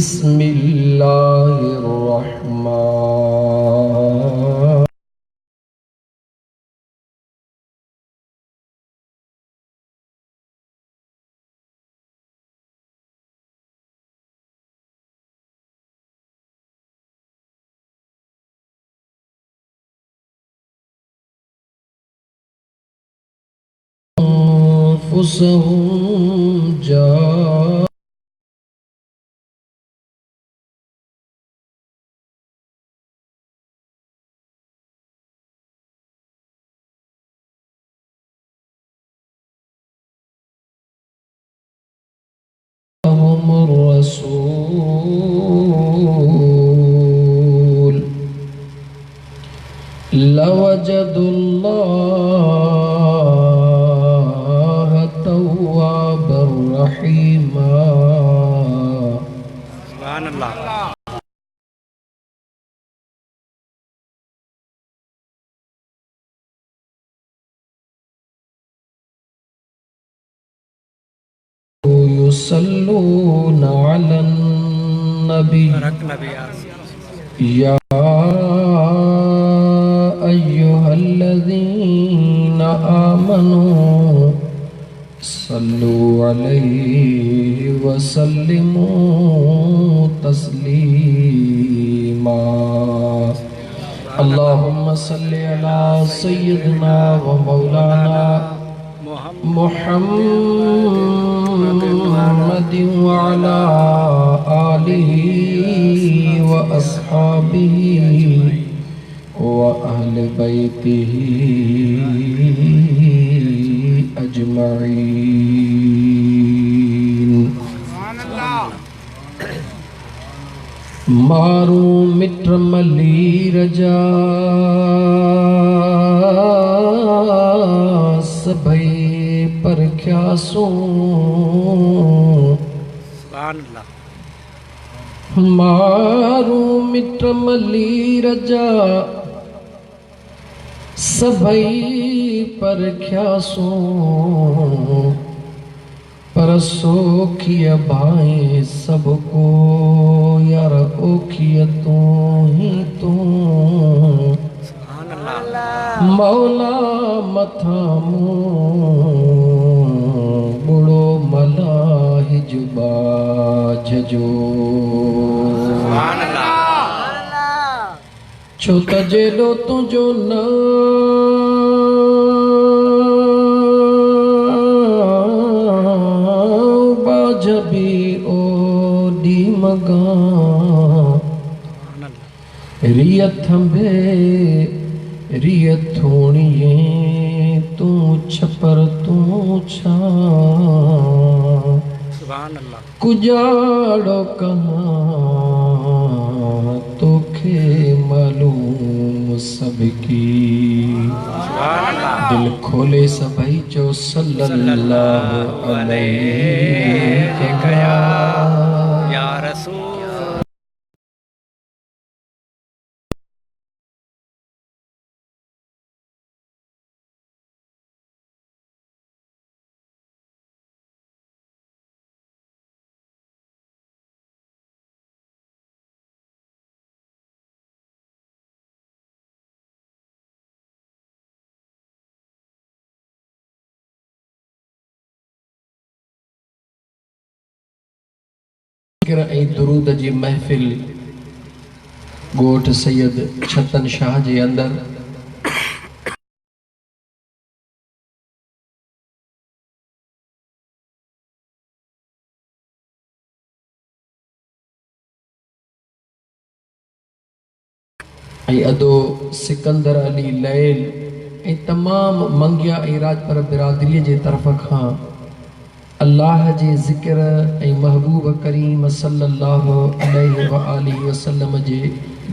बिस्मिल्लाहिर्रहमान। أنفسهم جاء هم الرسول لوجدوا الله توابا رحيما. سبحان الله. يصلون على النبي يا أيها الذين آمنوا صلوا عليه وسلموا تسليما. اللهم صل على سيدنا ومولانا محمد وعلى آله وأصحابه وأهل بيته أجمعين. मारू मित्र मली रजा सभई पर ख्यासों मारू मित्र मली रजा सभई पर ख्यासों पर सोखिया भाई सबको यार ओखिया तू ही तू मौला मथामू बुड़ो मला हिजुबा झजो छो तजेलो तुझो न बाजबी ओ डी मगा रियत थंबे रियत थोड़िए तू छपर तू छा कुजाड़ो कहाँ तोखे मालूम सबकी दिल खोले सभई जो सल्लल्लाहु अलैहि गया या रसूल. दुरूद जी महफिल गोठ सैयद छतन शाह जे अंदर अदो सिकंदर अली लैल तमाम मंगिया राजपर बिरादरी जे तरफ खां अल्लाह जे ज़िक्र महबूब करीम सल्लल्लाहु अलैहि व आलिहि वसल्लम जे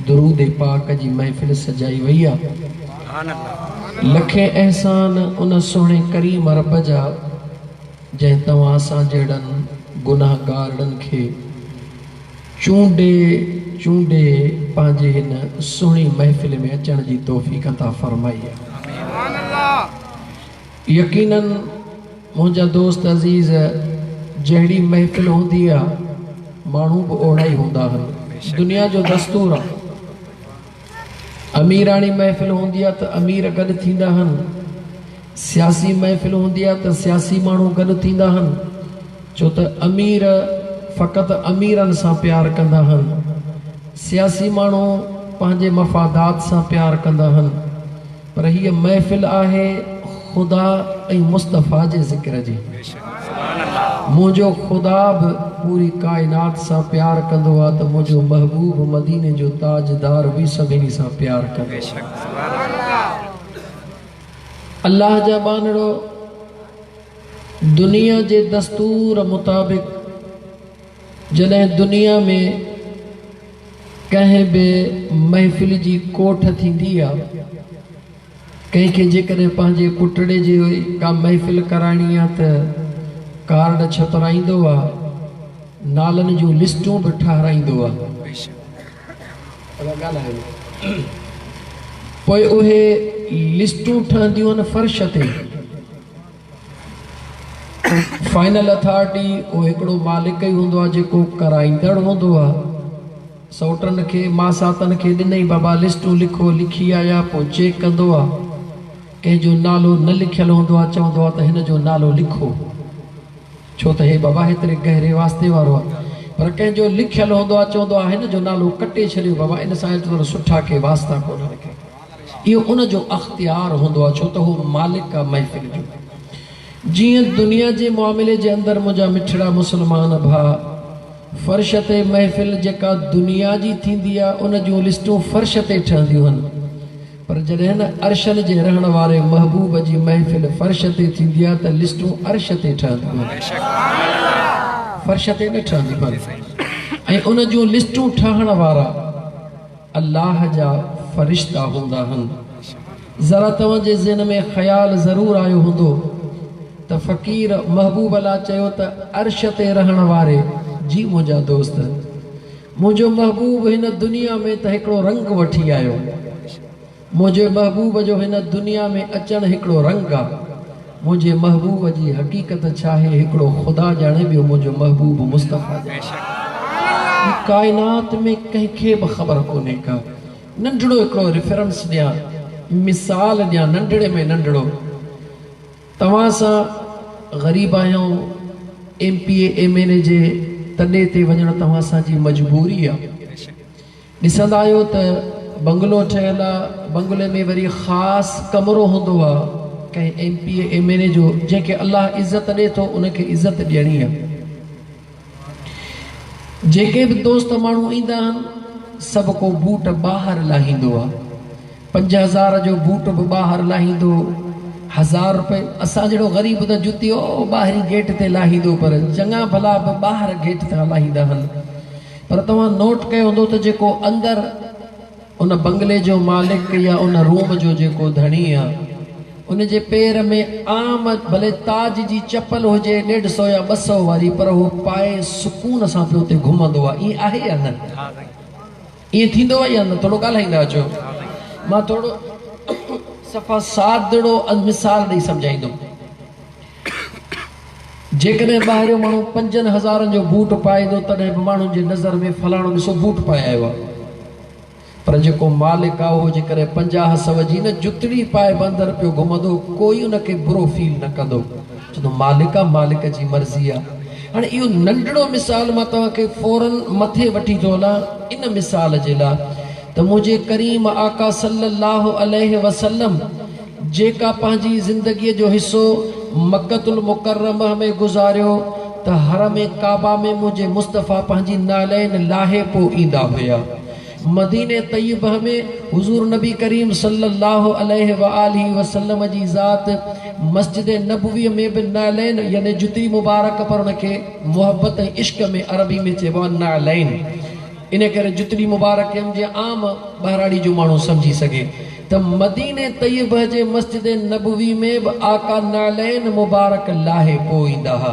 दुरूद पाक जी महफिल सजाई वई आहे। लखे एहसान उन सोने करीम रब जा जै तवां सां जहिड़नि गुनाहगारनि खे चूंडे चूंडे पंहिंजे हिन सुहिणी महफिल में अचण जी तौफ़ीक़ अता फरमाई आहे। यकीनन मुझा दोस्त अजीज जहिड़ी महफिल होंदी आहे माण्हू बि ओड़ा ई हूंदा आहिनि। दुनिया जो दस्तूर आहे, अमीराणी महफ़िल हूंदी आहे त अमीर गॾु थींदा आहिनि, सियासी महफ़िल हूंदी आहे त सियासी माण्हू गॾु थींदा आहिनि, छो त अमीर फ़क़ति अमीरनि सां प्यारु कंदा आहिनि, सियासी माण्हू पंहिंजे मफ़ादात सां प्यारु कंदा आहिनि। पर हीअ महफ़िल आहे ख़ुदा ऐं मुस्तफ़ा जे ज़िक्र जी। मुंहिंजो ख़ुदा बि पूरी काइनात सां प्यारु कंदो आहे त मुंहिंजो महबूब मदीने जो ताजदार बि सभिनी सां प्यारु कंदो। अल्लाह जा बानड़ो, दुनिया जे दस्तूर मुताबिक़ जॾहिं दुनिया में कंहिं बि महफ़िल जी कोठ थींदी आहे, कंहिंखे जेकॾहिं पंहिंजे पुटड़े जी का महफ़िल कराइणी आहे त कार्ड छपाईंदो आहे, नालनि जूं लिस्टूं बि ठाराईंदो आहे। पोइ उहे लिस्टूं ठहंदियूं आहिनि फ़र्श ते। फाइनल अथॉरिटी उहो हिकिड़ो मालिक ई हूंदो आहे जेको कराईंदड़ हूंदो आहे। सौटनि खे मासातनि खे ॾिनई बाबा लिस्टूं लिखो, लिखी आया, पोइ चेक कंदो आहे। कंहिंजो नालो न लिखियलु हूंदो आहे, चवंदो आहे त हिन जो नालो लिखो, छो त हे बाबा हेतिरे गहरे वास्ते वारो आहे। पर कंहिंजो लिखियलु हूंदो आहे, चवंदो आहे हिन जो नालो कटे छॾियो बाबा, इन सां एतिरो सुठा के वास्ता कोन रखे। इहो उनजो अख़्तियार हूंदो आहे, छो त हू मालिक आहे महफ़िल जो। जीअं दुनिया जे मामले जे अंदरि मुंहिंजा मिठड़ा मुस्लमान भाउ, फ़र्श ते महफ़िल जेका दुनिया जी थींदी आहे उन जूं लिस्टूं फ़र्श ते ठहंदियूं आहिनि। पर जॾहिं न अर्शन जे रहण वारे महबूब जी महफ़िल फ़र्श ते थींदी आहे त लिस्टूं अर्श ते ठहंदियूं आहिनि, फ़र्श ते न ठहंदियूं आहिनि। ऐं उन जूं लिस्टूं ठहण वारा अल्लाह जा फ़रिश्ता हूंदा आहिनि। ज़रा तव्हांजे ज़हन में ख़्यालु ज़रूरु आयो हूंदो त फ़क़ीर महबूब अला चयो त अर्श ते रहण वारे जी मुंहिंजा दोस्त, मुंहिंजो महबूब हिन दुनिया में त हिकिड़ो रंग वठी आयो। मुंहिंजे महबूब जो हिन दुनिया में अचणु हिकिड़ो रंग आहे। मुंहिंजे महबूब जी हक़ीक़त छा आहे हिकिड़ो ख़ुदा ॼाणे, ॿियो मुंहिंजो महबूब मुस्तफ़ा ॼाणे। काइनात में कंहिंखे बि ख़बर कोन्हे का। नंढड़ो हिकिड़ो रेफरेंस ॾियां, मिसाल ॾियां, नंढड़े में नंढड़ो। तव्हां सां ग़रीब आहियूं, MPA MLA जे तॾे ते वञणु तव्हां असांजी मजबूरी आहे। ॾिसंदा आहियो त बंगलो ठहियलु आहे, बंगले में वरी ख़ासि कमरो हूंदो आहे कंहिं MPA MLA जो, जंहिंखे अल्लाह इज़त ॾिए थो उनखे इज़त ॾियणी आहे। जेके बि दोस्त माण्हू ईंदा आहिनि सभु को बूट ॿाहिरि लाहींदो आहे। 5000 जो बूट बि ॿाहिरि लाहींदो, 1000 रुपए। असां जहिड़ो ग़रीब त जुती ॿाहिरी गेट ते लाहींदो, पर चङा भला बि ॿाहिरि गेट ते लाहींदा आहिनि। पर तव्हां नोट कयो हूंदो त जेको अंदरि उन बंगले जो मालिक या उन रूम जो जेको धणी आहे, उन जे पेर में आम भले ताज जी चप्पल हुजे 150 या 200 वारी, पर उहो पाए सुकून सां पियो उते घुमंदो आहे। ईअं आहे या न? ईअं थींदो आहे या न? थोरो ॻाल्हाईंदा अचो। मां थोरो सफ़ा सादड़ो मिसाल ॾेई सम्झाईंदुमि। जेकॾहिं ॿाहिरियों माण्हू 5000 जो बूट पाए थो तॾहिं बि माण्हुनि जे नज़र में फलाणो ॾिसो बूट पाए आयो आहे। पर जेको मालिक आहे उहो जेकॾहिं 50-100 जी न जुतड़ी पाए बंदर पियो घुमंदो, कोई उनखे बुरो फील न कंदो, छो त मालिक आहे, मालिक जी मर्ज़ी आहे। हाणे इहो नंढड़ो मिसाल मां तव्हांखे फौरन मथे वठी थो हलां इन मिसाल जे लाइ त मुंहिंजे करीम आका सल्लल्लाहु अलैहि वसल्लम जेका पंहिंजी ज़िंदगीअ जो हिसो मक्कतुल मुकर्रमा में गुज़ारियो त हरम काबा में मुंहिंजे मुस्तफ़ा पंहिंजी नालैन लाहे पोइ ईंदा हुया। मदीने तय्यबा में हुज़ूर नबी करीम सल्लल्लाहु अलैहि वआलिहि वसल्लम जी ज़ात मस्जिद नबवी में भी नालैन यानी जुती मुबारक पर उनके मोहब्बत इश्क में अरबी में चइबो आहे नालैन। इन करे जुतड़ी मुबारक जे आम बहराड़ी जो माण्हू समझी सके त मदीने तय्यबा जे मस्जिद नबवी में भी आका नालैन मुबारक लाहे पोइ ईंदा हा।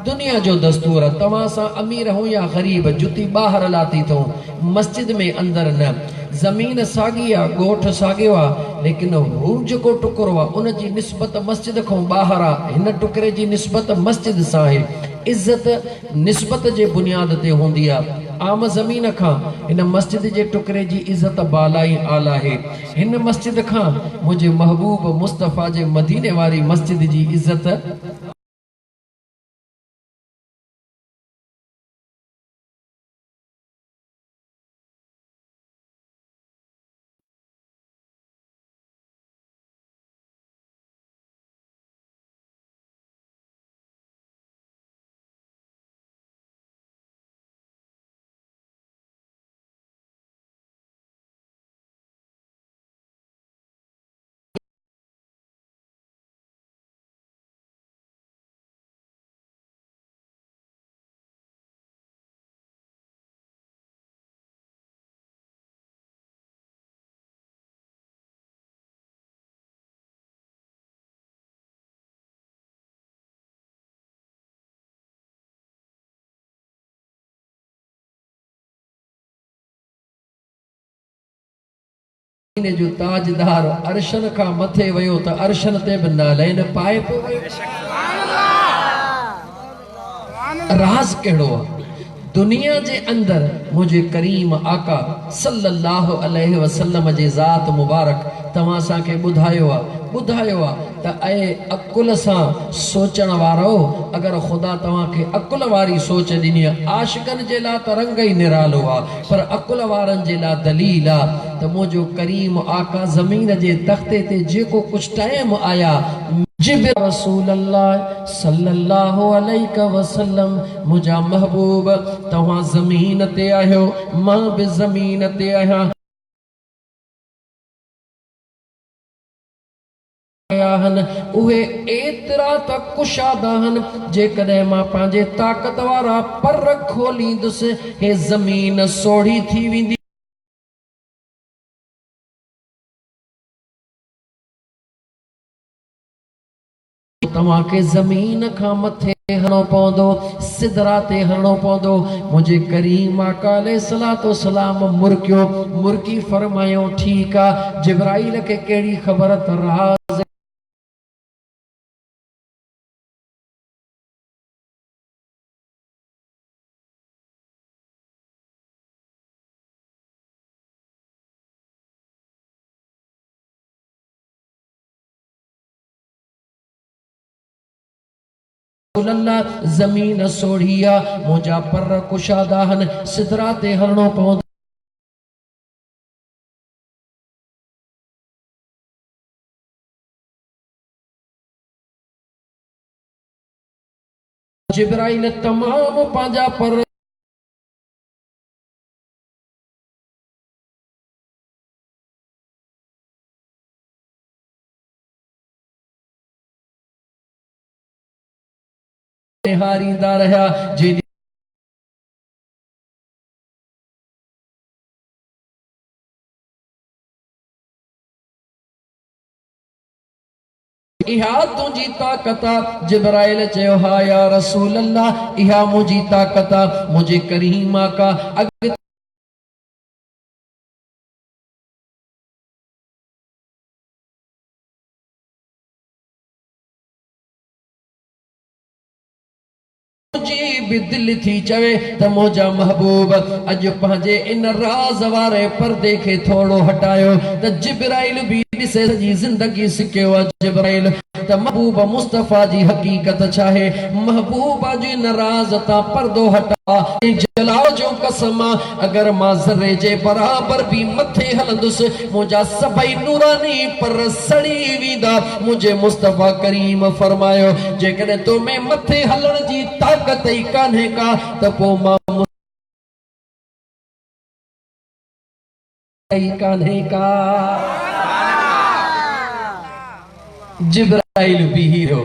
दुनिया जो दस्तूर तव्हां सां अमीर हो या ग़रीब जुती ॿाहिरि लाती अथऊं, मस्जिद में अंदर न। ज़मीन साॻी आहे, ॻोठ साॻियो आहे, लेकिन हू जेको टुकुरो आहे उन जी निस्बत मस्जिद खां ॿाहिरि आहे, हिन टुकरे जी निस्बत मस्जिद सां आहे। इज़त निस्बत जे बुनियाद ते हूंदी आहे। आम ज़मीन खां हिन मस्जिद जे टुकरे जी इज़त बालाई आला आहे। हिन मस्जिद खां मुंहिंजे महबूब मुस्तफ़ा जे मदीने वारी मस्जिद जी इज़त जो ताजदार अरशन का मथे वयो त अरशन ते बि नालैन पाए पियो वियो। राज कहिड़ो आहे? दुनिया जे अंदर मुझे करीम आका सल्लल्लाहु अलैहि वसल्लम जे ज़ात मुबारक तव्हां असांखे ॿुधायो आहे त ऐं अकुल सां सोचण वारो, अगर खुदा तव्हांखे अकुल वारी सोच ॾिनी आहे, आशिकनि जे लाइ त रंग ई निरालो आहे, पर अकुल वारनि जे लाइ दलील आहे त मुंहिंजो करीम आका ज़मीन जे तख़्ते ते जेको कुझु टाइम आया जिब्र रसूल अल्लाह सल्लल्लाहु अलैहि वसल्लम मुझा महबूब तव्हां ज़मीन ते आहियो, मां बि ज़मीन ते आहियां। उहे एतिरा त कुशादा हन, जेकॾहिं मां पंहिंजे ताक़त वारा पर खोलींदुसि, हे ज़मीन सोढ़ी थी वेंदी। तव्हांखे ज़मीन खां मथे हणो पवंदो, सिदरा ते हणो पवंदो। मुंहिंजे करीम आका अलैहिस्सलातु वस्सलाम मुर्की फरमायो, ठीकु आहे। जिब्राइल खे कहिड़ी ख़बर त राज़ ज़मीन सोढ़ी आहे, मुंहिंजा पर कुशादा हन, सिदरा ते हलणो पवंदो। जिब्राइल तमाम पंहिंजा पर निहारींदा रहिया। जेॾी इहा तुंहिंजी ताक़त आहे। जिब्राइल चयो, हा या रसूल अल्लाह, इहा मुंहिंजी ताक़त आहे। मुंहिंजे करीम आका अॻिते भी दिल थी चवे त मुंहिंजा महबूब अॼु पंहिंजे इन राज़ वारे पर्दे खे थोड़ो हटायो त जिब्राइल भी ॾिसे सॼी ज़िंदगी सिकियो आहे। जिब्राइल त महबूब मुस्तफ़ा जी हक़ीक़त छा आहे, महबूबा जी इन राज़ तां पर्दो हटा। जलाल जो कसम, अगर मां ज़र्रे जे बराबर भी मथे हलंदुसि, मुंहिंजा सभई नूरानी पर सड़ी वेंदा। मुंहिंजे मुस्तफ़ा करीम फरमायो, जेकॾहिं तो में मथे हलण जी ताक़त ई कान्हे का त पोइ मां कान्हे का। जिब्राइल भी हीरो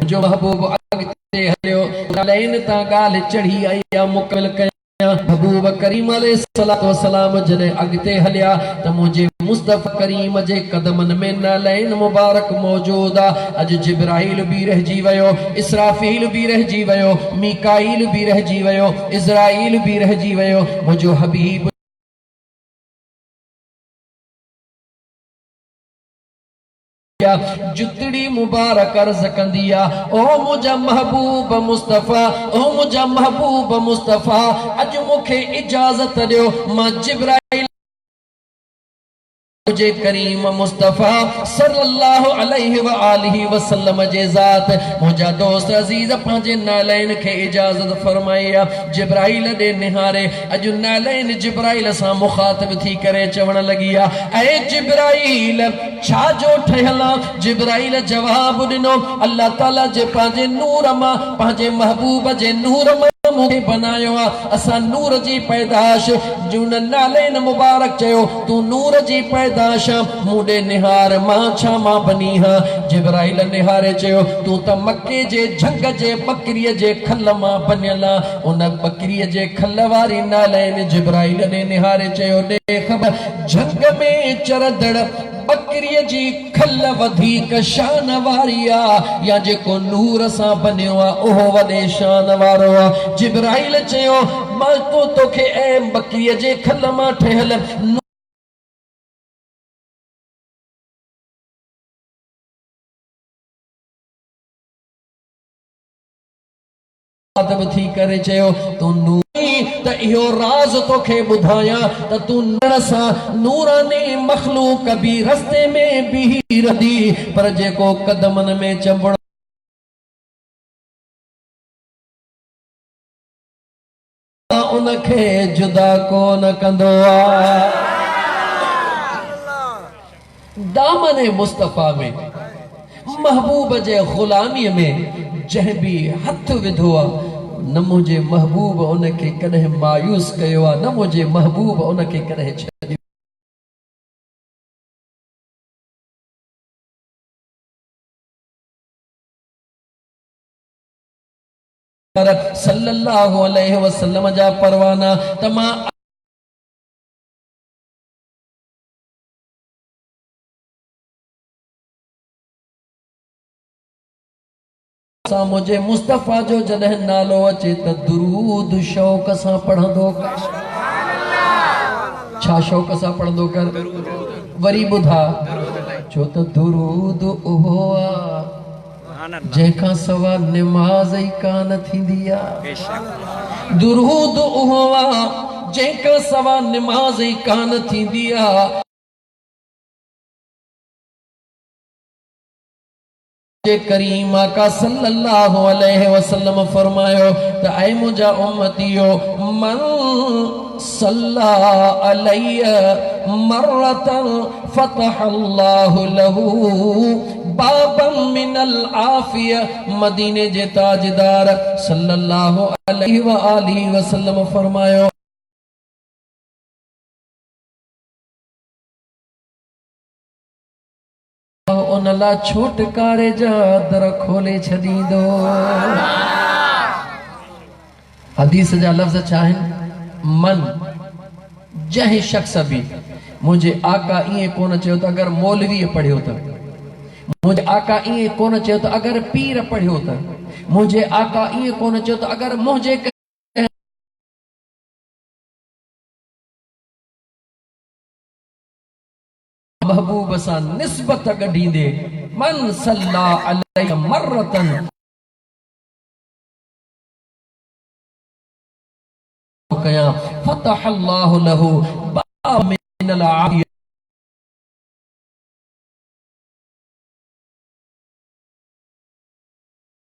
जो महबूब अॻिते हलियो, लाइन तां ॻाल्हि चढ़ी आई आहे, मुकमिल कयां। महबूब करीम अलैहिस्सलातु वस्सलाम जॾहिं अॻिते हलिया त मुंहिंजे मुस्तफ़ा करीम जे क़दमनि में नालैन मुबारक मौजूद आहे। अॼु जिब्राइल भी रहिजी वियो, इसराफील भी रहिजी वियो, मीकाईल भी रहिजी वियो, इज़राइल भी रहिजी वियो। मुंहिंजो हबीब जुतड़ी मुबारक अर्ज कंदिया ओ मुझा महबूब मुस्तफा ओ मुझा महबूब मुस्तफा अज मुखे इजाजत दियो मां जिब्राइल मुझे करीम मुस्तफा सल्लल्लाहु अलैहि व आलिहि वसल्लम जे ज़ात मुझा दोस्त अजीज पांजे नालैन के इजाजत फरमाया जिब्राइल दे निहारे अजु नालैन जिब्राइल सा मुखातिब थी करे चवण लगिया ए जिब्राइल छा जो ठहला जिब्राइल जवाब दिनो अल्लाह ताला जे पांजे नूर मां पांजे महबूब जे नूर मां मुझे बनायो असा नूर जी पैदाश जुन नालैन मुबारक चयो तू नूर जी पैदाश मुडे निहार मां छा मां बनी हा जिब्राइल निहारे चयो तू त मक्के जे झंग जे बकरी जे खल मां बनियला उन बकरी जे खल वारी नालैन जिब्राइल ने निहारे चयो देख झंग में चरदड़ बकरी जी खल वधीक शान वारिया या जेको नूर सा बनियो ओहो वडे शान वारो जिब्राइल चयो मां तो तोखे ए बकरी जे खल मां ठहल थी करे चयो तू त इहो राज तोखे ॿुधाया त तू नरसा नूरानी मखलूक भी रस्ते में बीही रही पर जेको कदमन में चंबड़ उनखे जुदा कोन कंदो दामन मुस्तफा में महबूब जे गुलामी में जह भी हथ विधो न मुझे महबूब उनके कदे मायूस कयो न मुझे महबूब उनके कदे छॾियो सल्लल्लाहु अलैहि वसल्लम जा परवाना तमा मुझे मुस्तफा जो जदह नालो अचे त दुरूद शौक सा पढ़ंदो छा शौक सा पढ़ंदो कर वरी बुधा छो त दुरूद उहो जेका सवा नमाज ही कान थींदी आ दुरूद उहो जेका सवा नमाज ही कान थींदी आ करीम आका सल्लल्लाहु अलैहि वसल्लम फरमायो त ऐ मुजा उम्मतियो मन सल्ला अलैया मर्रतन फतहल्लाहु लहू बाबन मिनल आफिया मदीने जे ताजदार सल्लल्लाहु अलैहि व आलिहि वसल्लम फरमायो उनला छोटकारे जा दर खोले छदींदो हदीस जा लफ्ज चाहन मन जह शख्स भी मुझे आका इए कोन चयो त अगर मौलवी पढ़ियो त मुझे आका इए कोन चयो त अगर पीर पढ़ियो त मुझे आका इए कोन चयो त अगर मुझे महबूब सा निस्बत गढ़ींदे मन सल्ला अलैहि मर्रतन कया फतहल्लाहु लहू बाब मिनल आफिया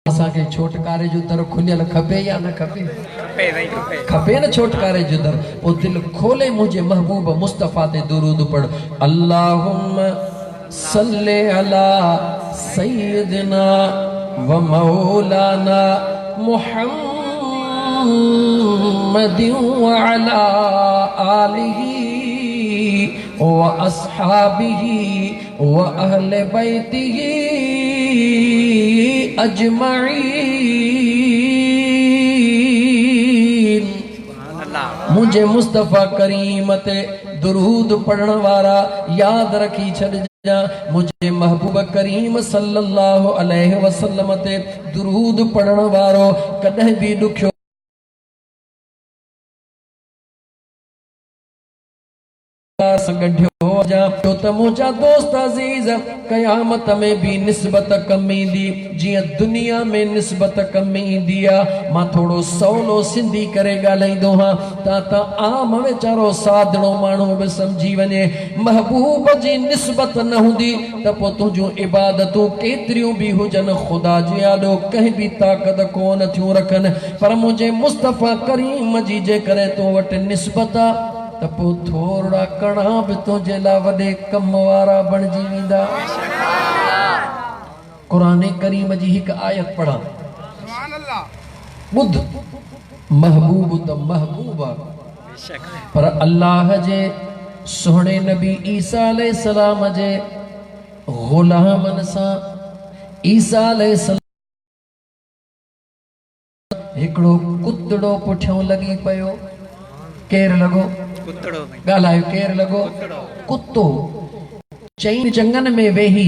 असा के छोटकारे जो दर खुलियल खपे या न खपे खपे न छोटकारे जो दर ओ दिल खोले मुझे महबूब मुस्तफा ते दुरूद पढ़ अल्लाहुम्मा सल्ले अला सय्यिदना व मौलाना मुहम्मदिन व अला आलिही व अस्हाबिही व अहले बैतिही अजमईन मुझे मुस्तफा करीम ते दुरूद पढ़न वारा याद रखी छॾजा मुझे महबूब करीम सल्लल्लाहु अलैहि वसल्लम ते दुरूद पढ़न वारो कदे भी दुखियो गढ़ियो जा तो त मुंहिंजा दोस्त अज़ीज़ क़यामत में भी निस्बत कम ईंदी जीअं दुनिया में निस्बत कम ईंदी आहे। मां थोरो सवलो सिंधी करे ॻाल्हाईंदो हां त आम वीचारो सादड़ो माण्हू बि सम्झी वञे। महबूब जी निस्बत न हूंदी त पोइ तुंहिंजूं इबादतूं केतिरियूं बि हुजनि ख़ुदा जे आॾो कंहिं बि ताक़त कोन थियूं रखनि। पर मुंहिंजे मुस्तफ़ा करीम जी जेकॾहिं तो वटि निस्बत आहे त पोइ थोरा कणा बि तुंहिंजे लाइ वॾे कम वारा बणिजी वेंदा। क़ुरान करीम जी हिकु आयत पढ़ा, ॿुध, महबूब त महबूब आहे पर अल्लाह जे सुहिणे नबी ईसा अलैहिस्सलाम जे ग़ुलामनि सां ईसा अलैहिस्सलाम हिकिड़ो कुतड़ो पुठियों लॻी पियो। केरु लॻो? कुतड़ो ॻाल्हायो, केरु लॻो? कुतो। चई चङनि में वेही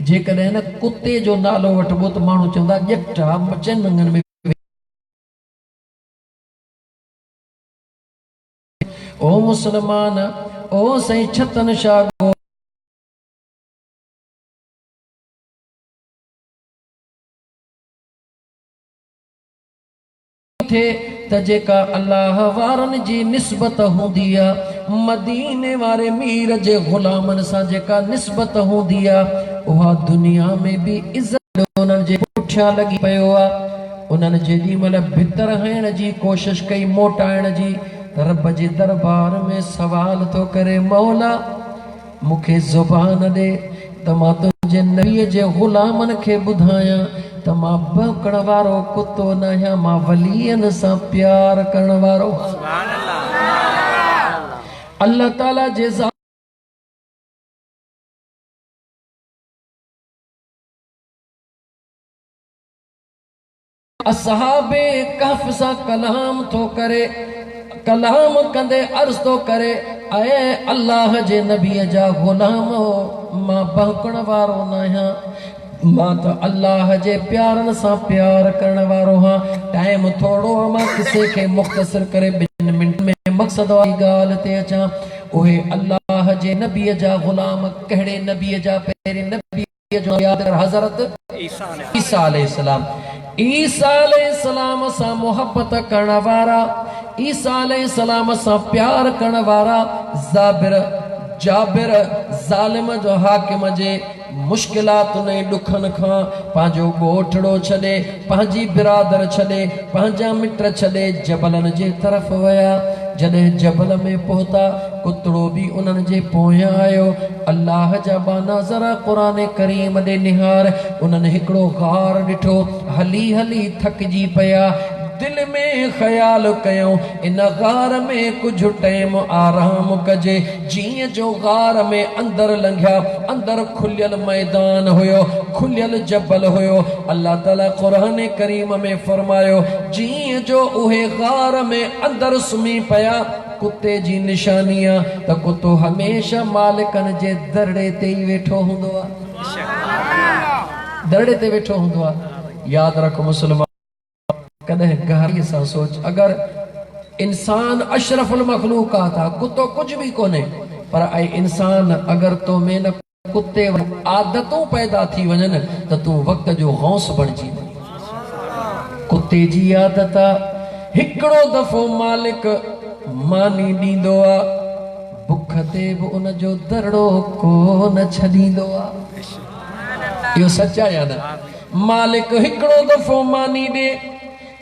जेकॾहिं न कुते जो नालो वठिबो त माण्हू चवंदा ॼटा चङनि में ओ मुस्लमान ओ सही छतन शाह थे त जेका अल्लाह वारनि जी निस्बत हूंदी आहे, मदीने वारे मीर जे ग़ुलामनि सां जेका निस्बत हूंदी आहे, उहा दुनिया में बि इज़त उन्हनि जे पुठियां लॻी पियो आहे। उन्हनि जेॾी महिल भितर हणण जी कोशिश कई मोटाइण जी त रब जे दरबार में सवाल थो करे, मौला मूंखे ज़ुबान ॾे त मां तुंहिंजे नबीअ जे ग़ुलामनि खे ॿुधायां त मां भौंकण वारो कुतो न आहियां, मां वलीअनि सां प्यार करण वारो। अल्लाह ताला जे असहाबे कहफ सां कलाम थो करे, कलाम कंदे अर्ज़ थो करे, ऐ अल्लाह जे नबीअ जा ग़ुलामो मां भौंकण वारो न आहियां, मां त अल्लाह जे प्यारनि सां प्यार करण वारो हां। टाइम थोड़ो मां किसे खे मुख़्तसर करे 2 मिंट में मक़सद वारी ॻाल्हि ते अचां। उहे अल्लाह जे नबीअ जा ग़ुलाम कहिड़े नबीअ जा? पहिरें नबीअ जो यादि कर, हज़रत ईसा अलैहिस्सलाम। ईसा अलैहिस्सलाम सां मोहब्बत करण वारा, ईसा अलैहिस्सलाम सां प्यार करण वारा जाबिर ज़ालिम जो हाकिम जे मुश्किलातुनि ऐं ॾुखनि खां पंहिंजो ॻोठड़ो छॾे, पंहिंजी बिरादर छॾे, पंहिंजा मिट छॾे जबलनि जे तरफ़ विया। जॾहिं जबल में पहुता कुतड़ो बि उन्हनि जे पोयां आयो। अल्लाह जा बाना ज़रा क़ुरान करीम ॾे निहार। उन्हनि हिकिड़ो ग़ार ॾिठो, हली हली थकिजी पिया। दिल में ख्याल कयो इन ग़ार में कुछ टाइम आराम कजे। जीअं जो ग़ार में अंदर लंघिया, अंदर खुलियल मैदान हुयो, खुलियल जबल हुयो। अल्लाह ताला क़ुरान करीम में फरमायो, जीअं जो उहे ग़ार में अंदर सुम्ही पिया, कुते जी निशानी आहे त कुतो हमेशा मालिकनि जे दरड़े ते ई वेठो हूंदो आहे, दरड़े ते वेठो हूंदो आहे। यादि रख मुस्लमान, कॾहिं गहरीअ सां सोच, अगर इंसान अशरफुल मखलूकात आहे, कुतो कुछ भी कोन्हे, पर ऐं इंसान अगर तो में न कुत्ते आदतूं पैदा थी वञनि त तूं वक़्त जो गौस बणिजी वञे। कुत्ते जी आदत आहे, हिकिड़ो दफ़ो मालिक मानी ॾींदो आहे, बुख ते बि उन जो दरड़ो कोन छॾींदो आहे। इहो सच आहे या न? मालिक हिकिड़ो दफ़ो मानी ॾे,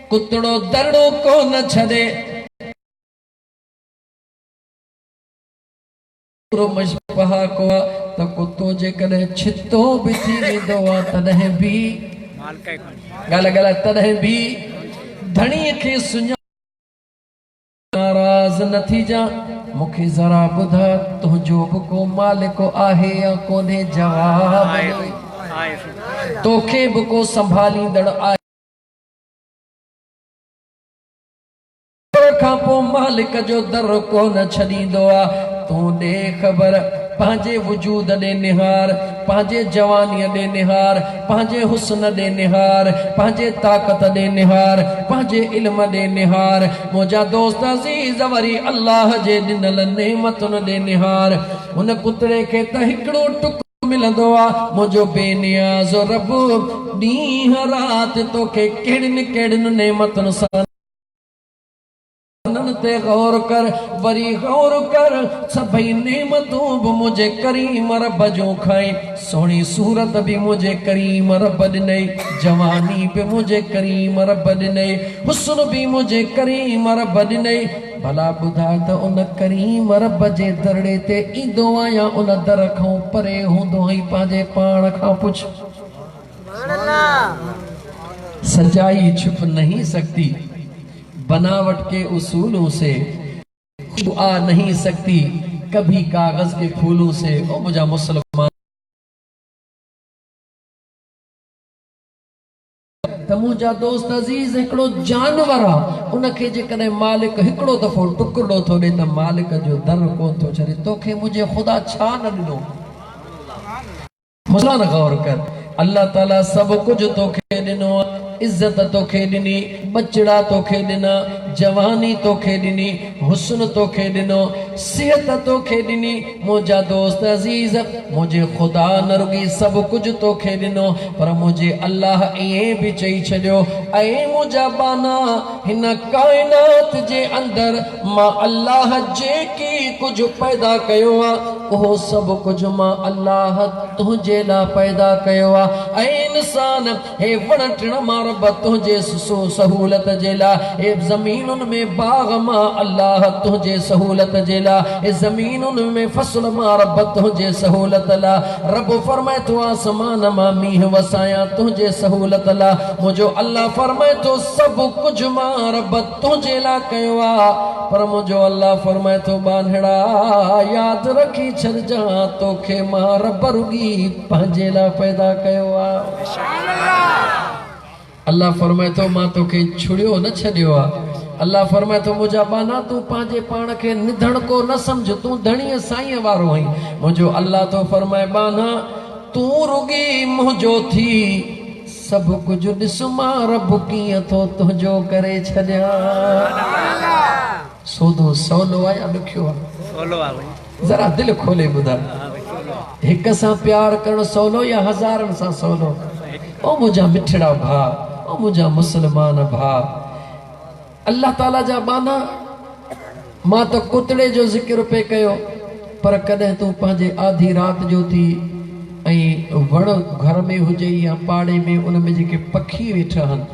कुतड़ो दरड़ो कोन छॾे। मशबहा को त कुतो जेकॾहिं छितो बि थी वेंदो आहे तॾहिं बि ॻाल्हि तॾहिं बि धणीअ खे सुञा नाराज़ न थी जा। मूंखे ज़रा ॿुधा, तुंहिंजो बि को मालिक आहे या कोन्हे? जवाब तोखे बि को संभालींदड़ आहे खां पोइ मालिक जो दर कोन छॾींदो आहे। तूं ॾे ख़बर पंहिंजे वजूद ॾे निहार, पंहिंजे जवानीअ ॾे निहार, पंहिंजे हुस्न ॾे निहार, पंहिंजे ताक़त ॾे निहार, पंहिंजे इल्म ॾे निहार। मुंहिंजा दोस्त अज़ीज़ वरी अल्लाह जे ॾिनल नेमतुनि ॾे निहार। उन कुतरे खे त हिकिड़ो टुक मिलंदो आहे, मुंहिंजो बेनियाज़ रब ॾींहं राति तोखे कहिड़ियुनि कहिड़ियुनि नेमतुनि सां ते गौर कर, वरी गौर कर सभई नेमतूं बि मुझे करीम रब जो खाई। सोनी सूरत भी मुझे करीम रब ॾिनई, जवानी भी मुझे करीम रब ॾिनई, हुस्न भी मुझे करीम रब ॾिनई। भला ॿुधा त उन करीम रब जे दरड़े ते ईंदो आहियां, उन दर खां परे हूंदो ई पंहिंजे पाण खां पुछ। सच्चाई छुप नहीं सकती, बनावट के उसूलों से आ नहीं सकती, कभी कागज के फूलों से। ओ मुझा मुसलमान त मुझा दोस्त अजीज हिकिड़ो जानवर आहे, उनखे जेकॾहिं मालिक हिकिड़ो दफ़ो टुकड़ो थो ॾे त मालिक जो दर कोन थो छॾे। तोखे मुंहिंजे ख़ुदा छा न ॾिनो? मुसलमान गौर कर, अल्लाह ताला सब कुछ तोखे ॾिनो, इज्जत तोखे ॾिनी, बचड़ा तोखे ॾिना, जवानी तोखे ॾिनी, हुस्न तोखे ॾिनो, सिहत तोखे ॾिनी। मुंहिंजा दोस्त अज़ीज़, मुंहिंजे ख़ुदा न रुॻी सब कुछ तोखे ॾिनो, पर मुंहिंजे अल्लाह ईअं बि चई छॾियो, ऐं मुंहिंजा बाना हिन काइनात जे अंदर मां अल्लाह जेकी कुछ पैदा कयो आहे, उहो सब कुछ मां अल्लाह तुंहिंजे लाइ पैदा कयो आहे। ऐं इंसान हे वण टिण मां रब तुंहिंजे सहूलत जे लाइ, हे ज़मीनुनि में बाग मां अल्लाह तुंहिंजे सहूलत जे लाइ, हे ज़मीनुनि में फसल मां रब तुंहिंजे सहूलत लाइ। रब फरमाए थो आसमान मां मींह वसायां तुंहिंजे सहूलत लाइ। मुंहिंजो अल्लाह फरमाए थो सब कुछ मां रब तुंहिंजे लाइ कयो आहे, पर मुंहिंजो अल्लाह फरमाए थो बांधड़ा यादि रखी छॾिजां, तोखे मां रब रुॻी पंहिंजे लाइ पैदा कयो आहे। अल्लाह फरमाए थो मां तोखे छुड़ियो न छॾियो आहे। अल्लाह फरमाए थो मुंहिंजा बाना तूं पंहिंजे पाण खे निधण को न सम्झ, तूं धणीअ साईं वारो आहीं। मुंहिंजो अल्लाह तो फरमाए बाना तूं रुॻी मुंहिंजो थी, सब कुछ ॾिस मां रब कीअं थो तुंहिंजो करे छॾियां। सौदो सवलो आहे या ॾुखियो आहे? ज़रा दिलि खोले ॿुधाए, हिक सां प्यार करणु सवलो या हज़ारनि सां सवलो? ओ मुंहिंजा मिठड़ा भाउ, ओ मुंहिंजा मुसलमान भाउ, अल्लाह ताला जा बाना मां त कुतड़े जो ज़िक्र पे कयो, पर कॾहिं तूं पंहिंजे आधी रात जो थी ऐं वण घर में हुजे या पाड़े में, उन में जेके पखी वेठा आहिनि,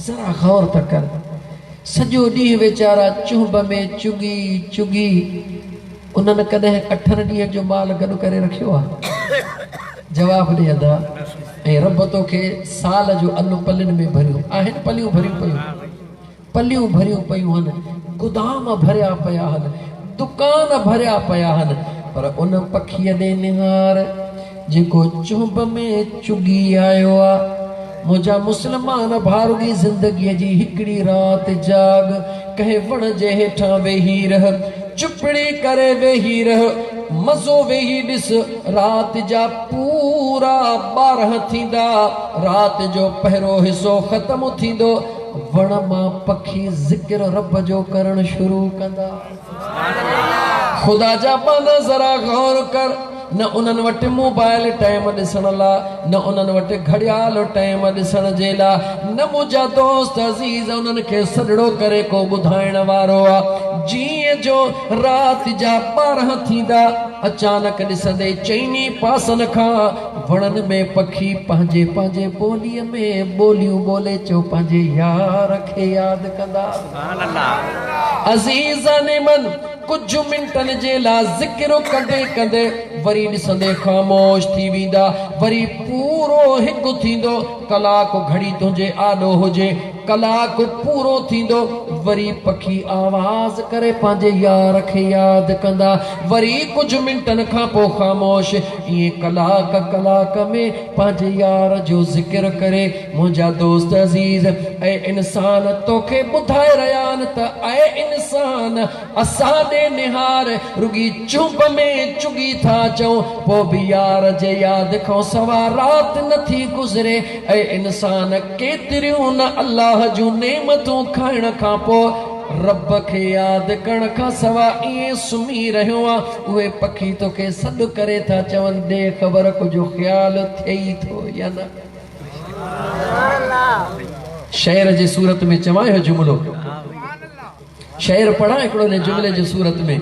ज़रा गौर त कर। सॼो ॾींहुं वीचारा चुंब में चुगी चुगी, उन्हनि कॾहिं 8 ॾींहं जो माल गॾु करे रखियो आहे? जवाब ॾे अदा। ऐं रब तोखे साल जो अन्न पलियुनि में भरियो आहिनि, पलियूं भरियूं पयूं, पलियूं भरियूं पयूं आहिनि, गुदाम भरिया पिया आहिनि, दुकान भरिया पिया आहिनि, पर उन पखीअ ॾे निहार जेको चुंब में चुगी आयो आहे। मुंहिंजा मुसलमान भारुगी ज़िंदगीअ जी हिकिड़ी राति जाग, कंहिं वण जे हेठां वेही रह, चुपड़ी करे वेही रह, मज़ो वेही ॾिस। राति जा पूरा 12 थींदा, राति जो पहिरियों हिसो ख़त्म थींदो, वण मां पखी ज़िक्र रब जो करण शुरू कंदा। ख़ुदा जा पाना ज़रा गौर कर, न उन्हनि वटि मोबाइल टाइम ॾिसण लाइ, न उन्हनि वटि घड़ियाल टाइम ॾिसण जे लाइ, न मुंहिंजा दोस्त अज़ीज़ उन्हनि खे सॾड़ो करे को ॿुधाइण वारो आहे। जीअं जो राति जा 12 थींदा, अचानक ॾिसंदे चइनी पासनि खां वणनि में पखी पंहिंजे पंहिंजे ॿोलीअ में ॿोलियूं ॿोले चो पंहिंजे यार खे यादि कंदा। अज़ीज़ाने मन कुछ मिंटनि जे लाइ ज़िक्र कंदे कंदे वरी ॾिसंदे ख़ामोश थी वेंदा, वरी पूरो हिकु थींदो, कलाक घड़ी तुझे आॾो हुजे कलाक पूरो थींदो वरी पखी आवाज़ करे पंहिंजे यार खे यादि कंदा वरी कुझु मिंटनि खां पोइ ख़ामोश ईअं कलाक कलाक में पंहिंजे यार जो ज़िक्र करे मुंहिंजा दोस्त अज़ीज़ ऐं इंसान तोखे ॿुधाए रहिया आहिनि त ऐं इंसान असां ॾे निहार रुगी चुभ में चुगी था चऊं पोइ बि यार जे यादि खां सवा राति नथी गुज़रे ऐं इंसान केतिरियूं न अल्लाह जूं नेमतूं खाइण खां पोइ रब खे यादि करण खां सवा ईअं सुम्ही रहियो आहे उहे पखी तोखे सॾु करे था चवनि दे ख़बर कुझु ख़्यालु थिए ई थो या न शेर जी सूरत में चवायो जुमिलो शेर पढ़ा हिकिड़ो ने जुमिले जी सूरत में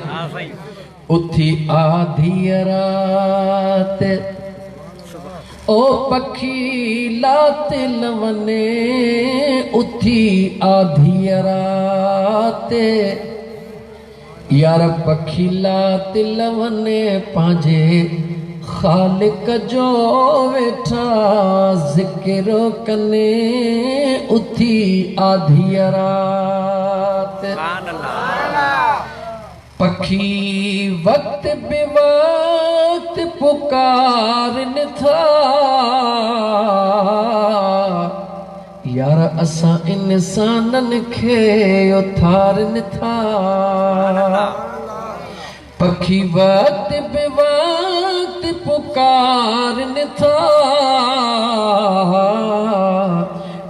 उथी आधी रात ओ पखी लात लवने उथी आधी रात यार पखी लात लवने पांजे खालिक जो वेठा ज़िक्र कने उथी आधी रात पखी वक्त बेवक्त पुकारन था यार असां इंसानन खे उथारन था पखी वक्त बेवक्त पुकारन था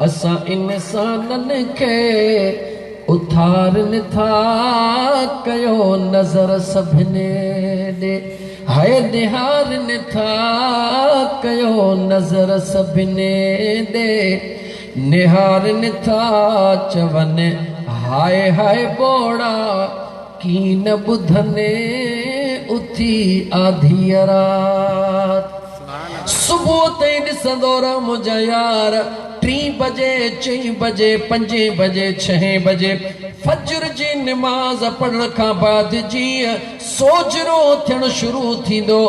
असां इंसानन खे उथारन था कयो नज़र सभिने ॾे हाय निहारन था कयो नज़र सभिने ॾे निहारन था चवनि हाय हाय बोड़ा की न ॿुधने उथी आधी रात सुबुह ताईं ॾिसंदो रह मुंहिंजा यार 3 बजे 4 बजे 5 बजे 6 बजे फजर जी नमाज़ पढ़ण खां बाद जीअं सोजरो थियण शुरू थींदो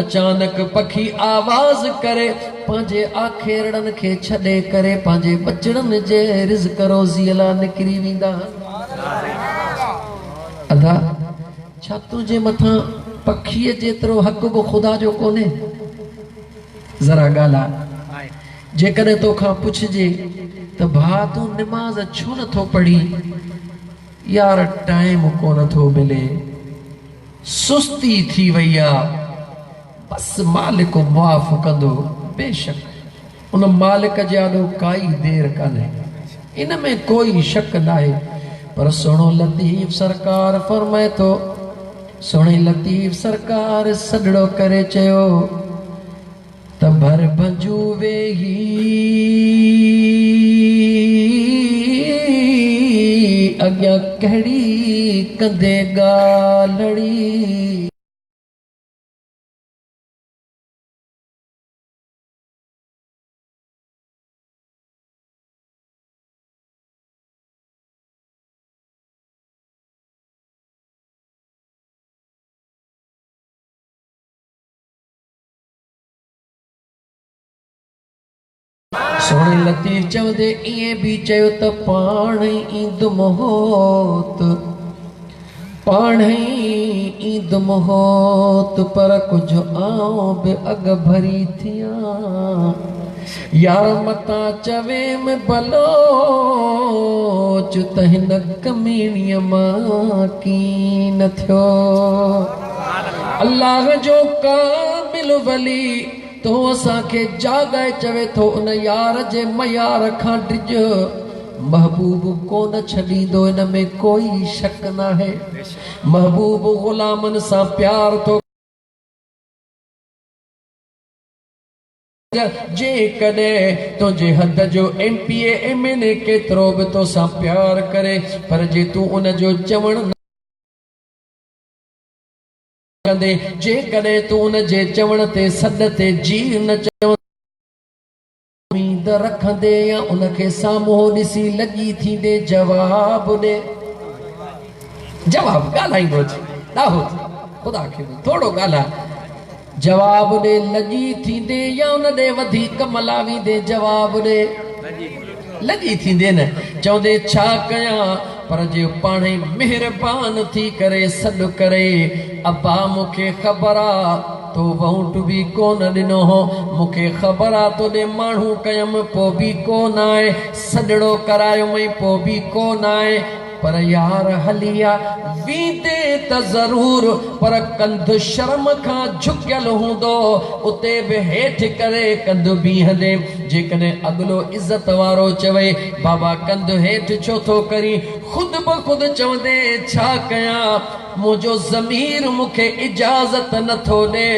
अचानक पखी आवाज़ करे पंहिंजे आखेरड़नि खे छॾे करे पंहिंजे बचड़नि जे रिज़्क़ रोज़ीअ लाइ निकिरी वेंदा अदा छा तुंहिंजे मथां पखीअ जेतिरो हक़ बि ख़ुदा जो कोन्हे ज़रा ॻाल्हा जेकॾहिं तोखां पुछिजे त भाउ तूं निमाज़ छो नथो पढ़ी यार टाइम कोन थो मिले सुस्ती थी वई आहे बसि मालिक मुआफ़ कंदो बेशक उन मालिक जे आॾो काई देरि कान्हे इन में कोई शक नाहे पर सुहिणो लतीफ़ सरकार फरमाए थो सुहिणी लतीफ़ सरकार सॾड़ो करे चयो त भर भंजू वेही अॻियां कहिड़ी कंदे ॻाल्हि सोहणे लतीफ़ चवंदे ईअं बि चयो त पाण ईंदो मौत पाण ईंदो मौत पर कुझु आऊं बि अॻ भरी थियां यार मतां चवे में भलो त हिन कमीणीअ मां कीन थियो अल्लाह जो कामिल वली तो असांखे जाॻाए चवे थो उन यार जे मयार खां डिॼ महबूब कोन छॾींदो इन में कोई शक नाहे महबूब ग़ुलामनि सां प्यार थो जेकॾहिं तुंहिंजे हद जो MPA MNA केतिरो बि तोसां प्यार करे पर जे तूं उन जो चवण जेकॾहिं तूं उन जे चवण ते सॾ ते जी न चव उम्मीद रखंदे या उनखे साम्हूं ॾिसी लॻी थींदे जवाब ॾे जवाब ॻाल्हाईंदो ॾाहो ख़ुदा खे थोरो ॻाल्हाए जवाब दे लगी थी दे या उन दे वधी कमलावी दे जवाब दे लगी थी दे न चौदे छा कया पर जो पाणे मेहरबान थी करे सॾु करे अब्बा मूंखे ख़बर आ तो वोट भी कोन ॾिनो हो मूंखे ख़बर आ तोॾे माण्हू कयमि पोइ बि कोन आहे सॾड़ो करायो मई पोइ बि कोन आहे पर यार हलिया वींदे त ज़रूर पर कंध शर्म खां झुकियल हूंदो उते बि हेठि करे कंध बीहंदे जेकॾहिं अॻिलो इज़त वारो चवे बाबा कंध हेठि छो थो करी ख़ुदि ब ख़ुदि चवंदे छा कयां मुंहिंजो ज़मीर मूंखे इजाज़त नथो ॾे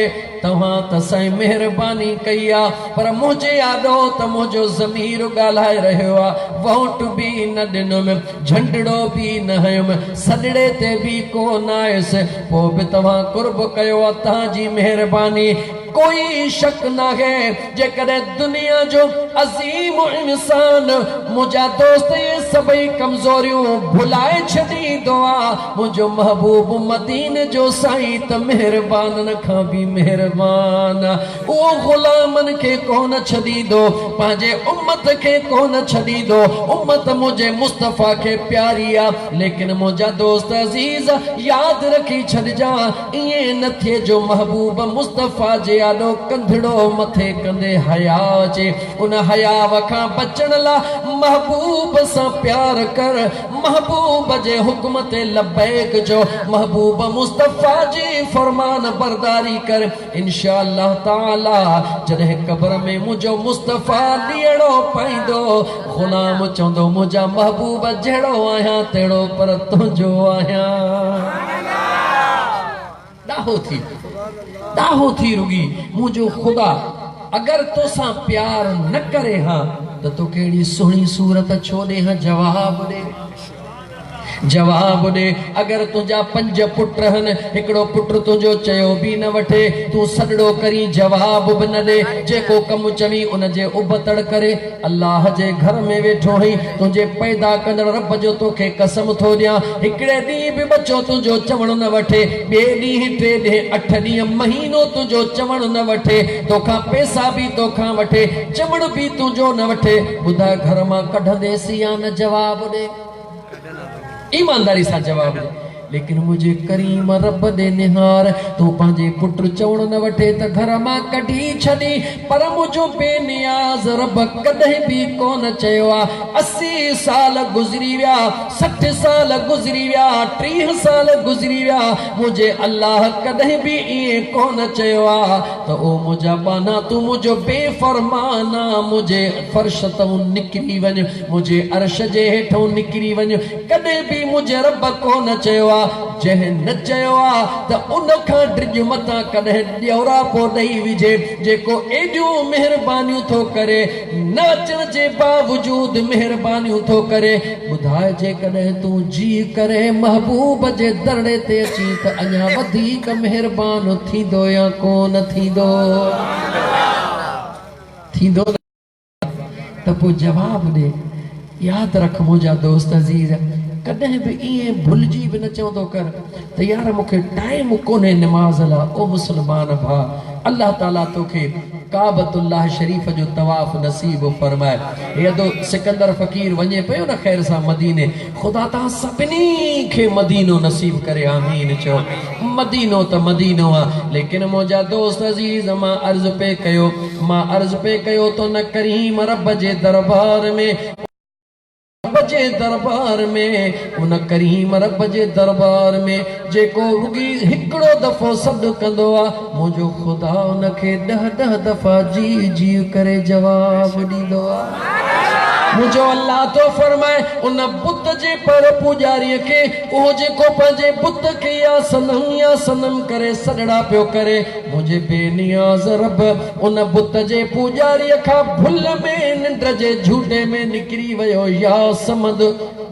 तव्हां त साईं महिरबानी कई आहे पर मुंहिंजे यादो त मुंहिंजो ज़मीर ॻाल्हाए रहियो आहे वोट बि न ॾिनुमि झंडड़ो बि न हयुमि सॾड़े ते बि कोन आयुसि पोइ बि तव्हां कुर्ब कयो आहे तव्हांजी महिरबानी कोई शक न है जेकॾहिं दुनिया जो अज़ीम इंसान मुंहिंजा दोस्त ये सभई कमज़ोरियूं भुलाए छॾींदो आहे मुंहिंजो महबूब मदीने जो साईं त महिरबाननि खां बि महिरबान उहो ग़ुलामनि खे कोन छॾींदो पंहिंजे उम्मत खे कोन छॾींदो उम्मत मुंहिंजे मुस्तफ़ा खे प्यारी आहे लेकिन मुंहिंजा दोस्त अज़ीज़ यादि रखी छॾिजां ईअं न थिए जो महबूब मुस्तफ़ा जे ॾाढो कंधड़ो मथे कंदे हया अचे उन हयाव खां बचण लाइ महबूब सां प्यार कर महबूब जे हुक्म ते लबैक जो महबूब मुस्तफ़ा जी फरमान बरदारी कर इंशाअल्लाह ताला जॾहिं क़ब्र में मुंहिंजो मुस्तफ़ा ॾीअड़ो पाईंदो ग़ुलाम चवंदो मुंहिंजा महबूब जहिड़ो आहियां तहिड़ो पर तुंहिंजो आहियां दाहो थी रुगी मुझो खुदा अगर तोसां प्यार न करे हाँ तो कहिड़ी सुहिणी सूरत छो ॾे हाँ जवाब दे अगर तुझा 5 पुट हन हिकिड़ो पुट तुझो चयो भी न वठे तू सॾड़ो करी जवाब भी न दे जेको कम चवी उन जे उबतड़ करे अल्लाह जे घर में वेठो हई तुझे पैदा कंदड़ रब जो तोखे कसम थो ॾियां हिकिड़े ॾींहुं बि बच्चो तुझो चवण न वठे ॿिए ॾींहुं 3 ॾींहं 8 ॾींहं महीनो तुझो चवण न वठे तोखां पैसा भी तोखां वठे चवण भी तुझो न वठे ॿुधाए घर मां कढंदेसी या न जवाब दे ईमानदारी सां जवाब दे लेकिन मुझे करीम रब दे निहार तू पंहिंजे पुट चवण न वठे त घर मां कढी छॾी पर मुझो बेनियाज़ रब कॾहिं बि कोन चयो आहे 80 साल गुज़री विया 60 साल गुज़री विया 30 साल गुज़री विया मुझे अल्लाह कॾहिं बि ईअं कोन चयो आहे त ओ मुंहिंजा बाना तू मुंहिंजो बेफ़रमाना मुंहिंजे फर्श तां निकिरी वञ मुंहिंजे अर्श जे हेठों निकिरी वञ कॾहिं बि मुंहिंजे रब कोन चयो आहे जंहिं न चयो आहे त उन खां ड्रिज मथां कॾहिं ॾियोरा पोइ ॾेई विझे जेको एॾियूं महिरबानियूं थो करे न अचण जे बावजूद महिरबानियूं थो करे ॿुधाए जेकॾहिं तूं जी करे महबूब जे दरड़े ते अची त अञा वधीक महिरबान थींदो या कोन थींदो त पोइ जवाब ॾे यादि रख मुंहिंजा दोस्त अज़ीज़ कॾहिं बि ईअं भुलिजी बि न चवंदो कर त यार मूंखे टाइम कोन्हे निमाज़ लाइ ओ मुस्लमान भाउ अल्लाह ताला तोखे काबतुल्लाह शरीफ़ जो तवाफ़ नसीब फरमाए हेॾो सिकंदर फ़कीर वञे पियो न ख़ैर सां मदीने ख़ुदा तां सभिनी खे मदीनो नसीब करे आमीन चओ मदीनो त मदीनो आहे लेकिन मुंहिंजा दोस्त अज़ीज़ मां अर्ज़ पे कयो तो न करीम रब जे दरबार में दरबार में उन करीम रब जे दरबार में जेको रुगी हिकिड़ो दफ़ो सॾु कंदो आहे मुंहिंजो ख़ुदा उनखे 10 दफ़ा जी करे जवाब ॾींदो आहे मुझो अल्लाह तो फरमाए उन बुत जे पर पुजारीअ खे उहो जेको पंहिंजे बुत खे या सनम करे सॾड़ा पियो करे मुझे बेनियाज़ रब उन बुत जे पुजारीअ खां भुल में निंड जे झूठे में निकिरी वियो या समद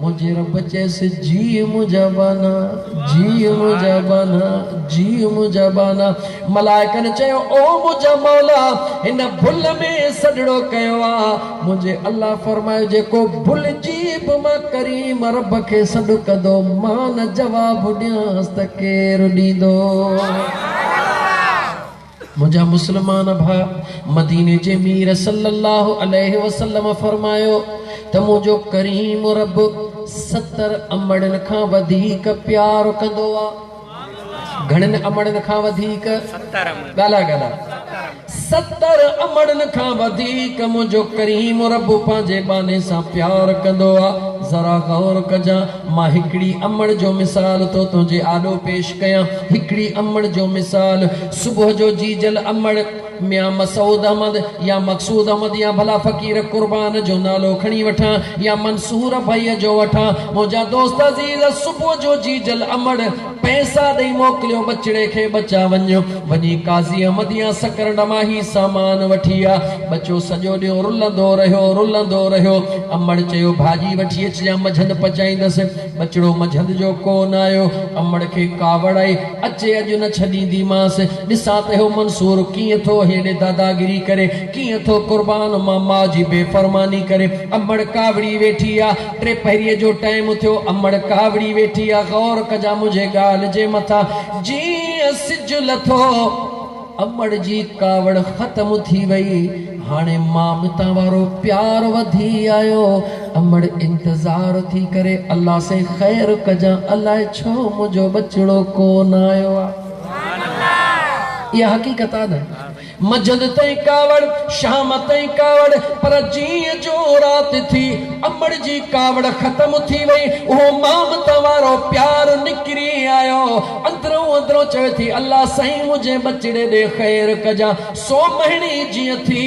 मुझे रब चेसि जी मुंहिंजा बाना मलाइकनि चयो ओ मुंहिंजा मौला हिन भुल में सॾड़ो कयो आहे मुझे अल्लाह फरमाए जेको भुलिजी बि मां करीम रब खे सॾु कंदो मां न जवाब ॾियांसि त केरु ॾींदो मुझा मुसलमान भा मदीने जे मीर सल्लल्लाहु अलैहि वसल्लम फरमायो त मुझो करीम रब 70 अमड़न खां वधीक प्यार कंदो आ। घणन अमड़न खां वधीक 70 गाला गाला 70 अमड़न खां वधीक मुझो करीम रब पंहिंजे बाने सां प्यार कंदो आ। जरा गौर कजा मां हिकड़ी अमड़ जो मिसाल तो तुझे आॾो पेश कयां। हिकड़ी अमड़ जो मिसाल सुबह जो जीजल अमड़ मियां मसूद अहमद या मकसूद अहमद या भला फकीर कुर्बान जो नालो खणी वठा या मंसूर भाई जो वठा। मुझा दोस्त अजीज सुबह जो जीजल अमड़ पैसा दई मोकलियो बचड़े के बचा वञो वञी काजी अहमद या सकरड मां ही सामान वठी आ। बचो सॼो ॾींहुं रुलंदो रहियो। अमड़ चयो भाॼी वठी अचिजां मझंद पचाईंदसि। बचड़ो मझंद जो कोन आयो। अमड़ खे कावड़ आई अचे अॼु न छॾींदीमांसि। ॾिसां त हो मंसूर कीअं थो हेॾे दादागिरी करे कीअं थो कुर्बान मामा जी बेफरमानी करे। अमड़ कावड़ी वेठी आ। 3 पहरीअ जो टाइम थियो। अमड़ कावड़ी वेठी आ। गौर कजा मुझे गाल जे मथा जीअं सिज लथो अमड़ जी कावड़ ख़त्म थी वई। हाणे मामता वारो प्यार वधी आयो। अमड़ इंतजार थी करे अल्लाह से खैर कजा अल्लाह छो मुझो बचड़ो कोन आयो आ। यह हकीकत है ना। मजद तई कावड़ शाम तई कावड़ पर जीअं जो रात थी अमड़ जी कावड़ खत्म थी वई। वो मामता वारो प्यार निकरी आयो। अंदरों चवे थी अल्लाह सही मुझे बचड़े दे खैर कजा। 100 महीने जीअं थी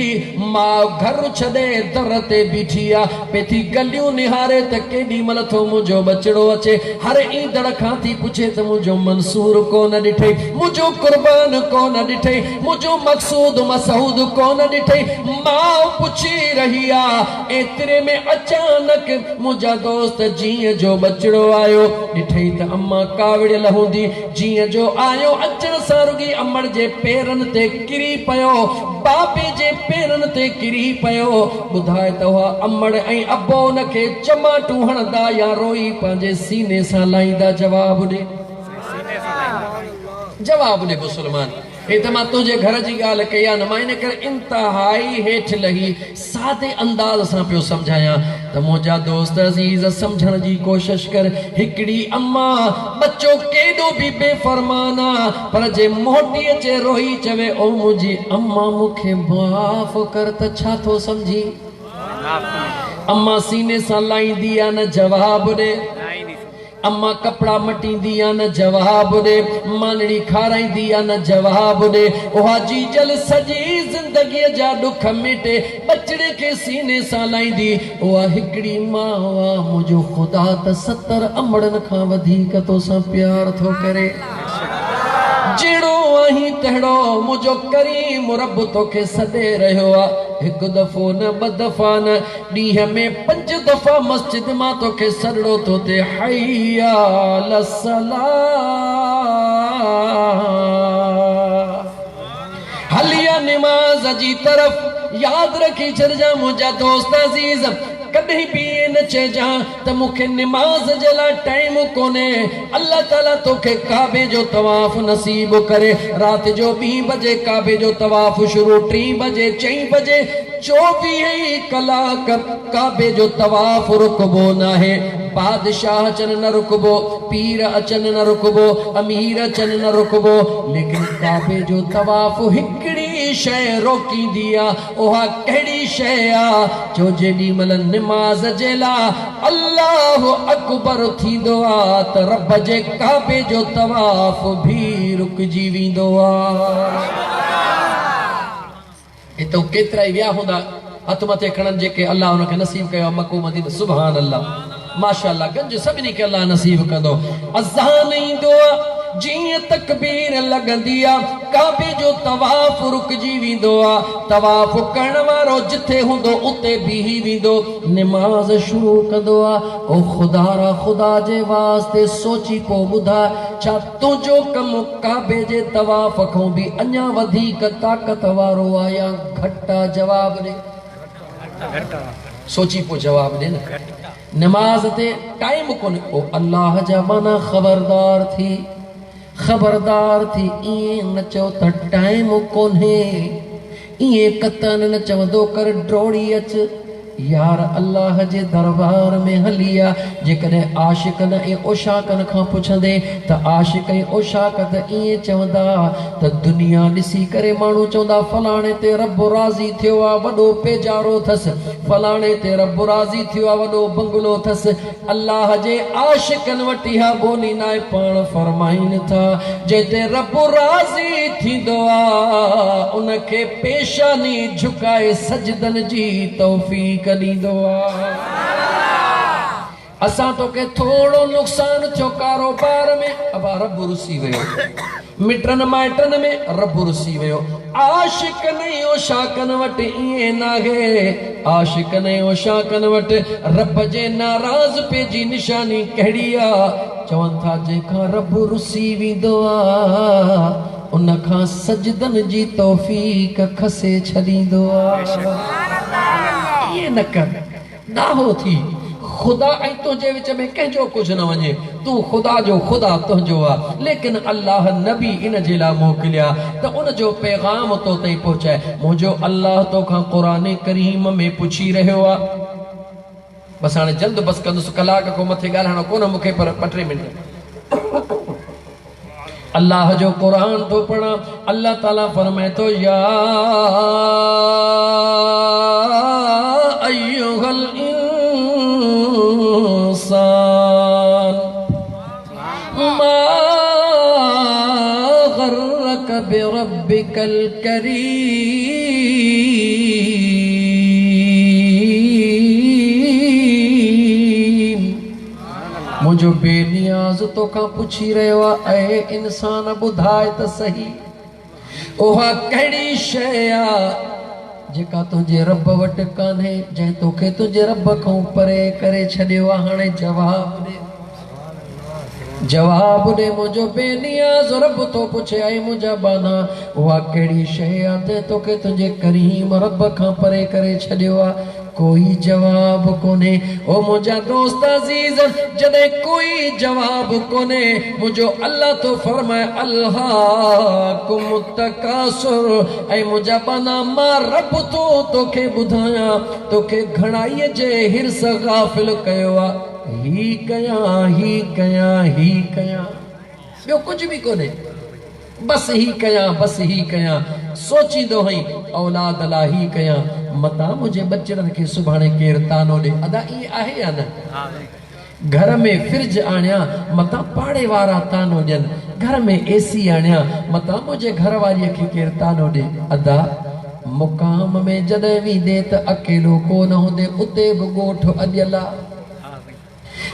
मां घर छॾे दर ते बीठी आ पेथी गलियूं निहारे त केॾी महिल थो मुझो बचड़ो अचे। हर ईंदड़ खां थी पुछे त मुझो मंसूर कोन ॾिठई मुझो कुर्बान कोन ॾिठई मुझो मकसूद मसूद कोन ॾिठई। मां पुछी रही आ। एतिरे में अचानक मुझा दोस्त जीअं जो बचड़ो आयो ॾिठई त अम्मा कावड़ियल हूंदी। जीअं जो आयो अचण सां रुगी अमड़ जे पेरनि ते किरी पियो बाबे जे पेरनि ते किरी पियो। ॿुधाए त उहा अमड़ ऐं अबो उनखे चमाटू हणंदा या रोई पंहिंजे सीने सां लाहींदा। जवाब ॾे मुसलमान। हे त मां तुंहिंजे घर जी ॻाल्हि कई आहे न। मां इन करे इंतिहाई हेठि लही सादे अंदाज़ सां पियो सम्झायां त मुंहिंजा दोस्त अज़ीज़ सम्झण जी कोशिश कर। हिकिड़ी अम्मा बच्चो केॾो बि बेफ़रमान आहे पर जे मोटी अचे रोई चवे ओ मुंहिंजी अम्मा मूंखे माफ़ कर त छा थो सम्झी। अम्मा सीने सां लाहींदी आहे न जवाब ॾे। अम्मा कपड़ा मटींदी आ न जवाब दे। मानड़ी खाराईंदी आ न जवाब दे। उहा जीजल सजी जिंदगी जा दुख मिटे बचड़े के सीने सां लाईंदी। उहा हिकड़ी मां वा मुझो खुदा त 70 अमड़न खां वधीक तोसां प्यार थो करे। जेड़ो आहीं तहड़ो मुझो करीम रब तोखे सदे रहियो आ। हिकु दफ़ो न 2 दफ़ा न ॾींहं में 5 दफ़ा मस्जिद मां तोखे सॾड़ो तो ते हैया लसला हलिया निमाज़ जी तरफ़। याद रखी छॾिजां मुंहिंजा दोस्त अज़ीज़ कॾहिं बि न चइजां त मूंखे निमाज़ जे लाइ टाइम कोन्हे। अल्लाह ताला तोखे काबे जो तवाफ़ नसीब करे। राति जो 2 बजे काबे जो तवाफ़ शुरू 3 बजे 4 बजे 24 कलाक काबे जो तवाफ़ रुकबो न है। बादशाह अचन न रुकबो पीर अचन न रुकबो अमीर अचन न रुकबो लेकिन काबे जो तवाफ़ हिकड़ी शय रोकींदी आ। उहा कहिड़ी शय आ जो जेॾी महिल निमाज़ जे लाइ अल्लाह अकबर थींदो आ त रब जे काबे जो तवाफ़ भी रुकजी वेंदो आ। हितो केतिरा ई विया हूंदा हथ मथे खणनि जेके अल्लाह उनखे नसीब कयो मको मदीनो। सुभान अल्लाह माशाअल्लाह गंज सभिनी खे अल्लाह नसीब कंदो। अज़ान ईंदो जीअं तकबीर लॻंदी आ काबे जो तवाफ़ रुकजी वेंदो आ। तवाफ़ करण वारो जिथे हूंदो उते बीही वेंदो निमाज़ शुरू कंदो आ। ओ खुदारा खुदा जे वास्ते सोची पो ॿुधा छा तुंहिंजो कमु काबे जे तवाफ़ खां बि अञा वधीक ताक़त वारो आ या घटि आ? जवाब ॾे। सोची पो जवाब ॾे न। नमाज ते टाइम कोन्हे। ओ अल्लाह जा माना ख़बरदार थी ख़बरदार थी इएं न चओ त टाइम कोन्हे, इएं कतन न चवंदो कर ड्रोड़ी अच। यार अल्लाह जे दरबार में हलिया जेकॾहिं आशिकन ऐं ओशाकन खां पुछंदे त आशिक ऐं ओशाक त इएं चवंदा त दुनिया ॾिसी करे माण्हू चवंदा फलाणे ते रब राज़ी थियो आहे, वॾो पेजारो अथसि, फलाणे ते रब राज़ी थियो आहे, वॾो बंगलो अथसि। अल्लाह जे आशिकन वटि इहा ॿोली न आहे। पाण फरमाइनि था जंहिं ते रब राज़ी थींदो आहे उनखे पेशानी झुकाए सजदन जी तौफ़ीक़ ॾींदो आहे। असां तोखे थोड़ो नुक़सान थियो कारोबार में, अबा रब रुसी वियो, मिटन माइटन में रब रुसी वियो। आशिकन ऐं ओशाकन वटि ईअं नाहे, आशिकन ऐं ओशाकन वटि रब जे नाराज़ पे जी निशानी कहिड़ी आहे? चवनि था जंहिंखां रब रुसी वेंदो आहे उन खां सजदन जी तौफ़ीक़ खसे छॾींदो आहे। ये न कर, नाहो थी खुदा ऐं तुंहिंजे विच में कंहिंजो कुझु न वञे, तूं खुदा जो खुदा तुंहिंजो आहे। लेकिन अल्लाह नबी इन जे लाइ मोकिलिया त उन जो पैगाम तो ताईं पहुचाए। मुंहिंजो अल्लाह तोखां क़ुरान करीम में पुछी रहियो आहे। बसि हाणे जल्द बसि कंदुसि, कलाक खां मथे ॻाल्हाइणो कोन मूंखे, पर 2-3 मिंट। अल्लाह जो कुरान तो पढ़ा, अल्लाह ताला फरमाए तो या अय्युहल इंसान मा गर्रक बिरब्बिकल करीम। मुझो बेनियाज तोखां पुछी रहियो आहे, ऐ इंसान ॿुधाए त सही उहा कहिड़ी शइ आहे जेका तुंहिंजे रब वटि कान्हे, जंहिं तोखे तुंहिंजे रब खां परे करे छॾियो आहे। हाणे जवाब ॾे मुंहिंजो बेनियाज़ रब तो पुछे, ऐं मुंहिंजा बाना उहा कहिड़ी शइ आहे जंहिं तोखे तुंहिंजे करीम रब खां परे करे छॾियो आहे? कोई जवाब कोने। ओ मुंहिंजा दोस्त अज़ीज़, जॾहिं कोई जवाब कोने, मुंहिंजो अल्लाह तो फरमाए अल्हाकुम तकासुर, ऐं मुंहिंजा बाना मां रब तो तोखे ॿुधायां तोखे घणाईअ जे हिर्स गाफ़िल कयो आहे। ही कयां ही कयां ही कयां, ॿियो कुझु बि कोन्हे, बस ही कयां बस ही कयां। सोचींदो हई औलाद लाइ ही कयां, मता मुंहिंजे बचड़नि खे सुभाणे केरु तानो ॾे। अदा ईअं आहे या न? घर में फ्रिज आणिया मता पाड़े वारा तानो ॾियनि, घर में एसी आणिया मता मुंहिंजे घर वारीअ खे केरु तानो ॾे। अदा मुक़ाम में जॾहिं वेंदे त अकेलो कोन हूंदे, उते बि ॻोठ अॼल आहे।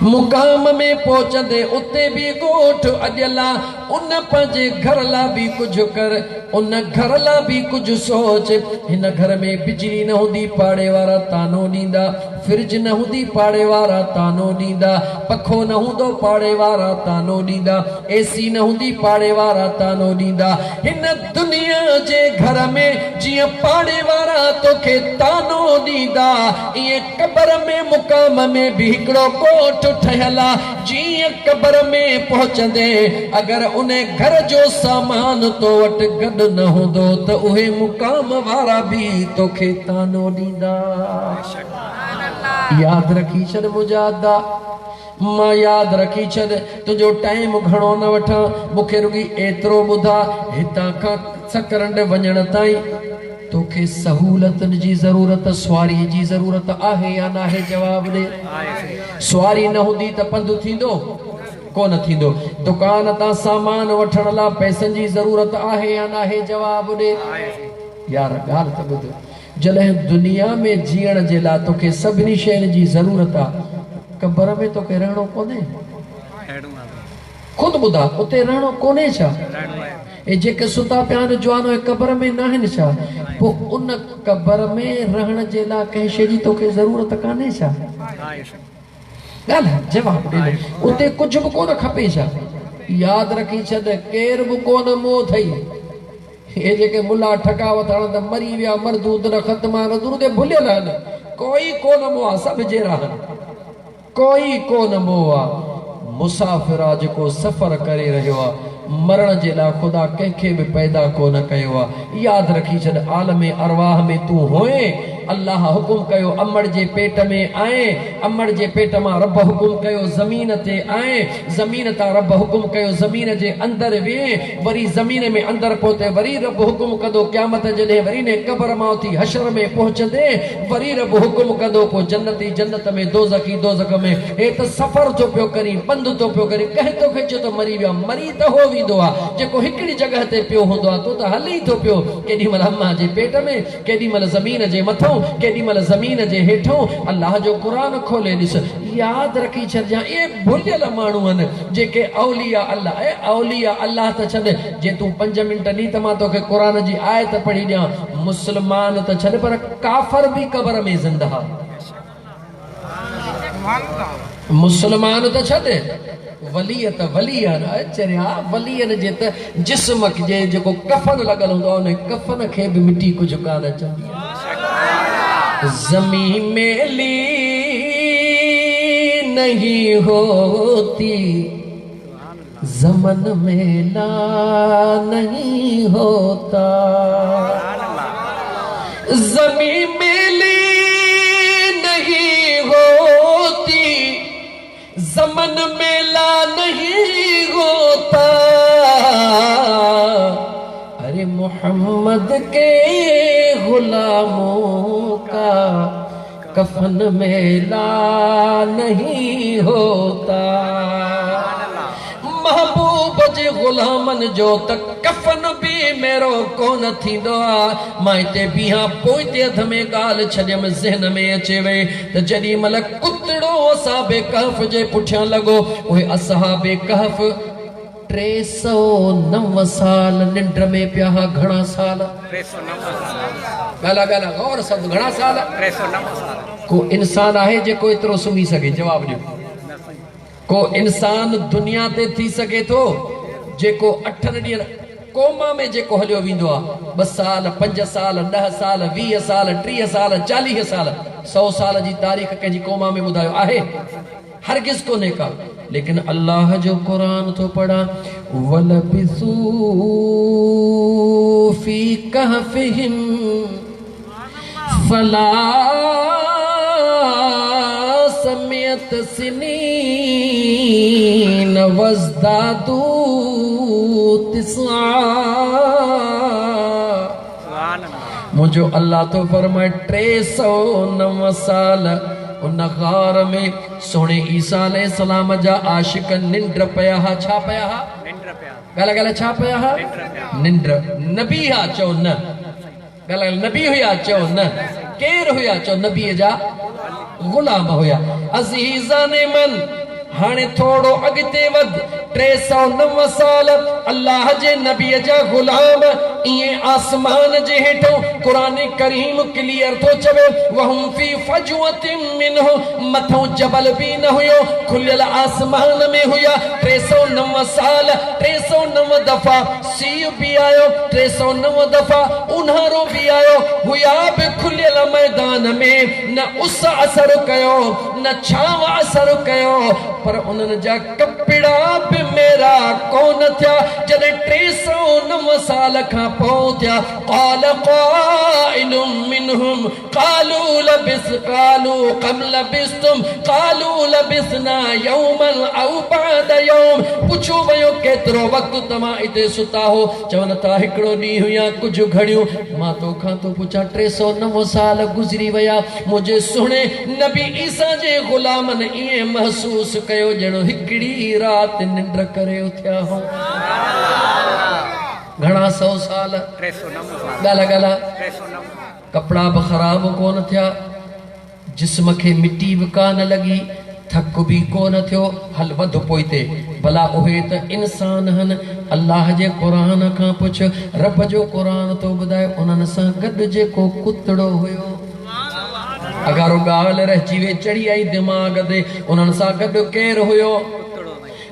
मुकाम में पहुचंदे उते भी गोठ अॼला। उन पंहिंजे घर ला भी कुछ कर, उन घर ला भी कुछ सोच। हिन घर में बिजली न हूंदी पाड़े वारा तानो ॾींदा, फ्रिज न हूंदी पाड़े वारा तानो ॾींदा, पखो न हूंदो पाड़े वारा तानो ॾींदा, एसी न हूंदी पाड़े वारा तानो ॾींदा। हिन दुनिया जे घर में जीअं पाड़े वारा तोखे तानो ॾींदा, ईअं क़बर में मुकाम में भी हिकिड़ो कोठ ठहियला। जीअं क़बर में पहुचंदे अगर उन घर जो सामान तो वटि गॾु न हूंदो त उहे मुकाम वारा भी तोखे तानो ॾींदा। याद रखी छॾ मुंहिंजा अदा, मां याद रखी छॾ, तुंहिंजो टाइम घणो न वठां, मूंखे रुॻी एतिरो ॿुधा। हितां खां सकरंड वञण ताईं तोखे सहूलतनि जी ज़रूरत, सवारी जी ज़रूरत आहे या न आहे? जवाब ॾे। सवारी न हूंदी त पंधु थींदो कोन थींदो। दुकान तां सामान वठण लाइ पैसनि जी ज़रूरत आहे या न आहे? जवाब ॾे। यार ॻाल्हि त ॿुध, जॾहिं दुनिया में जीअण जे लाइ तोखे सभिनी शयुनि जी ज़रूरत आहे, क़बर में तोखे रहणो कोन्हे? ख़ुदि ॿुधा, उते रहणो कोन्हे छा? ए जेके सुता पिया आहिनि जवानो क़बर में न आहिनि छा? पोइ उन क़बर में रहण जे लाइ कंहिं शइ जी तोखे ज़रूरत कान्हे छा? ॻाल्हि जवाब ॾे। उते कुझु बि कोन खपे छा? यादि रखी छॾ, केर बि कोन मोह अथई। हे जेके मुला ठकावत हणंदा मरी विया, मरदूद न ख़त्मा न दुरुद भुलियल आहिनि, कोई कोन मोह आहे, सभु जहिड़ा आहिनि, कोई कोन मोह आहे। मुसाफ़िर आहे जेको सफ़र करे रहियो आहे, मरण जे लाइ ख़ुदा कंहिंखे बि पैदा कोन कयो आहे। यादि रखी छॾ, आलम अरवाह में तूं होए, अल्लाह हुकुम कयो अमड़ जे पेट में आए, अमड़ जे पेट मां रब हुकुम कयो ज़मीन ते आए, ज़मीन तां रब हुकुम कयो ज़मीन जे अंदर वे, वरी ज़मीन में अंदर पहुते, वरी रब हुकुम कंदो क़यामत जॾहिं वरी ने क़ब्र मां उथी हशर में पहुचंदे, वरी रब हुकुम कंदो पोइ जन्नती जन्नत में, दोज़खी दोज़ख में। हे त सफ़र थो पियो करी, पंधु थो पियो करी, कंहिं तो खे चयो त मरी वियो, मरी त हो वेंदो आहे जेको हिकिड़ी जॻह ते पियो हूंदो आहे। तो त हली थो पियो, केॾी महिल अम्मा जे पेट में, केॾी महिल ज़मीन जे मथां, केॾी महिल ज़मीन जे हेठों। अल्लाह जो क़ुरान खोले ॾिस, यादि रखी छॾिजांइ, इहे भुलियल माण्हू आहिनि जेके औलिया अल्लाह, औलिया अल्लाह त छॾ, जे तूं 5 मिंट ॾी त मां तोखे क़ुरान जी आयत पढ़ी ॾियां। मुस्लमान त छॾ, पर काफ़र बि क़ब्र में ज़िंदा। मुस्लमान त छॾ, वलियत वलियन चरिया वलियन जे त जिस्म जे जेको कफन लॻल हूंदो आहे, उन कफन खे बि मिटी कुझु कान चवंदी आहे। ज़मीन में ली नहीं होती, ज़मन में ला नहीं होता, ज़मीन में ली नहीं होती, ज़मन में ला नहीं होता। अरे मोहम्मद के गुलामों का कफन में ला नहीं होता। महबूब जे गुलामन जो त कफन भी मेरो कोन थींदो आहे। मां हिते बीहां, पोइ ते हथ में ॻाल्हि छॾियमि, ज़हन में अचे वई त जेॾी महिल कुतड़ो असहाबे कहफ जे पुठियां लॻो, उहे असहाबे कहफ 309 साल निंड में पिया। घणा साल? 309 साल। ॻाल्हि ॻाल्हि गौर सभु, घणा साल? 309 साल। को इंसान आहे जेको एतिरो सुम्ही सघे? जवाब ॾियो। को इंसान दुनिया ते थी सघे थो जेको 8 ॾींहं कोमा में जेको हलियो वेंदो आहे? 2 साल, 5 साल, 10 साल, 20 साल, 30 साल, 40 साल, 100 साल जी तारीख़ कंहिंजी कोमा में ॿुधायो आहे? हरगिज़ कोन्हे का। लेकिन अल्लाह जो क़ुरान तो पढ़ा, वलबिसू फी कहफिहिम फला समियत सिनीन वज़दादू तिस्आ। मुझो अल्लाह तो फरमाए 309 साल उन गार में सोने ईसा अलैहिस्सलाम जा आशिक निंड पया हा। छा पया हा? गला गला छा पया हा? निंड। नबी हा चो न, गला नबी हुया चो न, केर हुया चो? नबी जा गुलाम हुया। अज़ीज़ाने मन हाने थोड़ो अगते वध 309 साल अल्लाह जे नबी जा गुलाम इए आसमान जे हेठो कुरान करीम क्लियर तो चवे, वहुम फी फजवतिन मिनहु, मथो जबल भी न हुयो, खुलियल आसमान में हुया। 309 साल, 309 दफा सीउ भी आयो, 309 दफा उन्हारो भी आयो, हुया भी खुलियल मैदान में। न उस असर कयो, न छाव असर कयो, पर उन्हनि जा कपिड़ा भी मेरा कोन थिया। जॾहिं 309 साल खां पोइ थिया, क़ाल क़ाइलुम मिनहुम क़ालू लबिस क़ालू कम लबिस्तुम क़ालू लबिसना यौमन औ बअद यौम। पुछो वियो केतिरो वक़्तु तव्हां हिते सुता हो? चवनि था हिकिड़ो ॾींहुं या कुझु घड़ियूं। मां तोखां थो पुछां, 309 साल गुज़री विया, मुंहिंजे सुहिणे नबी ईसा जे गुलामनि ईअं महसूस कयो ॼणो हिकिड़ी राति निंड करे उथिया हो। घणा 100 साल? 309 साल। ॻाल्हि कपिड़ा भी ख़राब कोन थिया, जिस्म खे मिटी भी कान लगी, थक भी कोन थियो। हल वध पोइते, भला उहे त इंसान हन। अल्लाह जे क़ुरान खां पुछ, रब जो क़ुरान तो ॿुधाए उन्हनि सां गॾु जेको कुतड़ो हुयो। अगर ॻाल्हि रहिजी वे, चढ़ी आई दिमाग़ ते, उन्हनि सां गॾु केरु हुयो?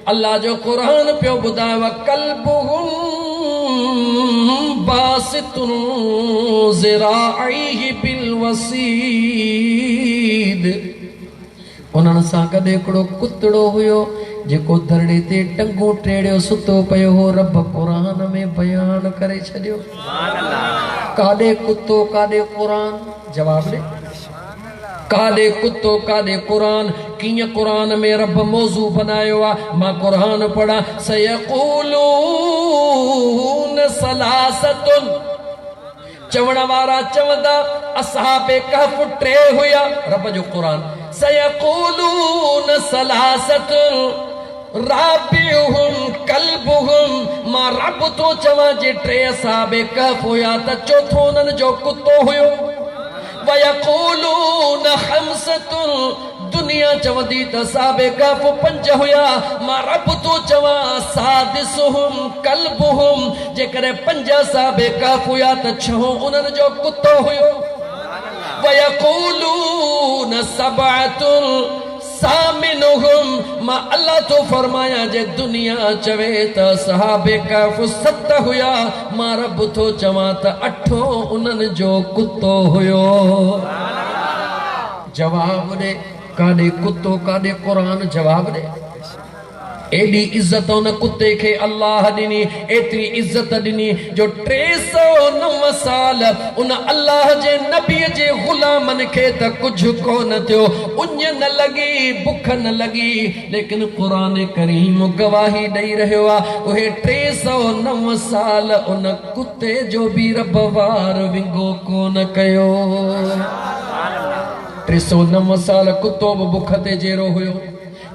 अल्लाह जो क़ुरान पियो ॿुधाए, कल्बुहुम बासितुन ज़िराइहि बिल वसीद। उन्हनि सां गॾु हिकिड़ो कुतड़ो हुयो, जेको दरड़े ते टंगू टेड़ियो सुतो पियो हो रब क़ुरान में बयान करे छॾियो। काॾे कुतो काॾे क़ुरान, जवाब ॾे। काॾे कुतो काॾे क़ुरान, कीअं क़ुरान में रब मौज़ू बनायो आहे। मां क़ुरान पढ़ा, सयक़ूलून सलासतुन, चवण वारा चवंदा असहाबे कहफ टे हुया। रब जो क़ुरान, सयक़ूलून सलासतुन राबिउहुम कल्बुहुम, मां रब तो चवां जे टे असहाबे कहफ हुया त चौथो उन्हनि जो कुतो हुयो। वयक़ूलून खम्सतुन, दुनिया चवंदी त असहाबे कहफ पंज हुया, मां रब तो चवां सादिसुहुम कल्बुहुम, जेकॾहिं पंज असहाबे कहफ हुया त छहों उन्हनि जो कुतो हुयो। वयक़ूलून सबअतुन सामिनुहुम, मां अल्लाह तो फरमाया जे दुनिया चवे त असहाबे कहफ सत हुया, मां रब तो चवां त अठों उन्हनि जो कुतो हुयो। जवाब दे, काॾे कुतो काॾे क़ुरान, जवाब दे। एडी इज्जत उन कुत्ते खे अल्लाह ॾिनी, एतिरी इज्जत ॾिनी जो 309 साल उन अल्लाह जे नबीअ जे ग़ुलामनि खे त कुझु कोन थियो, उञ न लॻी, बुख न लॻी, लेकिन क़ुरान करीम गवाही ॾेई रहियो आहे। उहे 309 साल उन कुत्ते जो बि रब वार विंगो कोन कयो। 309 साल कुत्तो बि बुख ते जहिड़ो हुयो,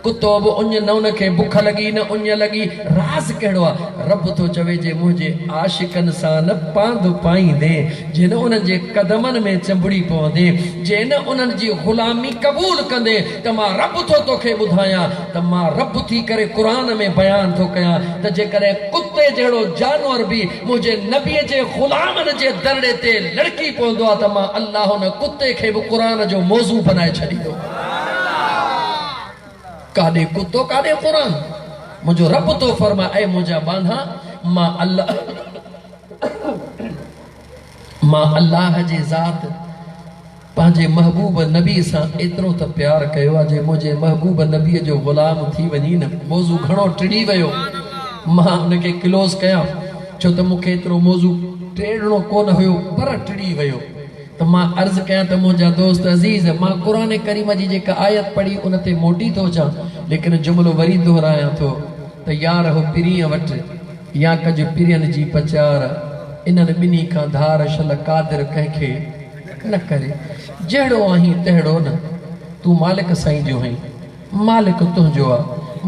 कुत्तो बि उञ न उनखे बुख लॻी न उञ लॻी। राज़ कहिड़ो आहे? रब थो चवे जे मुंहिंजे आशिकनि सां न पांधु पाईंदे, जे न उन्हनि जे कदमनि में चंबड़ी पवंदे, जे न उन्हनि जी ग़ुलामी क़बूल कंदे, त मां रब थो तोखे ॿुधायां त मां रब थी करे क़ुरान में बयान थो कयां त जेकॾहिं कुत्ते जहिड़ो जानवर बि मुंहिंजे नबीअ जे ग़ुलामनि जे दरड़े ते लड़की पवंदो आहे त मां अल्लाह हुन कुत्ते खे बि क़ुरान जो मौज़ू बनाए छॾींदो। काॾे कुतो काॾे क़ुरान, मुंहिंजो रब तो फरमा, ऐं मुंहिंजा बांधा, मां अल्लाह जे ज़ात पंहिंजे महबूब नबी सां एतिरो त प्यार कयो आहे जे मुंहिंजे महबूब नबीअ जो ग़ुलाम थी वञी न, मौज़ू घणो टिड़ी वियो, मां उनखे क्लोज़ कयां, छो त मूंखे एतिरो मौज़ू टेड़णो कोन हुयो, पर टिड़ी वियो। त मां अर्ज़ कयां त मुंहिंजा दोस्त अज़ीज़, मां क़ुरान करीम जी जेका आयत पढ़ी उन ते मोटी थो अचां, लेकिन जुमिलो वरी दोहरायां थो त यार हो पिरीअ वटि या कजु पिरियनि जी पचार, इन्हनि ॿिन्ही खां धार शल कादिर कंहिंखे न करे। जहिड़ो आहीं तहिड़ो न, तूं मालिक साईं जो आहीं, मालिक तुंहिंजो आहे,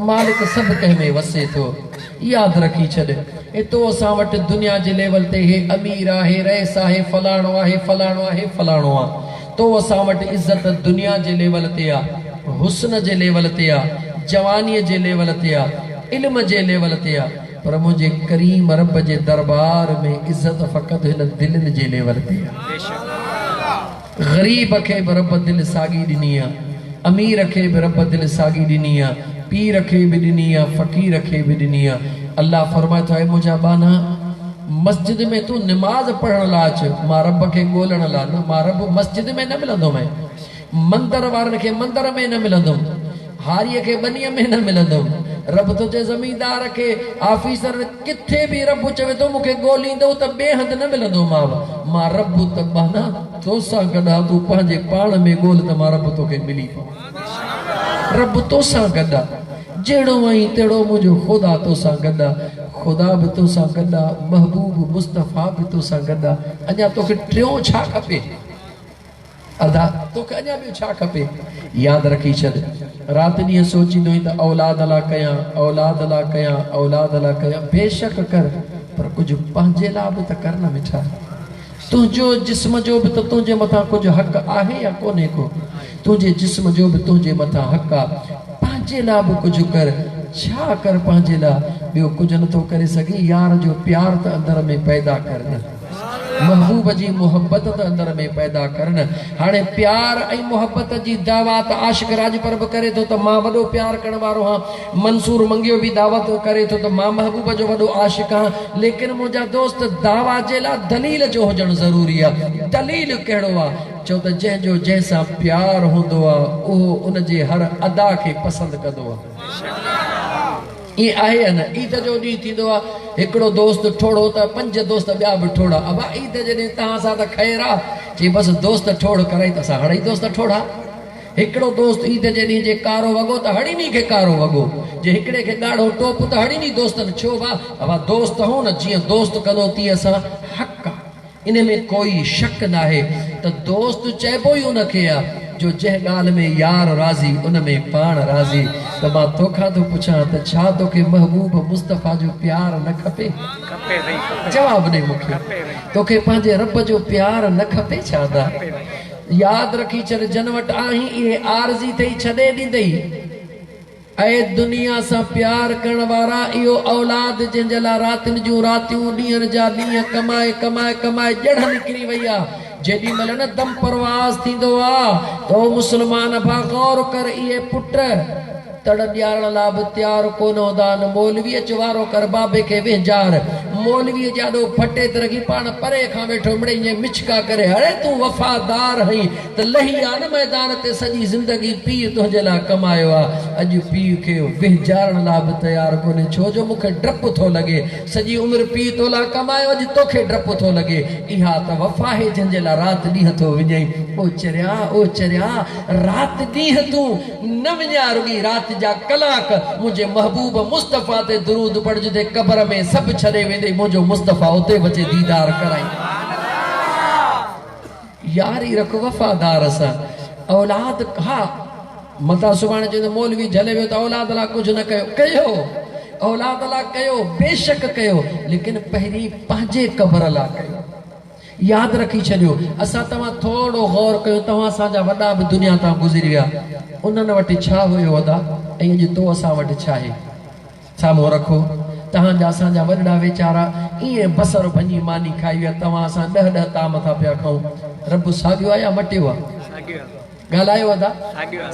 मालिक सभु कंहिं में वसे थो। यादि रखी छॾ, एतो असां वटि दुनिया जे लेवल ते हे अमीर आहे, रईस आहे, फलाणो आहे, फलाणो आहे, फलाणो आहे, तो असां वटि इज़त दुनिया जे लेवल ते आहे, हुस्न जे लेवल ते आहे, जवानीअ जे लेवल ते आहे, इल्म जे लेवल ते आहे, पर मुंहिंजे करीम रब जे दरबार में इज़त फ़क़ति हिन दिलनि जे लेवल ते आहे। ग़रीब खे बि रब दिलि साॻी ॾिनी आहे, अमीर खे बि रब दिलि साॻी ॾिनी आहे, पीर खे बि ॾिनी आहे, फ़क़ीर खे बि ॾिनी आहे। अल्लाह फरमाए थो, मुंहिंजा बाना, मस्जिद में तूं निमाज़ पढ़ण लाइ अच, मां रब खे ॻोल्हण लाइ न, मां रब मस्जिद में न मिलंदुमि, मंदर वारनि खे मंदर में न मिलंदुमि, हारीअ खे बनीअ में न मिलंदुमि। रब तो जे ज़मींदार खे, ऑफिसर किथे बि रब चवे थो मूंखे ॻोल्हींदो त ॿिए हंधि न मिलंदो, मां रब त बाना तोसां गॾु, तूं पंहिंजे पाण में ॻोल्ह त मां रब तोखे मिली पवां। रब तोसां गॾु आहे, जहिड़ो आहीं तहिड़ो मुंहिंजो ख़ुदा तोसां गॾु आहे, ख़ुदा बि तोसां गॾु आहे, महबूब मुस्तफ़ा बि तोसां गॾु आहे। अञा तोखे टियों छा खपे? अदा तोखे अञा ॿियो छा खपे? यादि रखी छॾ, राति ॾींहुं सोचींदो आहीं त औलाद लाइ कयां, औलाद लाइ कयां, औलाद लाइ कयां, बेशक कर, पर कुझु पंहिंजे लाइ बि त कर न मिठा। तुंहिंजो जिस्म जो बि त तुंहिंजे मथां कुझु हक़ आहे या कोन्हे को? तुंहिंजे जिस्म जो बि तुंहिंजे मथां हक़ आहे, पंहिंजे लाइ बि कुझु कर। छा कर पंहिंजे लाइ? ॿियो कुझु नथो करे सघी, यार जो प्यार त अंदर में पैदा कर न, महबूब जी मोहब्बत त अंदर में पैदा कर न। हाणे प्यार ऐं मोहब्बत जी दावत आशिक राजपर बि करे थो त मां वॾो प्यार करण वारो आहियां, मंसूर मंगियो बि दावत करे थो त मां महबूब जो वॾो आशिक आहियां, लेकिन मुंहिंजा दोस्त दावा जे लाइ दलील जो हुजणु ज़रूरी आहे। दलील कहिड़ो आहे? चो त जंहिंजो जंहिंसां प्यार हूंदो आहे उहो उनजे हर अदा खे पसंदि कंदो आहे। ये आहे या न ईद जो ॾींहुं थींदो आहे हिकिड़ो दोस्त ठोड़ो त 5 दोस्त ॿिया बि ठोड़ा अबा ईद जॾहिं तव्हां सां त ख़ैर आहे चई बसि दोस्त ठोड़ कराई त असां हड़ई दोस्त ठोड़ा हिकिड़ो दोस्त ईद जे ॾींहुं जे कारो वॻो त हड़ीनी खे कारो वॻो जे हिकिड़े खे ॻाढ़ो टोप त हड़ीनी दोस्तनि छो भाउ अबा दोस्त हो न जीअं दोस्त कंदो तीअं असां हक़ आहे इन में कोई शक न आहे त दोस्त चइबो ई उनखे आहे जो जंहिं ॻाल्हि में यार राज़ी उन में पाण राज़ी त मां तोखां थो पुछां त छा तोखे महबूब मुस्तफ़ा जो प्यार न खपे जवाब ॾे मूंखे तोखे पंहिंजे रब जो प्यार न खपे छा त यादि रखी छॾ जन वटि आहीं इहे आरज़ी अथई छॾे ॾींदई ऐं दुनिया सां प्यार करण वारा इहो औलाद जंहिंजे लाइ रातिनि जूं रातियूं ॾींहंनि जा ॾींहं कमाए कमाए कमाए जड़ निकिरी वई आहे जेॾी महिल न दम परवाज़ थींदो आहे त मुस्लमान भा गौर कर इहे पुट तड़ ॾियारण लाइ बि तयारु कोन हूंदा न मौलवीअ चवारो कर बाबे खे वेझार मौलवीअ जाॾो फटे त रखी पाण परे खां वेठो मिड़े ईअं मिचका करे अरे तूं वफ़ादार आहीं त लही आहे न मैदान ते सॼी ज़िंदगी पीउ तुंहिंजे लाइ कमायो आहे अॼु पीउ खे वेझारण लाइ बि तयारु कोन्हे छो जो मूंखे डपु थो लॻे सॼी उमिरि पीउ तो लाइ कमायो अॼु तोखे डपु थो लॻे इहा त वफ़ा आहे जंहिंजे लाइ राति ॾींहं थो विझई ओ चरिया राति ॾींहं तूं न विञा रुॻी राति जा कलाक मुझे महबूब मुस्तफ़ा ते दुरूद पढ़ जिते कब्र में सब छड़े वेंदे मुझो मुस्तफ़ा उते बचे दीदार कराई यारी रख वफादार सा औलाद हा मता सुभाणे जो मौलवी झले वियो त औलाद ला कुछ न कयो औलाद ला कयो बेशक कयो लेकिन पहिरीं पंहिंजे कब्र ला कयो यादि रखी छॾियो असां तव्हां थोरो गौर कयो तव्हां असांजा वॾा बि दुनिया तां गुज़री विया उन्हनि वटि छा हुयो अदा ऐं अॼु तो असां वटि छा आहे साम्हूं रखो तव्हांजा असांजा वॾा वीचारा ईअं बसर भञी मानी खाई विया तव्हां असां 10 ताम था पिया खाऊं रब साॻियो आहे या मटियो आहे ॻाल्हायो अदा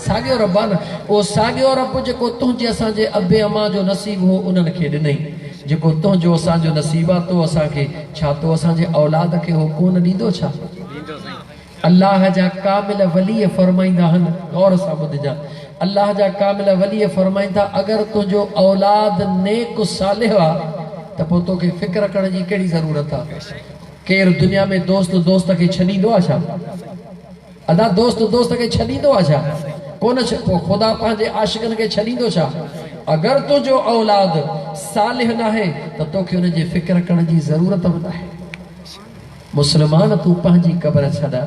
साॻियो रब आहे न उहो साॻियो रब जेको तुंहिंजे असांजे अबे अमा जो नसीबु हो उन्हनि खे ॾिनई जेको तुंहिंजो असांजो नसीबु आहे तो असांखे छा तो असांजे औलाद खे हो कोन ॾींदो छा अल्लाह जा कामिल वली फरमाईंदा आहिनि गौर सां ॿुधजा अल्लाह जा कामिल वली फरमाईंदा अगरि तुंहिंजो औलाद नेक सालिह आहे त पोइ तोखे फ़िक्र करण जी कहिड़ी ज़रूरत आहे केरु दुनिया में दोस्त खे छॾींदो आहे छा अदा दोस्त खे छॾींदो आहे छा कोन पोइ ख़ुदा पंहिंजे आशिक़नि खे छॾींदो छा अगरि तुंहिंजो औलाद सालिह न आहे त तोखे हुनजी फ़िक्र करण जी ज़रूरत बि न आहे मुस्लमान तूं पंहिंजी क़बर छॾा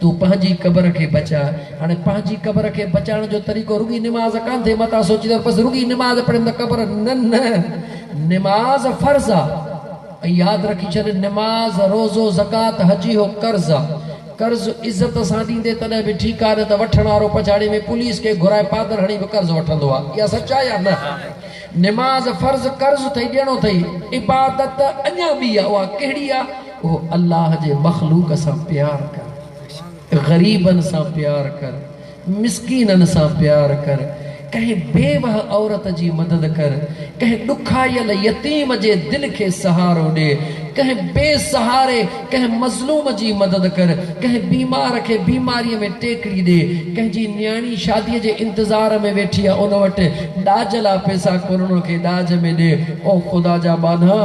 तूं पंहिंजी क़बर खे बचा हाणे पंहिंजी क़बर खे बचाइण जो तरीक़ो रुगी निमाज़ कान थिए मथां सोचींदो बसि रुगी निमाज़ पढ़नि त क़बर न निमाज़ फ़र्ज़ आहे ऐं यादि रखी छॾ निमाज़ रोज़ो ज़कात हजी हो कर्ज़ आहे कर्ज़ इज़त सां ॾींदे तॾहिं बि ठीकु आहे न त वठण वारो पछाड़ी में पुलिस खे घुराए पादर हणी बि कर्ज़ वठंदो आहे इहा सचाई आहे न निमाज़ फ़र्ज़ कर्ज़ अथई ॾियणो अथई इबादत अञा ॿी आहे उहा कहिड़ी आहे उहो अल्लाह जे मख़लूक सां प्यार कर ग़रीबनि सां प्यार कर मिस्कीननि सां प्यार कर कंहिं बेवह औरत जी मदद कर कंहिं ॾुखायल यतीम जे दिलि खे सहारो ॾे कंहिं बेसहारे कंहिं मज़लूम जी मदद कर कंहिं बीमार खे बीमारीअ में टेकड़ी ॾे कंहिंजी न्याणी शादीअ जे इंतज़ार में वेठी आहे उन वटि ॾाज लाइ पैसा कोन उनखे ॾाज में ॾे ओ ख़ुदा जा बाना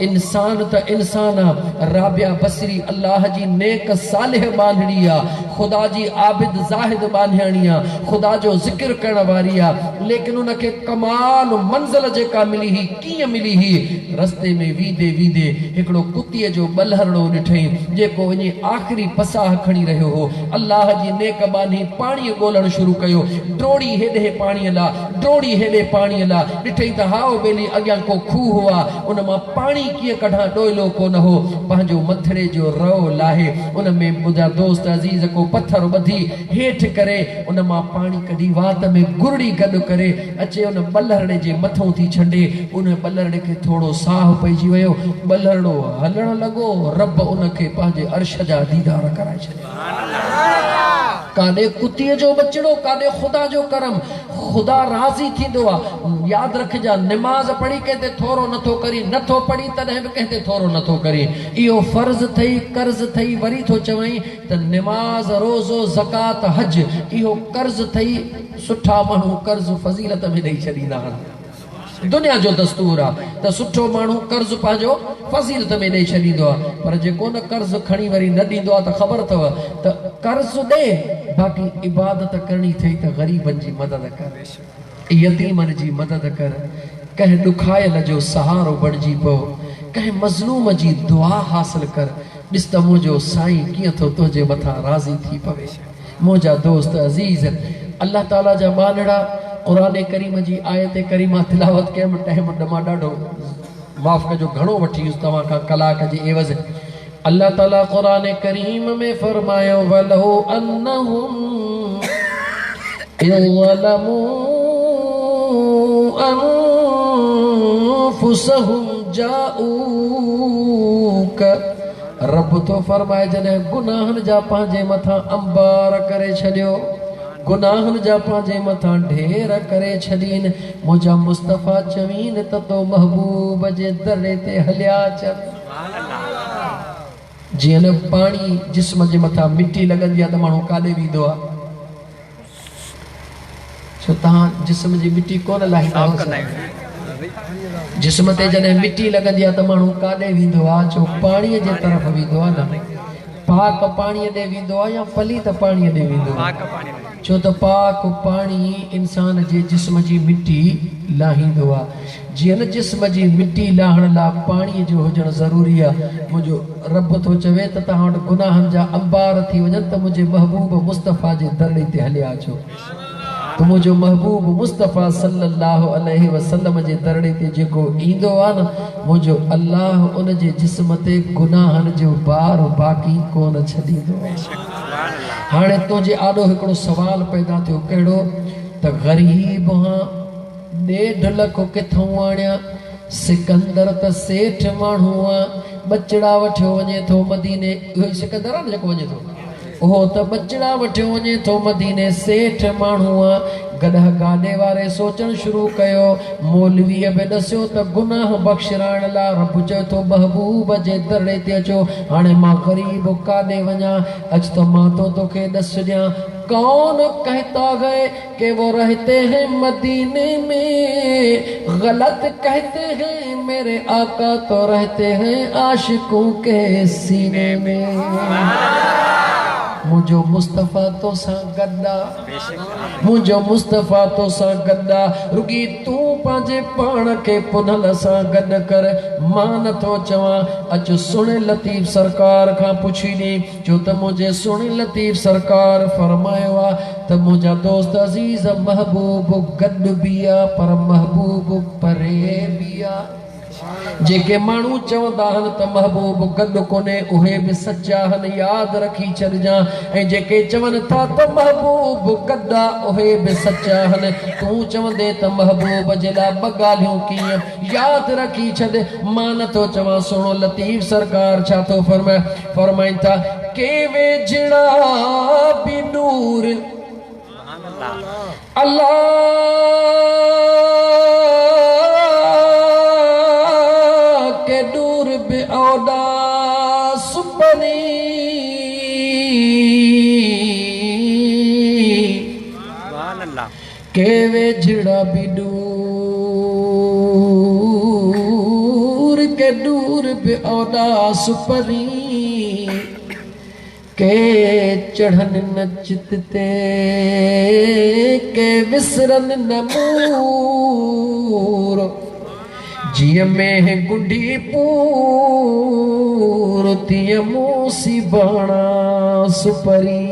इंसान त इंसान आहे राबिया बसरी अल्लाह जी नेक सालिह बांधणी आहे ख़ुदा जी आबिद ज़ाहिद बांधियाणी आहे ख़ुदा जो ज़िक्र करण वारी आहे लेकिन उनखे कमाल मंज़िल जेका मिली हुई कीअं मिली हुई रस्ते में वीदे वीदे हिकिड़ो कुतीअ जो बलहरणो ॾिठई जेको वञी आख़िरी पसाह खणी रहियो हो अल्लाह जी नेक बानी पाणी ॻोल्हणु शुरू कयो ड्रोड़ी हेॾे पाणीअ लाइ ड्रोड़ी हेॾे पाणीअ लाइ ॾिठई त हाओ बेली अॻियां को खूह हुआ उन मां पाणी कीअं कढां ॾोइलो कोन हो पंहिंजो मथिड़े जो रओ लाहे उन में मुंहिंजा दोस्त अज़ीज़ को पथर ॿधी हेठि करे उन मां पाणी कढी वात में गुरड़ी गॾु करे अचे उन बलहरणे जे मथां थी छंडे उन बलहरणे खे थोरो साहु पइजी वियो बलहरणो हलण लॻो रब उनखे पंहिंजे अर्श जा दीदार कराए छॾिया काॾे कुतीअ जो बचड़ो काॾे ख़ुदा जो करम ख़ुदा राज़ी थींदो आहे यादि रखिजा निमाज़ पढ़ी कंहिं ते थोरो नथो करी नथो पढ़ी तॾहिं बि कंहिं ते थोरो नथो करी इहो फ़र्ज़ अथई कर्ज़ अथई वरी थो चवई त निमाज़ रोज़ो ज़कात हज इहो कर्ज़ अथई सुठा माण्हू कर्ज़ फज़ीलत में ॾेई छॾींदा आहिनि दुनिया जो दस्तूर आहे त सुठो माण्हू कर्ज़ पंहिंजो फज़ीलत में ॾेई छॾींदो आहे पर जेको न कर्ज़ खणी वरी न ॾींदो आहे त ख़बर अथव त कर्ज़ ॾे बाक़ी इबादत करणी अथई त ग़रीबनि जी मदद कर यतीमनि जी मदद कर कंहिं ॾुखायल जो सहारो बणिजी पओ कंहिं मज़लूम जी दुआ हासिल कर ॾिस त मुंहिंजो साईं कीअं थो तुंहिंजे मथां राज़ी थी पवे मुंहिंजा दोस्त अज़ीज़ अल्लाह ताला जा मानड़ा क़ुरान करीम जी आयत करीमा तिलावत कयम टाइम मां ॾाढो माफ़ कजो घणो वठी वियुसि तव्हां खां कलाक जे एवज़ अल्लाह ताला क़ुरान करीम में फरमायो वलो अन्नहुम इज़्ज़लमू अनफुसहुम जाऊक रब तो फरमाए जॾहिं गुनाहनि जा पंहिंजे मथां अंबार करे छॾियो गुनाहनि जा पंहिंजे मथां ढेर करे छॾीन मुंहिंजा मुस्तफ़ा चवीन त तो महबूब जे दरे ते हलिया अचनि जीअं न पाणी जिस्म जे मथां मिटी लॻंदी आहे त माण्हू काॾे वेंदो आहे छो तव्हां जिस्म जी मिटी कोन लाहींदा जिस्म ते जॾहिं मिटी लॻंदी आहे त माण्हू काॾे वेंदो आहे छो पाणीअ जे तरफ़ वेंदो आहे न पाक पाणीअ ॾे वेंदो आहे या पलीत पाणीअ ॾे वेंदो आहे छो त पाक पाणी इंसान जे जिस्म जी मिटी लाहींदो आहे जीअं न जिस्म जी मिटी लाहण लाइ पाणीअ जो हुजणु ज़रूरी आहे मुंहिंजो रब थो चवे त तव्हां वटि गुनाहनि जा अंबार थी वञनि त मुंहिंजे महबूब मुस्तफ़ा जे दरड़े ते हलिया अचो त मुंहिंजो महबूब मुस्तफ़ा सल्लल्लाहु अलैहि वसल्लम जे दरड़े ते जेको ईंदो आहे न मुंहिंजो अल्लाह उन जे जिस्म ते गुनाहनि जो बार बाक़ी कोन छॾींदो हाणे तुंहिंजे आॾो हिकिड़ो सुवाल पैदा थियो कहिड़ो त ग़रीब हां 1.5 लख किथां आणिया सिकंदर त सेठ माण्हू आहे बचड़ा वठियो वञे थो मदीने इहो सिकंदर आहे न जेको वञे थो ओहो त बचड़ा वठियो वञे थो मदीने सेठ माण्हू आहे गॾह गाॾे वारे सोचणु शुरू कयो मौलवीअ बि ॾसियो त गुनाह बख़्शराइण लाइ रब चए थो महबूब जे दरड़े ते अचो हाणे मां ग़रीब काॾे वञा अच त मां तोखे ॾस ॾियां कौन कहता है कि वो रहते हैं मदीने में गलत कहते हैं मेरे आका तो रहते हैं आशिकों के सीने में मुझो मुस्तफ़ा तो सा गद्दा मुझो मुस्तफ़ा तो सा गद्दा रुगी तू पांजे पाण के पुनल सा गद कर मां नथो चवां अच सुणे लतीफ़ सरकार खां पुछी नी जो त मुझे सुणे लतीफ़ सरकार फरमायो आ त मुझा दोस्त अजीज महबूब गद बिया पर महबूब परे बिया जेके माण्हू चवंदा आहिनि त महबूब गॾु कोन्हे उहे बि सचा आहिनि यादि रखी छॾिजां ऐं जेके चवनि था त महबूब गॾु आहे उहे बि सचा आहिनि तूं चवंदे त महबूब जे लाइ ॿ ॻाल्हियूं कीअं यादि रखी छॾ मां नथो चवां सुहिणो लतीफ़ सरकार छा थो फरमाइनि था के वेझड़ा बि नूर अल्लाह के दूर बे औदा सुपनी के वेझड़ा भी दूर के दूर बे औदा सुपनी के चढ़न न चित ते के विसरन न मूर जिय में गुंडी पूर तिय मूसी बाणा सुपरी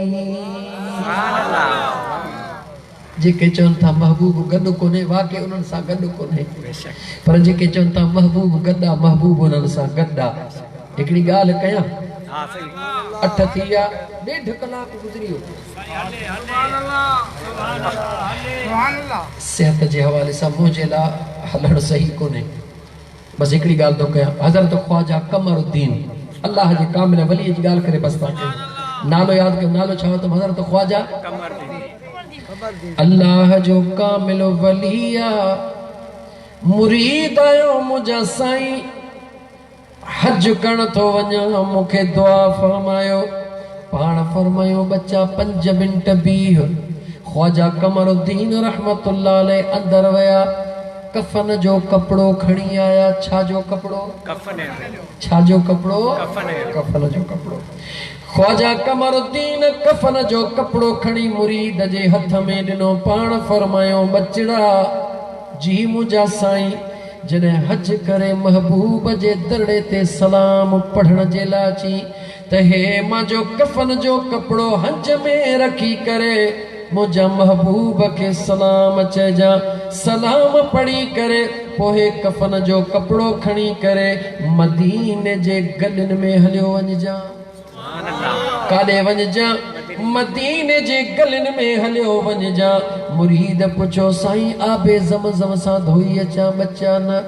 जेके चवनि था महबूब गॾु कोन्हे वाक़ई उन्हनि सां गॾु कोन्हे पर जेके चवनि था महबूब गॾु आहे महबूब उन्हनि सां गॾु आहे हिकिड़ी ॻाल्हि कयां 8 थी विया 1.5 कलाक गुज़री वियो सिहत जे हवाले सां मुंहिंजे लाइ हलणु सही कोन्हे बस हिकिड़ी ॻाल्हि थो कयां हज़रत ख्वाजा कमरुद्दीन अल्लाह जे कामिल वली जी ॻाल्हि करे बस था कयूं नालो यादि कयो नालो छा त हज़रत ख्वाजा अल्लाह जो कामिल वली आहे मुरीद आयो मुंहिंजा साईं हज करण थो वञा मूंखे दुआ फरमायो पाण फरमायो बच्चा 5 मिंट बीह ख्वाजा कमरुद्दीन रहमतुल्लाह अलैह अंदर विया कफन जो कपड़ो खणी आया। छा जो कपड़ो? कफन छा जो कपड़ो? कफन कफन जो कपड़ो। ख्वाजा कमरुद्दीन कफन जो कपड़ो खणी मुरीद जे हथ में ॾिनो। पाण फरमायो बचड़ा जी मुंहिंजा साईं जॾहिं हज करे महबूब जे दरड़े ते सलाम पढ़ण जे लाइ अची त हे मां जो कफन जो कपड़ो हंज में रखी करे मुंहिंजा महबूब खे सलाम चइजां। सलाम पढ़ी करे पोइ कफन जो कपड़ो खणी करे मदीने जे गलियुनि में हलियो वञिजां। काॾे वञिजां? मदीने जे गलियुनि में हलियो वञिजां। मुरीद पुछो साईं आबे ज़मज़म सां धोई अचां? बचा न।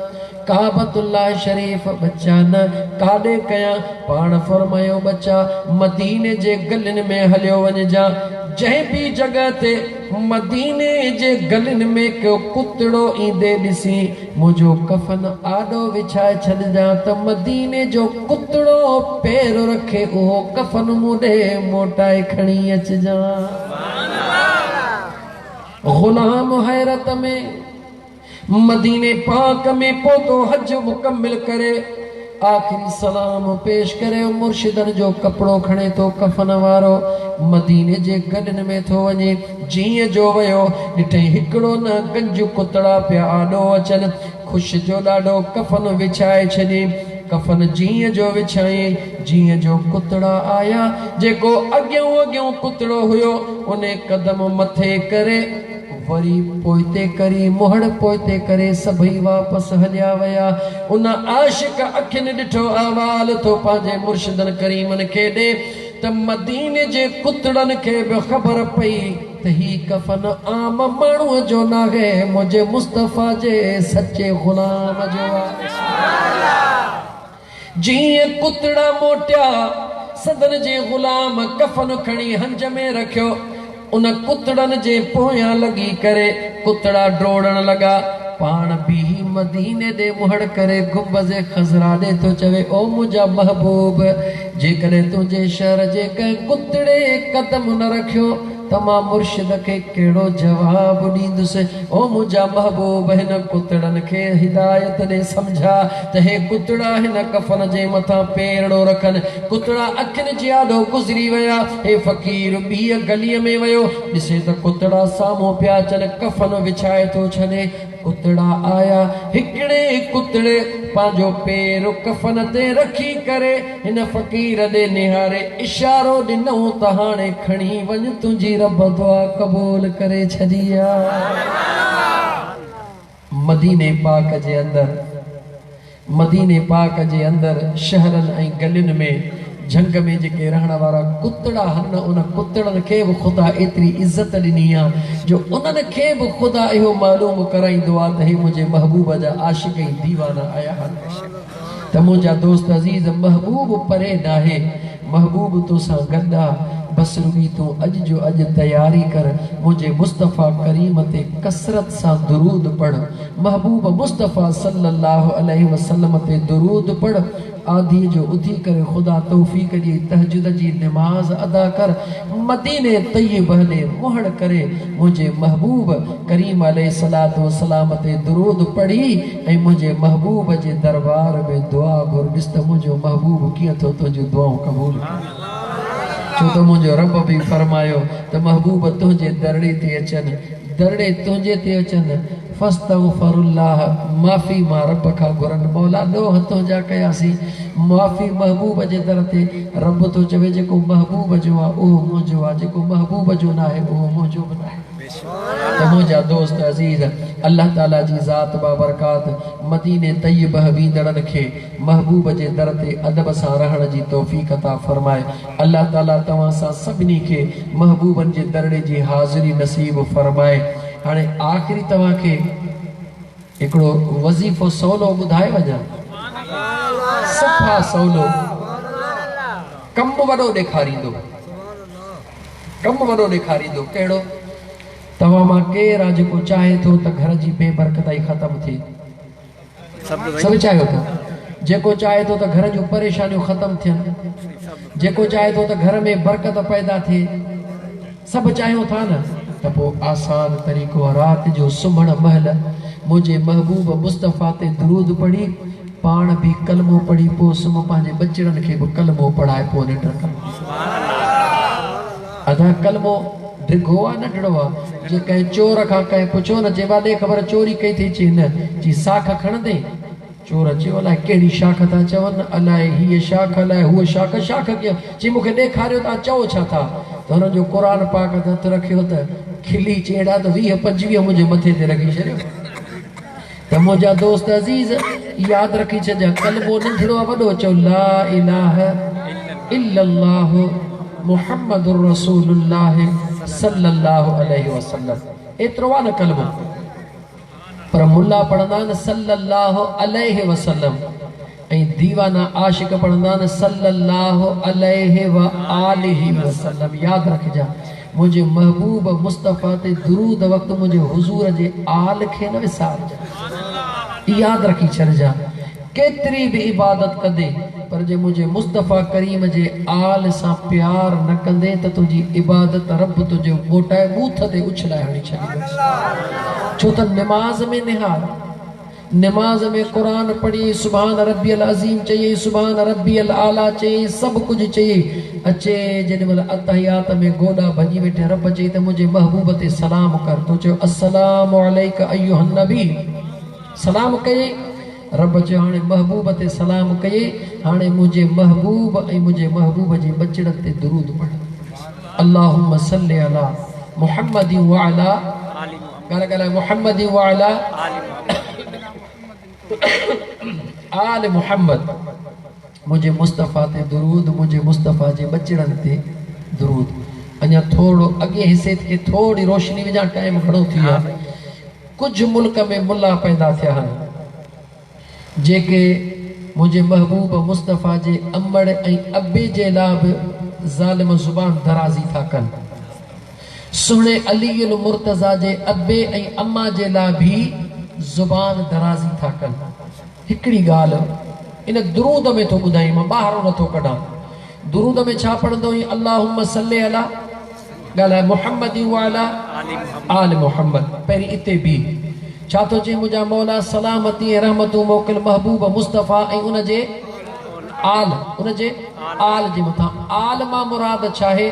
काबतुल्लाह शरीफ? बचा न। काॾे कयां? पाण फरमायो बचा मदीने जे गलियुनि में हलियो वञिजां। जंहिं बि जॻह ते मदीने जे गलियुनि में को कुतड़ो ईंदे ॾिसी मुंहिंजो कफन आॾो विछाए छॾिजां त मदीने जो कुतड़ो पैर रखे उहो कफन मूं ॾे मोटाए खणी अचिजां। ग़ुलाम हैरत में मदीने पाक में पहुतो। हज मुकम्मिल करे आखिरी सलाम पेश करे मुर्शिदन जो कपड़ो खणे तो कफन वारो मदीने जे गलियुनि में थो वञे। जीअं जो वियो ॾिठई हिकिड़ो न गंज कुतड़ा पिया आॾो अचनि। ख़ुशि जो ॾाढो कफन विछाए छॾी। कफन जीअं जो विछाई जीअं जो कुतड़ा आया जेको अॻियों कुतड़ो हुयो उन कदम मथे करे वरी पोइते करी मुहड़ पोइते करे सभई वापसि हलिया विया। उन आशिक अखियुनि ॾिठो अहवाल थो पंहिंजे मुर्शिदन करीमन खे ॾे त मदीने जे कुतड़नि खे बि ख़बर पई त ही कफन आम माण्हूअ जो नाहे मुंहिंजे मुस्तफ़ा जे सचे ग़ुलाम जो आहे। जीअं कुतड़ा मोटिया सदन जे ग़ुलाम कफन खणी हंज में रखियो। उन कुतड़नि जे पोयां लॻी करे कुतड़ा डोड़ण लॻा। पाण बीही मदीने ॾे मुहड़ करे गुंबज़े ख़ज़रा ॾे थो चवे ओ मुंहिंजा महबूब जेकॾहिं तुंहिंजे शहर जे कंहिं कुतड़े कदम न रखियो त मां मुर्शिद खे कहिड़ो जवाबु ॾींदुसि। ओ मुंहिंजा महबूब हिन कुतड़नि खे हिदायत ॾे सम्झा त हे कुतड़ा हिन कफन जे मथां पेरड़ो रखनि। कुतड़ा अखियुनि जे आॾो गुज़री विया। हे फ़क़ीर ॿीअ गलीअ में वियो ॾिसे त कुतड़ा साम्हूं पिया अचनि। कफन विछाए थो छॾे। कुतड़ा आया। हिकिड़े कुतड़े पंहिंजो पेर कफन ते रखी करे हिन फ़क़ीर ॾे निहारे इशारो ॾिनऊं त हाणे खणी वञ तुंहिंजी रब दुआ क़बूल करे छॾी आहे। मदीने पाक जे अंदरि शहरनि ऐं गलियुनि में झंग में जेके रहण वारा कुतड़ा हन उन कुतड़नि खे बि ख़ुदा एतिरी इज़त ॾिनी आहे जो उन्हनि खे बि ख़ुदा इहो मालूम कराईंदो आहे त हे मुंहिंजे महबूब जा आशिक़ ऐं दीवाना आया आहिनि त मुंहिंजा दोस्त अज़ीज़ महबूब परे नाहे। महबूब तोसां गॾु आहे। बस रुगी तूं अॼु जो अॼु तयारी कर मुंहिंजे मुस्तफ़ा करीम ते कसरत सां दुरूद पढ़। महबूब मुस्तफ़ा सल्लल्लाहु अलैहि वसल्लम ते दुरूद पढ़। आधी जो उथी करे ख़ुदा तौफ़ीक़ ॾिए तहजुद जी नमाज़ अदा कर। मदीने तय्यब हले मुहड़ करे मुंहिंजे महबूब करीम अलैहिस्सलातु वस्सलाम ते दुरूद पढ़ी ऐं मुंहिंजे महबूब जे दरबार में दुआ घुर। ॾिस त मुंहिंजो महबूब कीअं थो तुंहिंजूं दुआऊं क़बूल करे। छो त मुंहिंजो रब बि फरमायो त महबूब तुंहिंजे दरड़े ते अचनि दरड़े तुंहिंजे ते अचनि फस्तगफिरुल्लाह माफ़ी मां रब खां घुरनि। मौला ॾोह तुंहिंजा कयासीं माफ़ी महबूब जे दर ते। रब थो चवे जेको महबूब जो आहे उहो मुंहिंजो आहे जेको महबूब जो न आहे उहो मुंहिंजो बि न आहे। त मुंहिंजा दोस्त अज़ीज़ अल्लाह ताला जी ज़ात बाबरकात मदीने तय्यब वेंदड़नि खे महबूब जे दर ते अदब सां रहण जी तौफ़ीक़ अता फरमाए। अल्लाह ताला तव्हां सां सभिनी खे महबूबनि जे दरड़े जी हाज़िरी नसीब फरमाए। हाणे आख़िरी तव्हांखे हिकिड़ो वज़ीफ़ो सवलो ॿुधाए वञा। सफ़ा सवलो कमु वॾो ॾेखारींदो कहिड़ो? तव्हां मां केरु आहे जेको चाहे थो त घर जी बेबरकताई ख़तमु थिए? सभु चाहियो था। जेको चाहे थो त घर जूं परेशानियूं ख़तमु थियनि, जेको चाहे थो त घर में बरकत पैदा थिए, सभु चाहियूं था न। त पोइ आसान तरीक़ो आहे राति जो सुम्हण महिल मुंहिंजे महबूब मुस्तफ़ा ते दुरूद पढ़ी पाण बि कलमो पढ़ी पोइ सुम्ह पंहिंजे बचड़नि खे बि कलमो पढ़ाए पोइ निंड कर अदा कलमो डिघो आहे नंढड़ो आहे जे कंहिं चोर खां कंहिं पुछो न चइबा ॾे ख़बर चोरी कई थी चई न जी साख खणंदे चोर चयो अलाए कहिड़ी शाख था चवनि अलाए हीअ शाख अलाए हूअ शाख शाख कीअं चई मूंखे ॾेखारियो तव्हां चओ छा था त हुननि जो क़ुर पाक ते हथु रखियो त खिली चेड़ा त 20-25 मुंहिंजे मथे ते रखी छॾियो त मुंहिंजा दोस्त अज़ीज़ यादि रखी छॾिया कलमो नंढड़ो आहे वॾो चओ ला इलाहा इल्लल्लाह मुहम्मदुर रसूलुल्लाह सल्लल्लाहु अलैहि वसल्लम एतिरो आहे न कलमो पर मुल्ला पढ़ंदा आहिनि सल्लल्लाहु अलैहि वसल्लम ऐं दीवाना आशिक पढ़ंदा आहिनि सल्लल्लाहु अलैहि व आलिहि वसल्लम यादि रखिजा मुंहिंजे महबूब मुस्तफ़ा ते दुरूद वक़्तु मुंहिंजे हुज़ूर जे आल खे न विसारजा यादि रखी छॾिजा केतिरी बि इबादत कंदे पर जे मुंहिंजे मुस्तफ़ा करीम जे आल सां प्यार न कंदे त तुंहिंजी इबादत रब तुंहिंजो मोटाए बूथ ते उछलाए हणी छॾींदो छो त निमाज़ में निहार निमाज़ में क़ुरान पढ़ी सुभान रब्बियल अज़ीम चई सुभान रब्बियल आला चई सभु कुझु चई अचे जेॾी महिल अतहियात में गोॾा भॼी वेठे रब चई त मुंहिंजे महबूब ते सलाम कर तो चयो अस्सलामु अलैका अय्युहन नबी सलाम कई रब चयो हाणे महबूब ते सलाम कई हाणे मुंहिंजे महबूब ऐं मुंहिंजे महबूब जे बचड़नि ते दुरूद पढ़ अल्लाहुम्मा सल्लि अला मुहम्मद व अला ॻाल्हि मुहम्मद व अला आल मुहम्मद मुंहिंजे मुस्तफ़ा ते दुरूद मुंहिंजे मुस्तफ़ा जे बचड़नि ते दुरूद अञा थोरो अॻे हिसे खे थोरी रोशनी विझां टाइम घणो थी वियो आहे कुझु मुल्क में मुल्ला पैदा थिया आहिनि जेके मुंहिंजे महबूब मुस्तफ़ा जे अमड़ ऐं अबे जे लाइ बि ज़ालिम ज़ुबान दराज़ी था कनि सुहिणे अली मुर्तज़ा जे अबे ऐं अम्मा जे लाइ बि ज़ुबान दराज़ी था कनि हिकिड़ी ॻाल्हि इन दुरूद में थो ॿुधाई मां ॿाहिरो नथो कढां दुरूद में छा पढ़ंदो हुई अल्लाहुम्मा सल्लि अला ॻाल्हाए मुहम्मद व अला आल मुहम्मद पहिरीं इते बि छा थो चई मुंहिंजा मौला सलामती ऐं रहमतूं मोकिल महबूब मुस्तफ़ा ऐं उनजे आल जे मथां आल मां मुराद छा आहे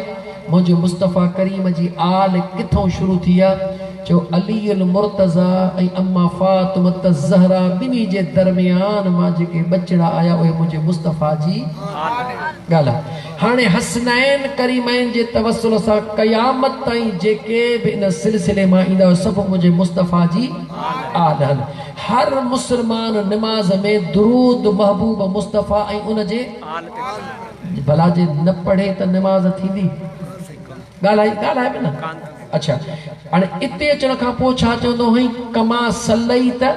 मुंहिंजे मुस्तफ़ा करीम जी आल किथों शुरू थी आहे जो अली मुर्तज़ा ऐं अम्मा फातिमा ज़हरा ॿिन्ही जे दरमियान मां जेके बचड़ा आया उहे मुंहिंजे मुस्तफ़ा जी ॻाल्हि आहे हाणे हसनैन करीमैन जे तवसुल सां क़यामत ताईं जेके बि इन सिलसिले मां ईंदा सभु मुंहिंजे मुस्तफ़ा जी आल आहिनि हर मुस्लमान निमाज़ में दुरूद महबूब मुस्तफ़ा ऐं उनजे भला जे न पढ़े त निमाज़ थींदी ॻाल्हाए बि न अच्छा हाणे इते अचण खां पोइ छा चवंदो हुई कमा सलई त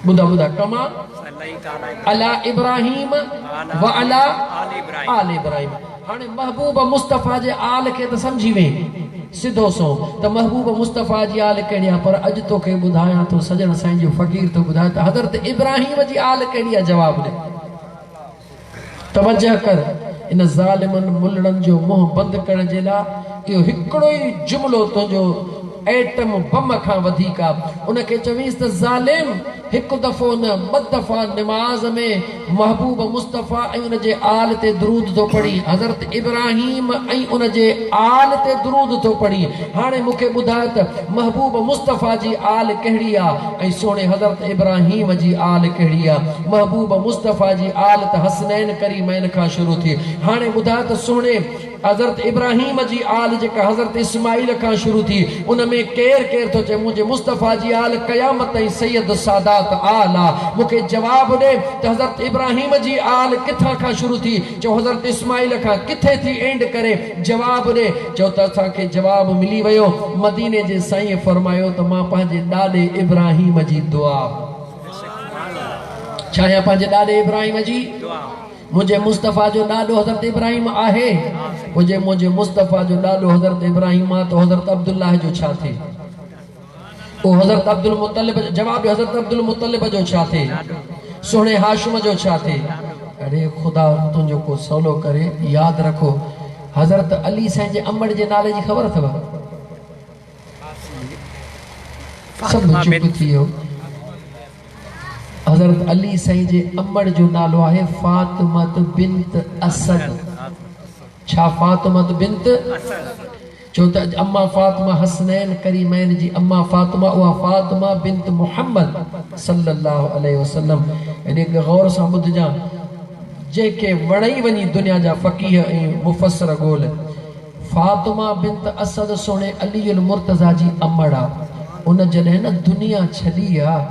ॿुधा कमा अला इब्राहिम व अला आल इब्राहिम हाणे महबूब मुस्तफ़ा जे आल खे त सम्झी वे सिधो सो त महबूब मुस्तफ़ा जी आल कहिड़ी आहे पर अॼु तोखे ॿुधायां थो सजण साईं जो फ़क़ीर थो ॿुधाए त हज़रत इब्राहिम जी आल कहिड़ी आहे जवाब ॾे तवजह कर इन ज़ालिमनि मुल्लनि जो मुंहुं बंदि करण जे लाइ इहो हिकिड़ो ई जुमिलो तुंहिंजो एटम बम खां वधीक आहे उनखे चवीस त ज़ालिम हिकु दफ़ो न ॿ दफ़ा निमाज़ में महबूब मुस्तफ़ा ऐं उनजे आल ते दुरूद थो पढ़ी हज़रत इब्राहिम ऐं उनजे आल ते दुरूद थो पढ़ी हाणे मूंखे ॿुधाए त महबूब मुस्तफ़ा जी आल कहिड़ी आहे ऐं सोणे हज़रत इब्राहिम जी आल कहिड़ी आहे महबूब मुस्तफ़ा जी आल त हसनैन करीमैन खां शुरू थी हाणे ॿुधाए त सोणे हज़रत इब्राहिम जी आल जेका हज़रत इस्माइल खां शुरू थी उन में केर थो चए मुंहिंजे मुस्तफ़ा जी आल क़यामत ताईं सैयद सादात आल आहे मूंखे जवाबु ॾे त हज़रत इब्राहिम जी आल किथां खां शुरू थी चओ हज़रत इस्माइल खां किथे थी एंड करे जवाबु ॾे चओ त असांखे जवाबु मिली वियो मदीने जे साईं फरमायो त मां पंहिंजे ॾाॾे इब्राहिम जी दुआ छा आहे पंहिंजे ॾाॾे इब्राहिम जी मुंहिंजे मुस्तफ़ा जो ॾाॾो हज़रत इब्राहिम आहे मुंहिंजे मुस्तफ़ा जो ॾाॾो हज़रत इब्राहिम आहे त हज़रत अब्दुल्लाह जो छा थिए ओ हज़रत अब्दुल मुतलिब जवाब हज़रत अब्दुल मुतलिब जो छा थिए सुहिणे हाशिम जो छा थिए अरे ख़ुदा तुंहिंजो को सवलो करे यादि रखो हज़रत अली साईं जे अमड़ जे नाले जी ख़बर अथव सब चुप थी वियो। हज़रत अली साईं जे अमड़ जो नालो आहे फातिमत बिन्त असद। छा फातिमत बिन्त चो त अम्मा फातिमा हसनैन करीमैन जी अम्मा फातिमा उहा फातिमा बिन्त मुहम्मद सल्लल्लाहु अलैहि वसल्लम। इन गौर सां ॿुधजां, जेके वणई वञी दुनिया जा फ़क़ीह ऐं मुफ़स्सिर ॻोल्ह, फातिमा बिन्त असद सोणे अली अल मुर्तज़ा जी अमड़ आहे। उन जॾहिं न दुनिया छॾी आहे,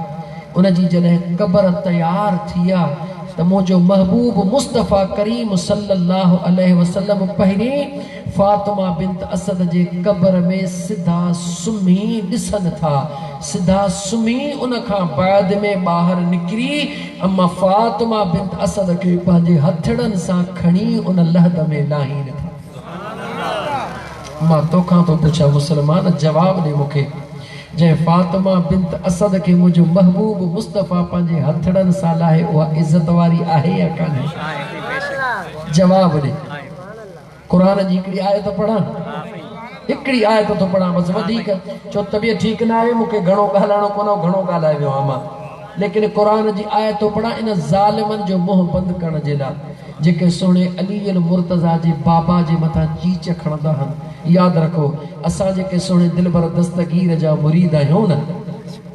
उन जी जॾहिं क़बर तयार थी आहे, त मुंहिंजो महबूब मुस्तफ़ा करीम सल्लल्लाहु अलैहि वसल्लम पहिरीं फातिमा बिन्त असद जे क़बर में सिधा सुम्ही ॾिसनि था। सिधा सुम्ही उन खां बाद में ॿाहिरि निकिरी अम्मा फातिमा बिन्त असद खे पंहिंजे हथड़नि सां खणी उन लहद में लाहीनि था। मां तोखां थो पुछां मुस्लमान, जवाब ॾे मूंखे, जंहिं फातिमा बिन्त असद खे मुंहिंजो महबूब मुस्तफ़ा पंहिंजे हथड़नि सां लाहे, उहा इज़त वारी आहे या कान्हे? जवाब ॾे। क़ुरान जी हिकिड़ी आयत पढ़ां, हिकिड़ी आयत थो पढ़ां बसि, वधीक छो तबियत ठीकु न आहे, मूंखे घणो ॻाल्हाइणो कोन्हे, घणो ॻाल्हाए वियो आहियां मां, लेकिन क़ुरान जी आयत थो पढ़ां इन ज़ालिमनि जो मुंहुं बंदि करण जे लाइ, जेके सुहिणे अली अल मुर्तज़ा जे बाबा जे मथां चीच खणंदा आहिनि। यादि रखो, असां जेके सुहिणे दिलबर दस्तगीर जा मुरीद आहियूं न,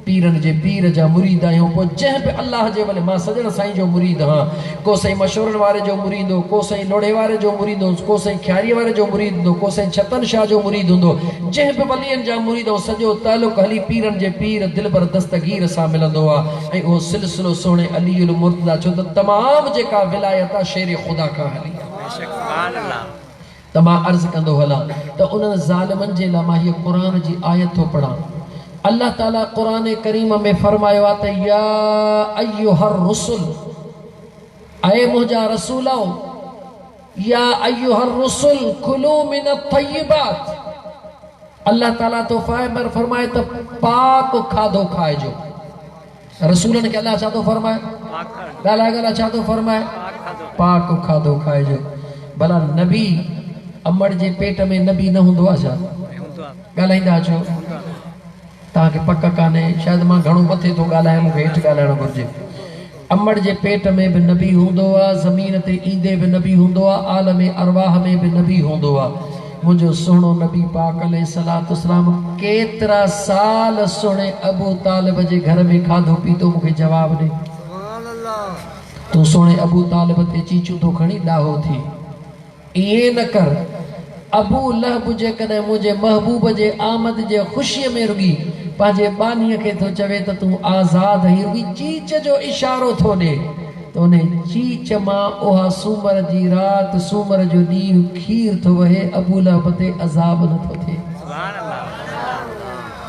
पीरनि जे पीर जा मुरीद आहियूं, पोइ जंहिं बि अलाह जे वले, मां सजण साईं जो मुरीद हां, को साईं मशहूरनि वारे जो मुरीद हो, को साईं लोढ़े वारे जो मुरीद हो, को साईं ख्यारीअ वारे जो मुरीद हूंदो, को साईं छतन शाह जो मुरीद हूंदो, जंहिं बि वलीअनि जा मुरीद हो, सॼो तालुक़ हली पीरनि जे पीर दिलबर दस्तगीर सां मिलंदो आहे। ऐं उहो सिलसिलो सुहिणे अली अल मुर्तज़ा, छो त तमामु जेका विलायत आहे शेर ख़ुदा खां हली आहे। त मां अर्ज़ु कंदो हलां त उन्हनि ज़ालिमनि जे लाइ मां हीअ क़ुरान जी आयत थो पढ़ां। अल्लाह ताला क़ुरान करीम में फरमायो आहे त या अय्युहर रुसुल, ऐ मुंहिंजा रसूलाओ, या अय्युहर रुसुल कुलू मिन अत्तय्यिबात। अल्लाह ताला तो फरमाए त पाक खाधो खाइजो। रसूलनि खे अल्लाह छा थो फरमाए? ॻाल्हाए ॻाल्हाए छा थो फरमाए? पाक खाधो खाइजो। भला नबी अमड़ जे पेट में नबी न हूंदो आहे छा? ॻाल्हाईंदा अचो, तव्हांखे पक कान्हे, शायदि मां घणो मथे थो ॻाल्हायां, मूंखे हेठि ॻाल्हाइणो घुरिजे। अमड़ जे पेट में बि नबी हूंदो आहे, ज़मीन ते ईंदे बि नबी हूंदो आहे, आलम अरवाह में बि नबी हूंदो आहे। मुंहिंजो सुहिणो नबी पाक अलैहिस्सलातु वस्सलाम केतिरा साल सुहिणे अबू तालिब जे घर में खाधो पीतो? मूंखे जवाब ॾे। तूं सुहिणे अबू तालिब ते चीचू थो खणी ॾाहो थी, ईअं न कर। अबू लहब जेकॾहिं मुंहिंजे महबूब जे आमद जे ख़ुशीअ में रुॻी पंहिंजे बानीअ खे थो चवे त तूं आज़ाद ही, रुॻी चीच जो इशारो थो ॾे, त उन चीच मां उहा सूमर जी राति, सूमर जो ॾींहुं खीर थो वहे, अबू लहब ते अज़ाब नथो थिए।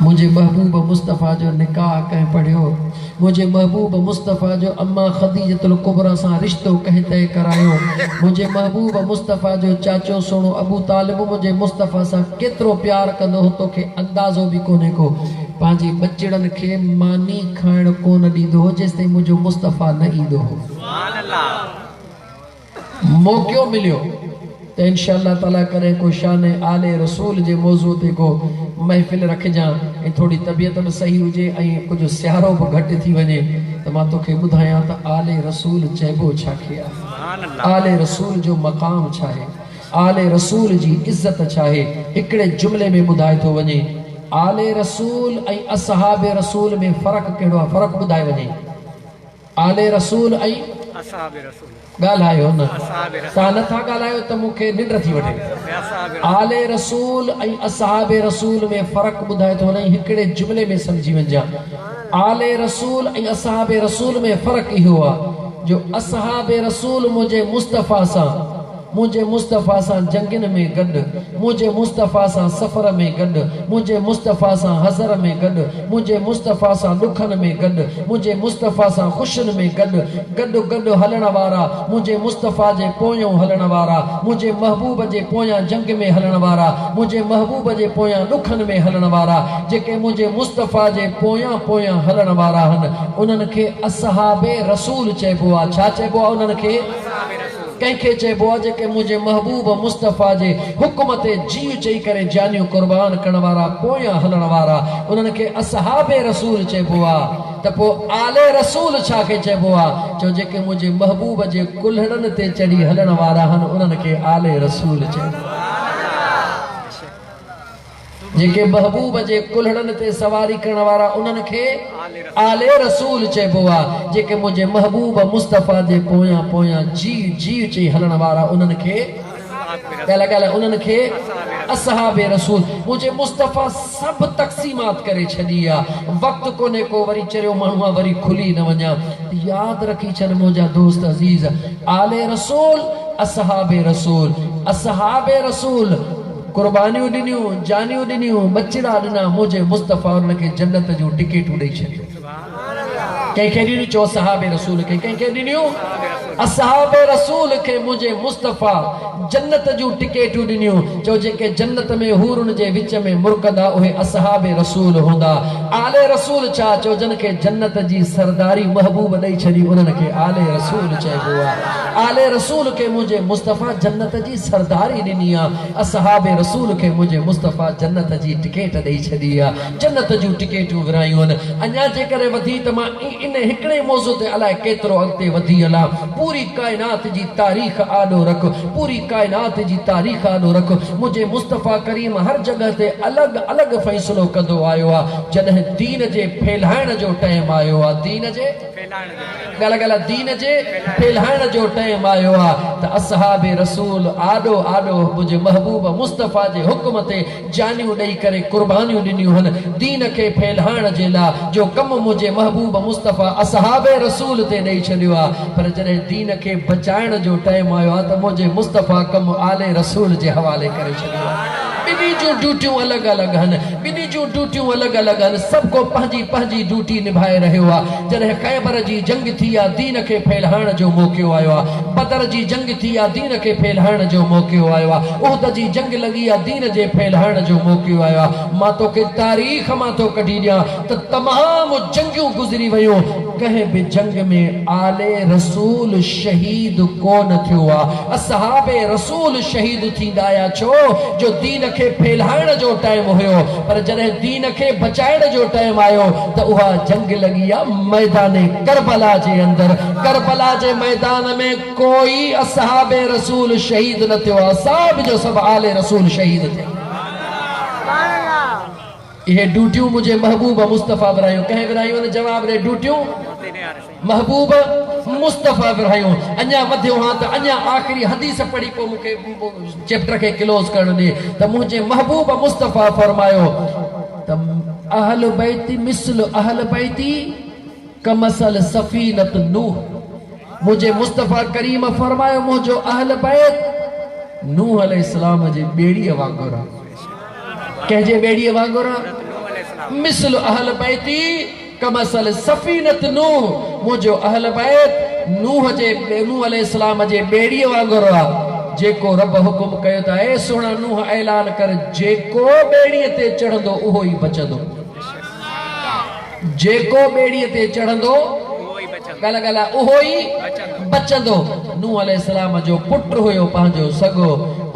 मुझे महबूब मुस्तफ़ा जो निकाह कंहिं पढ़ियो, मुझे महबूब मुस्तफ़ा जो अम्मा ख़दीजतुल कुबरा सां रिश्तो कंहिं तय करायो, मुझे महबूब मुस्तफ़ा जो चाचो सोणो अबू तालिब मुझे मुस्तफ़ा सां केतिरो प्यार कंदो हो, तोखे अंदाज़ो बि कोन्हे को। पंहिंजे बचड़नि खे मानी खाइण कोन ॾींदो हो जेसि ताईं मुंहिंजो मुस्तफ़ा न ईंदो हो। मौक़ो मिलियो त इंशाअल्लाह ताला कॾहिं को शान आले रसूल जे मौज़ू ते को महफ़िल रखजां, ऐं थोड़ी तबियत बि सही हुजे ऐं कुझु सियारो बि घटि थी वञे, त मां तोखे ॿुधायां त आले रसूल चइबो छा खे आहे, आले रसूल जो मक़ाम छा आहे, आले रसूल जी इज़त छा आहे। हिकिड़े जुमिले में ॿुधाए थो वञे, आले रसूल ऐं असहाबे रसूल में फ़र्क़ु कहिड़ो आहे? फ़र्क़ु ॿुधाए वञे। आले रसूल ऐं ॻाल्हायो न, तव्हां नथा ॻाल्हायो त मूंखे निंड थी वठे। आले रसूल ऐं असहाबे रसूल में फ़र्क़ु ॿुधाए थो वञे, हिकिड़े जुमिले में सम्झी वञिजां। आले रसूल ऐं असहाबे रसूल में फ़र्क़ु इहो आहे जो असहाबे रसूल मुंहिंजे मुस्तफ़ा सां जंगनि में गॾु, मुंहिंजे मुस्तफ़ा सां सफ़र में गॾु, मुंहिंजे मुस्तफ़ा सां हज़र में गॾु, मुंहिंजे मुस्तफ़ा सां ॾुखनि में गॾु, मुंहिंजे मुस्तफ़ा सां ख़ुशियुनि में गॾु गॾु हलण वारा, मुंहिंजे मुस्तफ़ा जे पोयों हलण वारा, मुंहिंजे महबूब जे पोयां जंग में हलण वारा, मुंहिंजे महबूब जे पोयां ॾुखनि में हलण वारा, जेके मुंहिंजे मुस्तफ़ा जे पोयां हलण वारा आहिनि, उन्हनि खे असहाबे रसूल चइबो आहे। छा चइबो आहे उन्हनि खे? कंहिंखे चइबो आहे जेके मुंहिंजे महबूब मुस्तफ़ा जे हुक्म ते जीव चई करे जानियूं कुर्बान करण वारा पोयां हलण वारा उन्हनि खे असहाबे रसूल चइबो आहे। त पोइ आले रसूल छा खे चइबो आहे? चओ जेके मुंहिंजे महबूब जे कुल्हड़नि ते चढ़ी हलण वारा आहिनि उन्हनि खे आले रसूल चइबो आहे। जेके महबूब जे कुल्हड़नि ते सवारी करण वारा उन्हनि खे आले रसूल चइबो आहे। जेके मुंहिंजे महबूब मुस्तफ़ा जे पोयां पोयां जीव जीव चई हलण वारा उन्हनि खे उन्हनि खे असहाबे रसूल। मुंहिंजे मुस्तफ़ा सभु तक़सीमात करे छॾी आहे। वक़्तु कोन्हे को वरी चरियो माण्हू आहे वरी खुली न वञा। यादि रखी छॾ मुंहिंजा दोस्त अज़ीज़, आले रसूल असहाबे रसूल। असहाबे रसूल कुर्बानियूं ॾिनियूं, जानियूं ॾिनियूं, बचिड़ा ॾिना। मुंहिंजे मुस्तफ़ा उन्हनि खे जन्नत जूं टिकेटूं ॾेई छॾियूं। कंहिंखे ॾिनियूं? चओ असहाबे रसूल खे। कंहिंखे ॾिनियूं? असहाबे रसूल खे मुंहिंजे मुस्तफ़ा जन्नत जूं टिकेटूं ॾिनियूं। चओ जेके जन्नत में हूरुनि जे विच में मुर्कदा उहे असहाबे रसूल हूंदा। आले रसूल छा? चओ जिन खे जन्नत जी सरदारी महबूब ॾेई छॾी उन्हनि खे आले रसूल चइबो आहे। आले रसूल खे मुंहिंजे मुस्तफ़ा जन्नत जी सरदारी ॾिनी आहे। असहाबे रसूल खे मुंहिंजे मुस्तफ़ा जन्नत जी टिकेट ॾेई छॾी आहे। जन्नत जूं टिकेटूं विरायूं आहिनि। अञा जेकर वधी त मां इन हिकिड़े मौज़ू ते अलाए केतिरो अॻिते वधी हलां। पूरी काइनात जी तारीख़ आॾो रख, पूरी काइनात जी तारीख़ आॾो रख। मुंहिंजे मुस्तफ़ा करीम हर जॻह ते अलॻि अलॻि फ़ैसिलो कंदो आयो आहे। जॾहिं दीन जे फैलाइण जो टाइम आयो आहे, दीन जे दीन जे फैलाइण जो टाइम आयो आहे त असहाबे रसूल आॾो आॾो मुंहिंजे महबूब मुस्तफ़ा जे हुक्म ते जानियूं ॾेई करे कुर्बानियूं ॾिनियूं आहिनि दीन खे फैलाइण जे लाइ। जो कमु मुंहिंजे महबूब मुस्तफ़ा असहाबे रसूल ते ॾेई छॾियो आहे। पर जॾहिं दीन खे बचाइण जो टाइम आयो आहे त मुंहिंजे मुस्तफ़ा कमु आले रसूल जे हवाले करे छॾियो आहे। ॿिन्ही जूं ड्यूटियूं अलॻि अलॻि आहिनि, ॿिन्ही जूं ड्यूटियूं अलॻि अलॻि आहिनि। सभु को पंहिंजी पंहिंजी ड्यूटी निभाए रहियो आहे। जॾहिं ख़ैबर जी जंग थी आहे दीन खे फैलाइण जो मौक़ो आयो आहे। बदर जी जंग थी आहे दीन खे फैलाइण जो मौक़ो आयो आहे। उहद जी जंग लॻी आहे दीन जे फैलाइण जो मौक़ो आयो आहे। मां तोखे तारीख़ मां थो कढी ॾियां त तमामु जंगियूं गुज़री वियूं, कंहिं बि जंग में आले रसूल शहीद कोन थियो आहे। असहाबे रसूल शहीद थींदा आया। छो? जो दीन खे फैलाइण जो टाइम हुयो। पर जॾहिं दीन खे बचाइण जो टाइम आयो त उहा जंग लॻी आहे मैदान करबला जे अंदरि। करबला जे मैदान में कोई असहाबे रसूल शहीद न थियो आहे। सभ जो सभु आले रसूल शहीद थिया। इहे ड्यूटियूं मुंहिंजे महबूब मुस्तफ़ा विरायूं। कंहिं विरायूं आहिनि? जवाब ॾे। ड्यूटियूं महबूब मुस्तफ़ा विरायूं। अञा वधियो हां त अञा आख़िरी हदीस पढ़ी पोइ मूंखे चैप्टर खे क्लोज़ करण ॾे त मुंहिंजे महबूब मुस्तफ़ा फरमायो त अहल बैती मिसल अहल बैती कमसल सफ़ीनत नूह। मुंहिंजे मुस्तफ़ा करीम फरमायो मुंहिंजो अहल बैत नूह अलैहिस्सलाम जे ॿेड़ीअ वांगुरु आहे। कंहिंजे ॿेड़ीअ वांगुरु आहे? मिसल अहल बैती कमसल सफ़ीनत नूह। मुंहिंजो अहल बैत नूह अलैहिस्सलाम जे ॿेड़ीअ वांगुरु आहे। जेको रब हुकुम कयो त ए सुहिणा नूह ऐलान कर जेको ॿेड़ीअ ते चढ़ंदो उहो ई बचंदो। जेको ॿेड़ीअ ते चढ़ंदो उहो ई बचंदो। नूह अलैहिस्सलाम जो पुट हुयो पंहिंजो सॻो।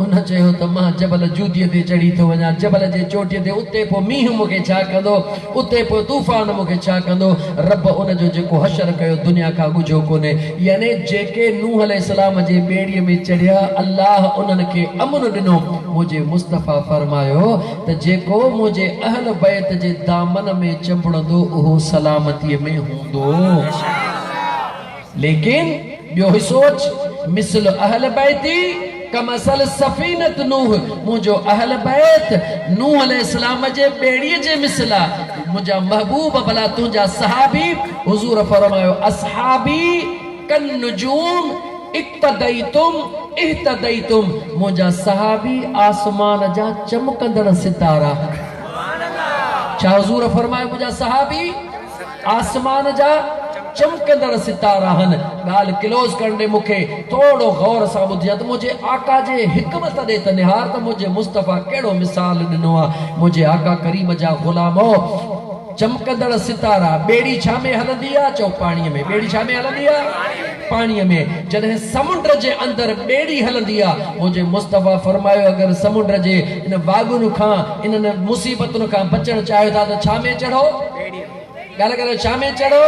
उन चयो त मां जबल जूदीअ ते चढ़ी थो वञा, जबल जे चोटीअ ते। उते पोइ मींहुं मूंखे छा कंदो, उते पोइ तूफ़ान मूंखे छा कंदो। रब उन जो जेको हशर कयो दुनिया खां ॻुझो कोन्हे। यानी जेके नूह अलैहिस्सलाम जे ॿेड़ीअ में चढ़िया अल्लाह उन्हनि खे अमन ॾिनो। मुंहिंजे मुस्तफ़ा फरमायो त जेको मुंहिंजे अहल बैत जे दामन में चंबड़ंदो उहो सलामतीअ में हूंदो। लेकिन ॿियो सोच, मिसल अहल बैती कमसल सफ़ीनत नूह। मुंहिंजो अहल बैत नूह अलैहिस्सलाम जे ॿेड़ीअ जे मिसल आहे। मुंहिंजा महबूब भला तुंहिंजा सहाबी, हुज़ूर फरमायो असहाबी कन नुजूम इक्तदैतुम इhtदैतुम। मुंहिंजा सहाबी आसमान जा चमकंदड़ सितारा। छा हुज़ूर फरमायो? मुंहिंजा सहाबी आसमान जा चमकंदड़ सितारा आहिनि। ॻाल्हि क्लोज़ करणे मूंखे थोरो गौर सां ॿुधिया त मुंहिंजे आका जे हिकमत ॾे त निहार त मुंहिंजे मुस्तफ़ा कहिड़ो मिसाल ॾिनो आहे। मुंहिंजे आका करीम जा ग़ुलामो चमकंदड़ सितारा। ॿेड़ी छा में हलंदी आहे? चओ पाणीअ में। ॿेड़ी छा में हलंदी आहे? पानी में जॾहिं समुंड जे अंदर ॿेड़ी हलंदी आहे मुंहिंजे मुस्तफ़ा फरमायो अगर समुंड जे इन वागुन खां इन मुसीबतुनि खां बचण चाहियो था त छा में चढ़ो ॻाल्हि करो छा में चढ़ो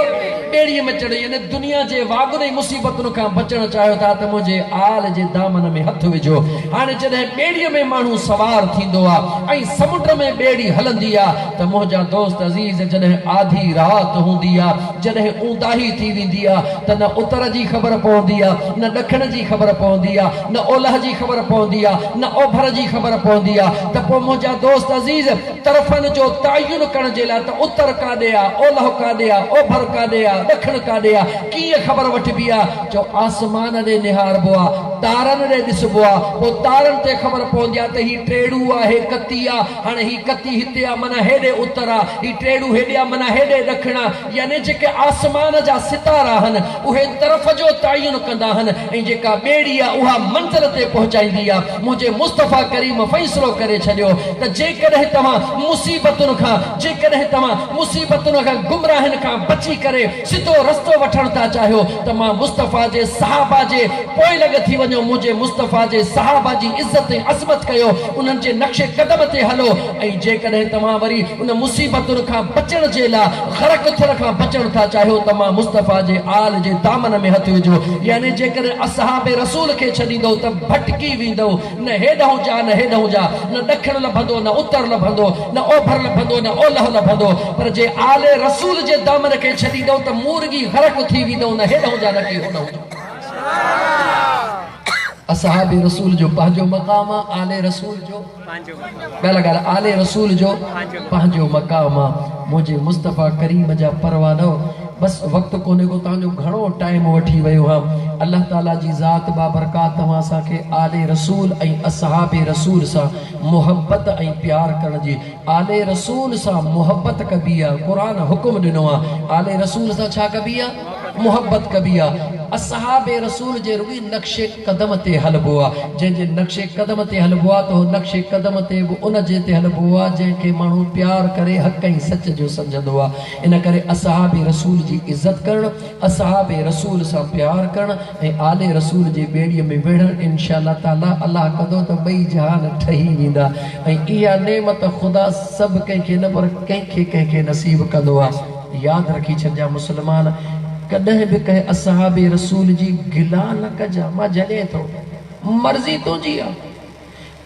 ॿेड़ीअ में चढ़ो यानी दुनिया जे वागुन जी मुसीबतुनि खां बचण चाहियो था त मुंहिंजे आल जे दामन में हथ विझो हाणे जॾहिं ॿेड़ीअ में माण्हू सवार थींदो आहे ऐं समुंड में ॿेड़ी हलंदी आहे त मुंहिंजा दोस्त अज़ीज़ जॾहिं आधी राति हूंदी आहे जॾहिं ऊंदाही थी वेंदी आहे त न उतर जी ख़बर पवंदी आहे न ॾखण जी ख़बर पवंदी आहे न ओलह जी ख़बर पवंदी आहे न ओभर जी ख़बर पवंदी आहे त पोइ मुंहिंजा दोस्त अज़ीज़ तरफ़नि जो तयन करण जे लाइ त उतर काॾे आहे ओलह काॾे आहे ओभर काॾे आहे ॾखण काॾे आहे कीअं ख़बर वठिबी आहे जो आसमान ॾे निहारबो आहे तारनि ॾे ॾिसबो आहे पोइ तारनि ते ख़बर पवंदी आहे त हीअ टेड़ू आहे कती आहे हाणे हीअ कती हिते आहे माना हेॾे उतर आहे हीअ टेड़ू हेॾे आहे माना हेॾे ॾखण आहे यानी जेके आसमान जा सितारा आहिनि उहे तरफ़ जो तयन कंदा आहिनि ऐं जेका ॿेड़ी आहे उहा मंज़िल ते पहुचाईंदी आहे मुंहिंजे मुस्तफ़ा करीम फ़ैसिलो करे छॾियो त जेकॾहिं तव्हां मुसीबतुनि खां गुमराहनि खां बची करे सिधो रस्तो वठण था चाहियो त मां मुस्तफ़ा जे सहाबा जे पोइ लॻ थी वञो मुंहिंजे मुस्तफ़ा जे सहाबा जी इज़त ऐं अज़मत कयो उन्हनि जे नक्शे कदम ते हलो ऐं जेकॾहिं तव्हां वरी उन मुसीबतुनि खां बचण जे लाइ ग़रक़ थियण खां बचण था चाहियो त मां मुस्तफ़ा जे आल जे दामन में हथ विझो यानी जेकॾहिं असहाबे रसूल खे छॾींदो त भटकी वेंदो न हेॾां जा न हेॾां जा न ॾखण लभंदो न उतर लभंदो न ओभर लभंदो न ओलह लभंदो पर जे आले रसूल जे दामन के छॾींदो त मुर्गी ग़रक़ थी वेंदो न हेॾां जा न की होॾां असहाबे रसूल जो पंहिंजो मक़ाम आहे आले रसूल जो पहला ॻाल्हि आले रसूल जो पंहिंजो मक़ाम आहे मुंहिंजे मुस्तफ़ा करीम जा परवानो बस वक्त कोने को तव्हांजो घणो टाइम वठी वियो आहे अल्लाह ताला जी ज़ात बाबरकात तव्हां असांखे आले रसूल ऐं असहाबे रसूल सां मोहब्बत ऐं प्यार करण जी आले रसूल सां मोहब्बत कबी आहे क़ुरान हुकुम ॾिनो आहे आले रसूल सां छा कबी आहे मोहब्बत कबी आहे असहाबे रसूल जे रुॻी नक्शे कदम ते हलबो आहे जंहिंजे नक्शे कदम ते हलबो आहे त उहो नक्शे कदम ते बि उन जे ते हलबो आहे जंहिंखे माण्हू प्यार करे हक़ ऐं सच जो सम्झंदो आहे इन करे असहाबे रसूल जी इज़त करणु असहाबे रसूल सां प्यार करणु ऐं आले रसूल जी ॿेड़ीअ में वेहणु इंशाअल्लाह ताला अल्लाह कंदो त ॿई जहान ठही वेंदा ऐं इहा नेमत ख़ुदा सभु कंहिंखे न पर कंहिंखे नसीब कंदो आहे यादि रखी छॾिजां मुस्लमान कॾहिं बि कंहिं असहाबे रसूल जी गिला न कजां मां जॾहिं थो मर्ज़ी तुंहिंजी आहे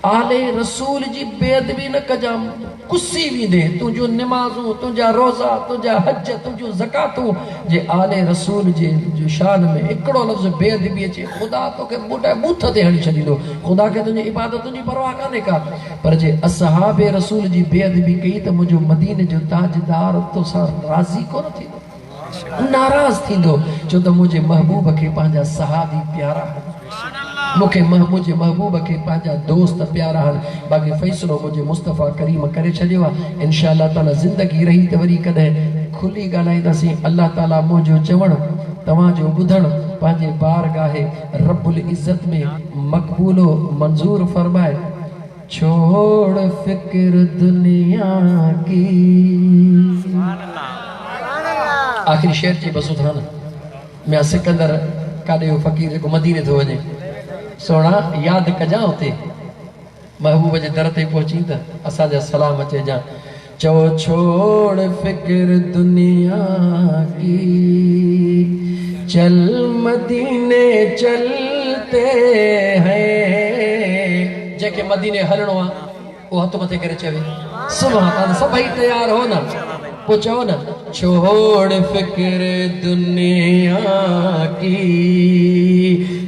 आले रसूल जी बेअदबी न कजां कुसी वेंदे तुंहिंजूं निमाज़ूं तुंहिंजा रोज़ा तुंहिंजा हज तुंहिंजूं ज़कातूं जे आले रसूल जे शान में हिकिड़ो लफ़्ज़ बेअदबी अचे ख़ुदा तोखे बूथ ते हणी छॾींदो ख़ुदा खे तुंहिंजी इबादतुनि जी परवाह कान्हे का पर जे असहाबे रसूल जी बेअदबी कई त मुंहिंजो मदीने जो ताजदार तोसां राज़ी कोन थींदो नाराज़ थींदो छो त मुंहिंजे महबूब खे पंहिंजा सहाबी प्यारा मूंखे मुंहिंजे महबूब खे पंहिंजा दोस्त प्यारा आहिनि बाक़ी फ़ैसिलो मुंहिंजे मुस्तफ़ा करीम करे छॾियो आहे इंशाअल्लाह ताला ज़िंदगी रही त वरी कॾहिं खुली ॻाल्हाईंदासीं अल्लाह ताला मुंहिंजो चवणु तव्हांजो ॿुधणु पंहिंजे बारगाहे रब्बुल इज़्ज़त में मक़बूलो मंज़ूर फरमाए छोड़ फिक्र दुनिया की आखिरी शेर जी बस था न मैं सिकंदर काॾे फ़कीर जेको मदीने थो वञे सोना यादि कजां उते महबूब जे दर ते पहुची त असांजा सलाम अचे जा चओ छोड़ फिक्र दुनिया की चल मदीने चलते हैं जंहिंखे मदीने हलणो आहे उहो हथ मथे करे चवे सुभाणे सभई तयार हो न पूछो न छोड़ फिक्र दुनिया की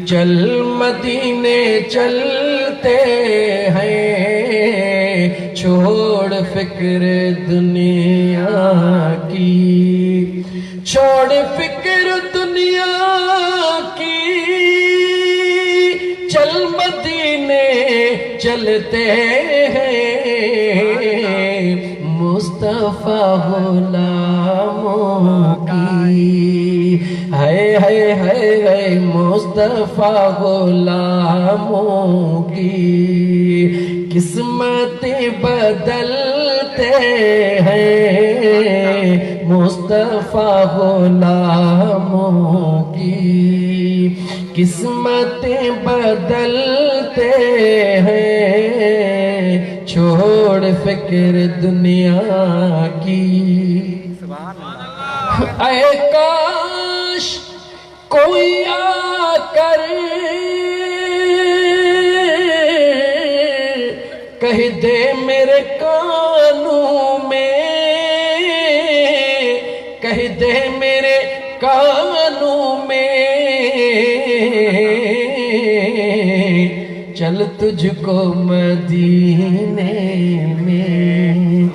चल मदीने चलते हैं छोड़ फिक्र दुनिया की छोड़ फिक्र दुनिया की चल मदीने चलते हैं मुस्तफा गुलामों की है मुस्तफा गुलामों की किस्मतें बदलते हैं मुस्तफा गुलामों की किस्मतें बदलते हैं, छोड़ फिक्र दुनिया की। ऐ काश कोई आकर कह दे मेरे कानों में, कह दे मेरे कानों में, चल तुझको मदीने में,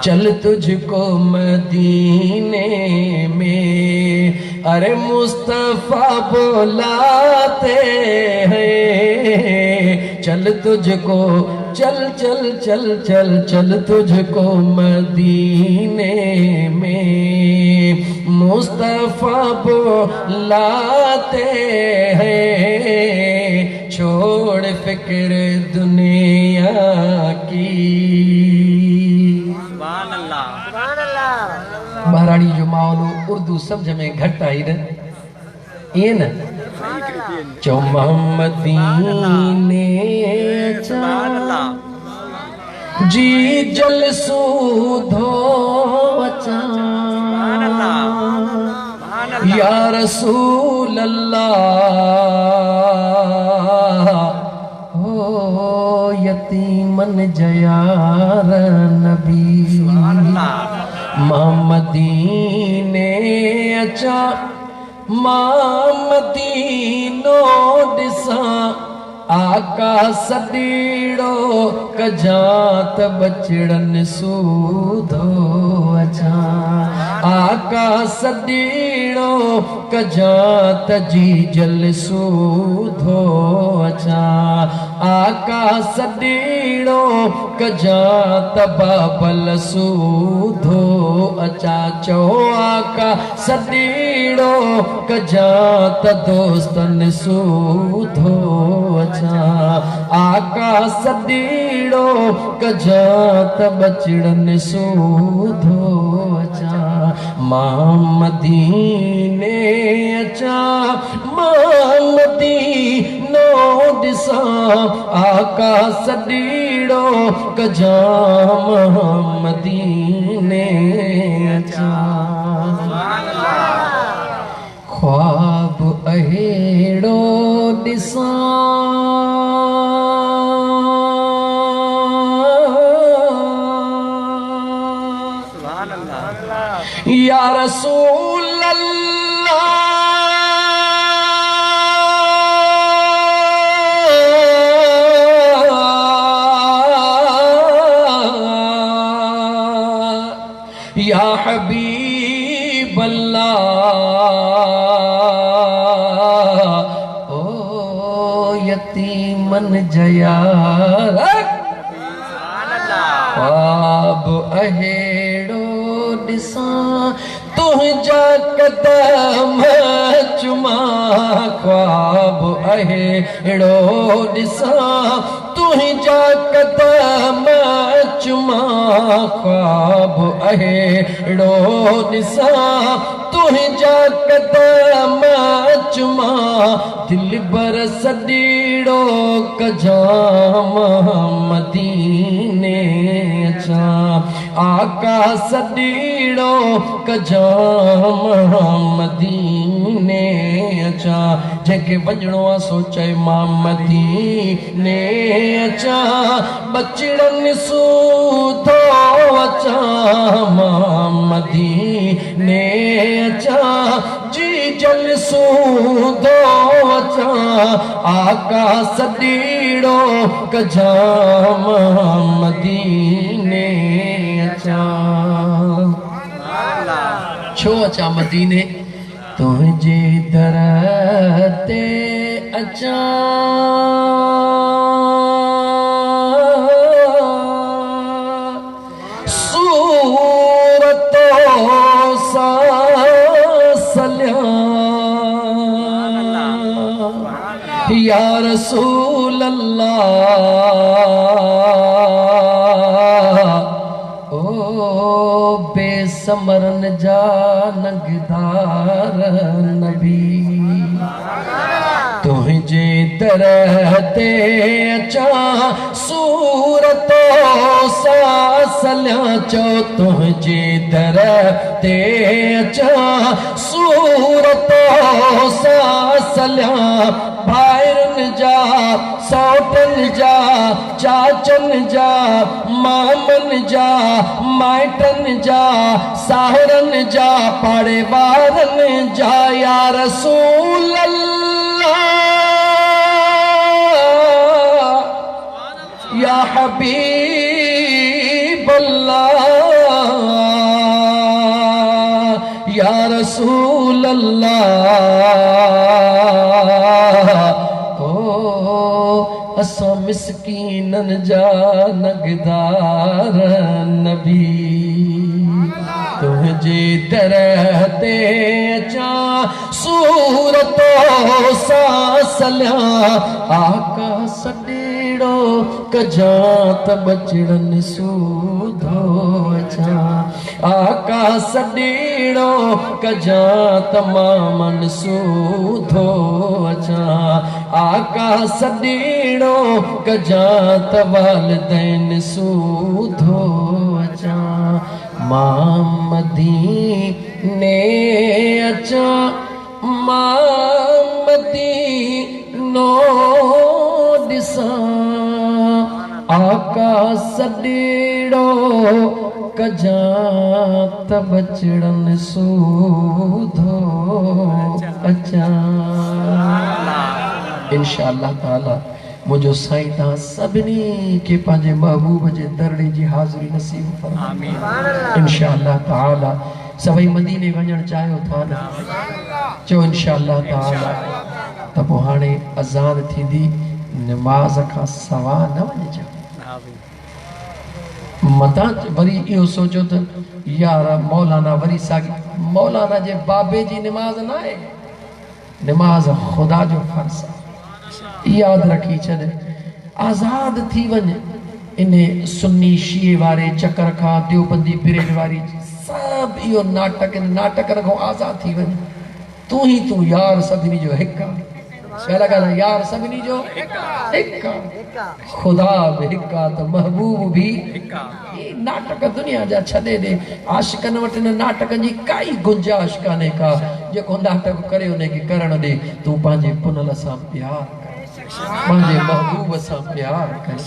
चल तुझको मदीने में। अरे मुस्तफा बुलाते हैं, चल तुझको, चल चल चल चल चल तुझको मदीने में। मुस्तफा बुलाते हैं, छोड़ फिक्र दुनिया की। महाराणी जो मावलो उर्दू समझ में घट आई न, ये न चो मोहम्मदीने जी जल सूधो अचा या रसूल अल्लाह, हो यतीमन जयार नबी। मोहम्मदीने अचा मदीनो ॾिसां, आका सदीड़ो कजात बचड़न सूधो अचा। आका सदीड़ो कजात जी जल सूधो अचा। आका सदीड़ो कजात बाबल सूधो अचा। चो आका सदीड़ो कजात दोस्तन सूधो अचा। आका सदीड़ो कजात बचड़न सूधो अचा। मां मदीने अचा, मां मदीनो ॾिसां, आका सदीड़ो कजा मदीने अचा। ख्वाब अहेड़ो ॾिसां, या रसूल अल्लाह, या हबीब अल्लाह, ओ यतीमन जयार। ख्वाब अहेड़ो ॾिसां, तुंहिंजा कदम चुमा। ख्वाब अहेड़ो ॾिसां, तुंहिंजा कदम चुमा। ख्वाब अहेड़ो ॾिसां, तुंहिंजा कदम चुमा। दिल बर सदीड़ो कजा मदीने अचा। आका सदीड़ो कजा मदीने अचा। जंहिंखे वञिणो आहे सो चए मां मदीने अचा। बचड़न सूधो अचा, मां मदीने अचा। जी जल सूधो अचा। आका सदीड़ो कजा मदीने अचा। छो अचा मदीने? तुझे दर ते अचा, सूरतो सा सल्या या रसूल अल्लाह। ओ बेसमरन जा नगदार नबी, तुंहिंजे दर ते अचां सूरतो सां सलियां चो तुंहिंजे दर ते अचां सूरतो सां सलियां भाइरनि जा सौटनि जा चाचनि जा मामनि जा माइटनि जा साहुरनि जा पाड़े वारनि जा या रसूल अल्लाह या हबीब अल्लाह या रसूल अल्लाह असां मिस्कीनन जा नगदार नबी तुंहिंजे दर ते अचां सूरतो सां सलियां आका सॾेड़ो कजां त बचड़नि सूधो अचां आका सॾेड़ो कजां त मामन सूधो अचां आका सॾेड़ो कजां त वालिदैन सूधो अचां मामदीने अचां मामदीनो ॾिसां आका सॾेड़ो कजां त बचड़नि सूधो अचां इंशाअल्लाह ताला मुझो साईं तव्हां सभिनी खे पंहिंजे महबूब जे दरड़े जी हाज़िरी नसीब फरमाए इंशाअल्लाह ताला सभई मदीने वञण चाहियो था न चओ इंशाअल्लाह ताला त पोइ हाणे अज़ान थींदी नमाज़ खां सवा न वञिजो मतां वरी इहो सोचो त यार मौलाना वरी साॻी मौलाना जे बाबे जी निमाज़ न आहे निमाज़ ख़ुदा जो फर्ज़ आहे याद रखी छॾ आज़ाद थी वञ इन सुन्नी शीए वारे चकर खां देवबंदी पिरेड वारी सभु इहो नाटक इन नाटकनि खां आज़ाद थी वञ तूं ही तूं यार सभिनी जो हिकु आहे पहला ॻाल्हि यार सभिनी जो हिकु ख़ुदा बि हिकु आहे त महबूब बि नाटक दुनिया जा छॾे ॾे आशिकनि वटि हिन नाटकनि जी काई गुंजाइश कान्हे का जेको नाटक करे उनखे करण ॾे तूं पंहिंजे पुनल सां प्यार कर पंहिंजे महबूब सां प्यार कर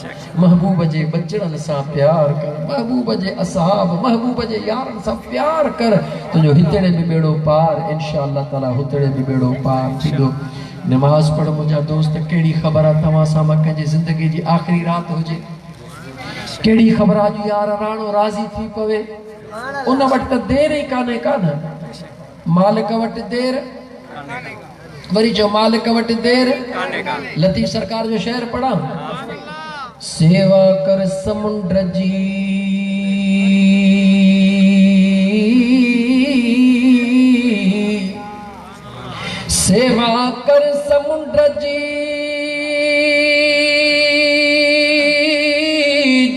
महबूब जे बचड़नि सां प्यार कर महबूब जे असहाब महबूब जे यारनि सां प्यार कर तुंहिंजो हितड़े बि बेड़ो पार इंशाअल्लाह ताला हुतड़े बि बेड़ो पार थींदो नमाज़ पढ़ मुंहिंजा दोस्त कहिड़ी ख़बर आहे तव्हां सां मां कंहिंजी ज़िंदगी जी आख़िरी राति हुजे कहिड़ी ख़बर आहे अॼु यार राणो राज़ी थी पवे उन वटि त देर ई कान्हे कान मालिक वटि देर वरी जो मालिक वटि देर लतीफ़ सरकार जो शेर पढ़ा सेवा कर समुंड जी सेवा कर समुंड जी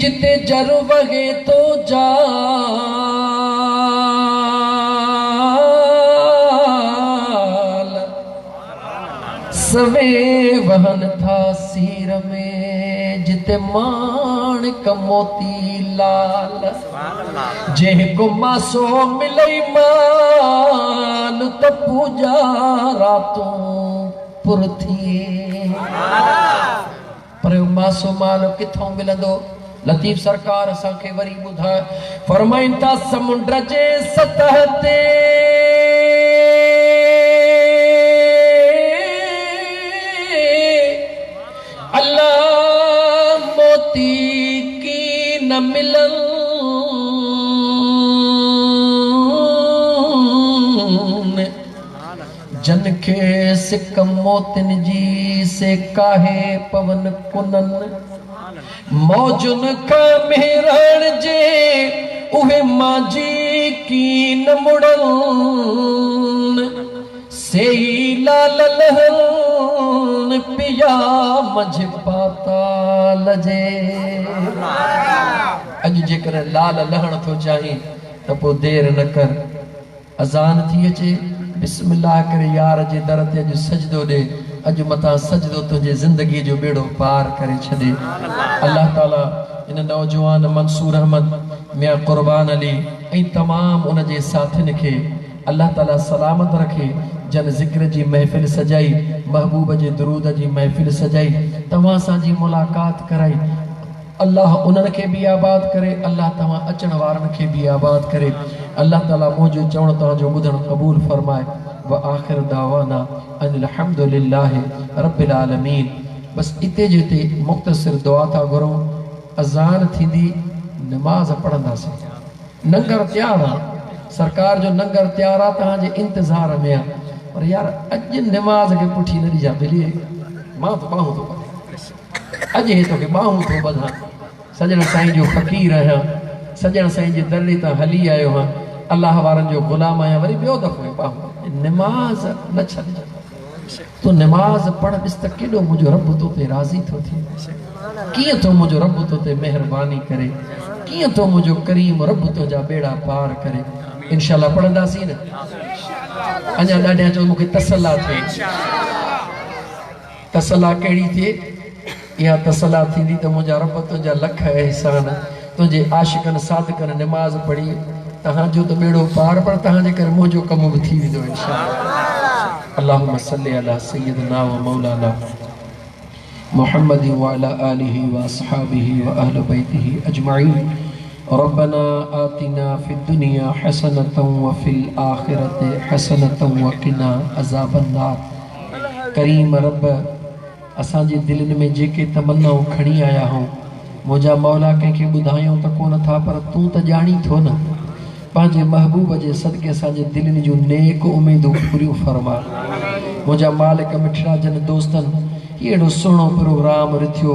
जिते जर वगे तो जाल सवे वहन था सीर में जिते माणिक मोती लाल जेको मासो मिलई मान त पूजा रातों पुर थी पर मासो माल किथों मिलंदो लतीफ़ सरकार असांखे वरी ॿुधाए फरमाइनि था समुंड जे सतह ते अल्लाह मोती की न मिलन जन खे सिक मोतिन जी से काहे पवन कुनन मौजुन का मेहरण जे उहे माजी की न मुड़न सेई लाल लहन पिया मझ पाताल जे अॼु जेकर लाल लहण थो चाहीं त पोइ देर न कर अज़ान थी अचे बिस्मिल्लाह करे यार जे दर ते अॼु सजदो ॾे अॼु मथां सजदो तुंहिंजे ज़िंदगी जो बेड़ो पार करे छॾे। अल्लाह ताला इन नौजवान मंसूर अहमद मियां क़ुर्बान अली ऐं तमामु उन जे साथियुनि खे अल्लाह ताला सलामत रखे। जन ज़िक्र जी महफ़िल सजाई, महबूब जे दुरूद जी महफ़िल सजाई, तव्हां सां जी मुलाक़ात कराई। अल्लाह उन्हनि खे बि आबाद करे, अल्लाह तव्हां अचण वारनि खे बि आबाद करे। अल्लाह ताला मुंहिंजो चवण तव्हांजो ॿुधणु क़बूल फरमाए। व आख़िर दावाना अनिल हम्दुलिल्लाहि रब्बिल आलमीन। बस इते जो इते मुख़्तसिर दुआ था घुरूं। अज़ान थींदी, नमाज़ पढ़ंदासीं। नंगर तयार आहे, सरकार जो नंगर तयार आहे, तव्हांजे इंतज़ार में आहे। पर यार अॼु नमाज़ खे पुठी न ॾिजां मिली। मां तो ॿाहूं थो अॼु हे तोखे ॿाहूं थो ॿधां। सॼण साईं जो फ़क़ीर आहियां, सॼण साईं जे दरड़ी तां हली आयो आहियां, अलाह वारनि जो ग़ुलाम आहियां। वरी ॿियो दफ़ो ॿाहूं नमाज़ न छॾिजां। तूं नमाज़ पढ़, ॾिस त केॾो मुंहिंजो रब तो ते राज़ी थो थिए, कीअं तो मुंहिंजो रब तो ते महिरबानी करे, कीअं तो मुंहिंजो करीम रब तुंहिंजा बेड़ा पार करे। इंशाअल्लाह पढ़ंदासीं न। अञा ॾाढा चओ मूंखे तसला थिए। तसला कहिड़ी थिए? इहा तसला थींदी त मुंहिंजा रब तुंहिंजा लख अहसान, तुंहिंजे आशिक़नि सादिक़नि नमाज़ पढ़ी तव्हांजो त बेड़ो पार, पर तव्हांजे करे मुंहिंजो कम बि थी वेंदो इंशाअल्लाह। अल्लाहुम्मा सल्ली अला सय्यिदना व मौलाना मुहम्मद व अला आलिहि व अस्हाबिहि व अहल बैतिहि अजमईन। रब्बना आतिना फिद दुनिया हसनतन व फिल आखिरति हसनतन व क़िना अज़ाबन नार। करीम रब, असांजे दिलनि में जेके तमन्नाऊं खणी आया हूं, मुंहिंजा मौला कंहिंखे ॿुधायूं त कोन था, पर तूं त ॼाणी थो न। पंहिंजे महबूब जे सदके असांजे दिलनि जूं नेक उमेदूं पूरियूं फरमा। मुंहिंजा मालिक मिठड़ा जन दोस्तनि अहिड़ो सुहिणो प्रोग्राम रिथियो,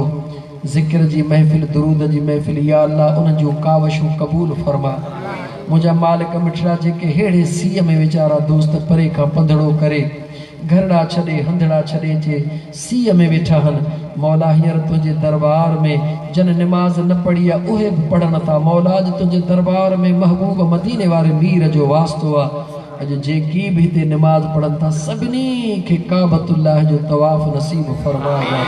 ज़िक्र जी महफ़िल, दुरूद जी महफ़िल, या अल्लाह उन्हनि जूं कावशूं क़बूल फरमा। मुंहिंजा मालिक मिठड़ा जेके अहिड़े सीअ में वीचारा दोस्त परे खां पंधड़ो करे, घरड़ा छॾे हंधड़ा छॾे जे सीअ में वेठा आहिनि, मौला हींअर तुंहिंजे दरबार में जन नमाज़ न पढ़ी आहे उहे बि पढ़नि था। मौला अॼु तुंहिंजे दरबार में महबूब मदीने वारे मीर जो वास्तो आहे। अॼु जेकी बि हिते नमाज़ पढ़नि था, सभिनी खे काबतुल्लाह जो तवाफ़ नसीब फरमाइजा,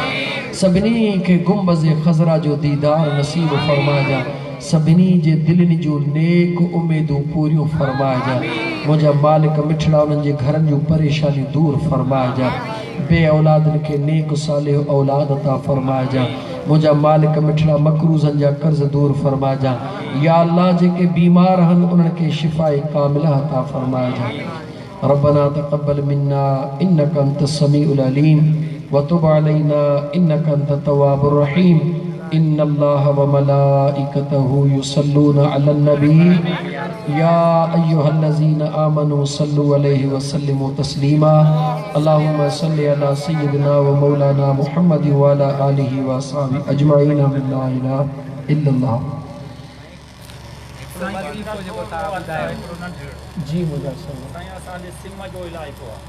सभिनी खे गुंबज़ ख़ज़रा जो दीदार नसीब फरमाइजा, सभिनी जे दिलनि जूं नेक उमेदूं पूरियूं फरमाइजा। मुंहिंजा मालिक मिठड़ा उन्हनि जे घरनि जूं परेशानियूं दूर फरमाइजा, बे औलादनि खे नेक सालिह औलाद अता फरमाइजा। मुंहिंजा मालिक मिठड़ा मकरूज़नि जा कर्ज़ दूर फरमाइजा। या अल्लाह जेके बीमार आहिनि उन्हनि खे शिफ़ाए कामिला अता फरमाइजा। रब्बना तक़ब्बल मिन्ना इन्नका अंतस समीउल अलीम व तुब अलैना इन्नका अंतत तव्वाबुर रहीम। इन्नल्लाह व मलाइकतहु युसल्लूना अलन नबी या अय्युहल्लज़ीना आमनू सल्लु अलैहि व सल्लिमू तस्लीमा। अल्लाहुम्मा सल्लि अला सय्यिदिना व मौलाना मुहम्मद व अला आलिहि व अस्हाबिहि अजमईन। ला इलाहा इल्लल्लाह। जी मुझे असांजे सिम जो इलाइक़ो आहे,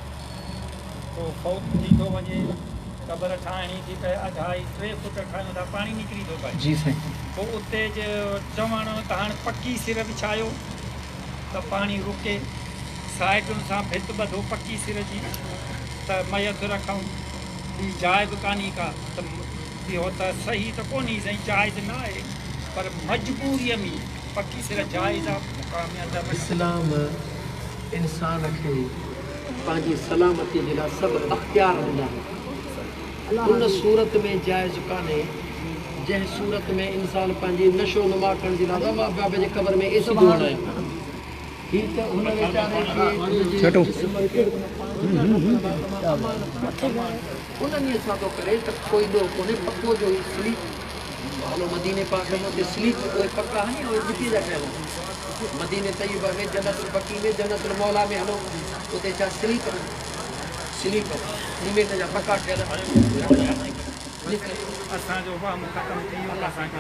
पोइ फौत थी थो वञे, क़बर ठाहिणी थी पए, अढाई 3 फुट ठाहियूं था, पाणी निकिरी थो पए। जी साईं। पोइ उते चवणु त हाणे पकी सिर विछायो त पाणी रुके, साइडुनि सां भित ॿधो पकी सिर जी त मयत रखूं। ॿी जाइ बि कान्हे का, त इहो त सही त कोन्हे साईं, जाइज़ न आहे, पर मजबूरीअ में पकी सिर जाइज़ आहे। इस्लाम इंसान खे पंहिंजी सलामती जे लाइ सभु अख़्तियार ॾिना। उन सूरत में जाइज़ कान्हे जंहिं सूरत में इंसान पंहिंजी नशो नुमा करण जे लाइ बाबे जे क़बर में एसी ॾियणो आहे। हीअ त हुन वीचारे खे उन्हनि सां थो करे त कोई ॾोह कोन्हे, पको जो ई स्लीप हलो मदीने पाक में उते स्लीप उहे पका आहिनि, उहे मिटी जा ठहियल आहिनि। मदीने तैयबा में जन्नतुल बकी में जन्नतुल मौला में हलो, उते छा स्लीप सीमेंट जा पका ठहियल असांजो वहम ख़तमु थी वियो, असांखे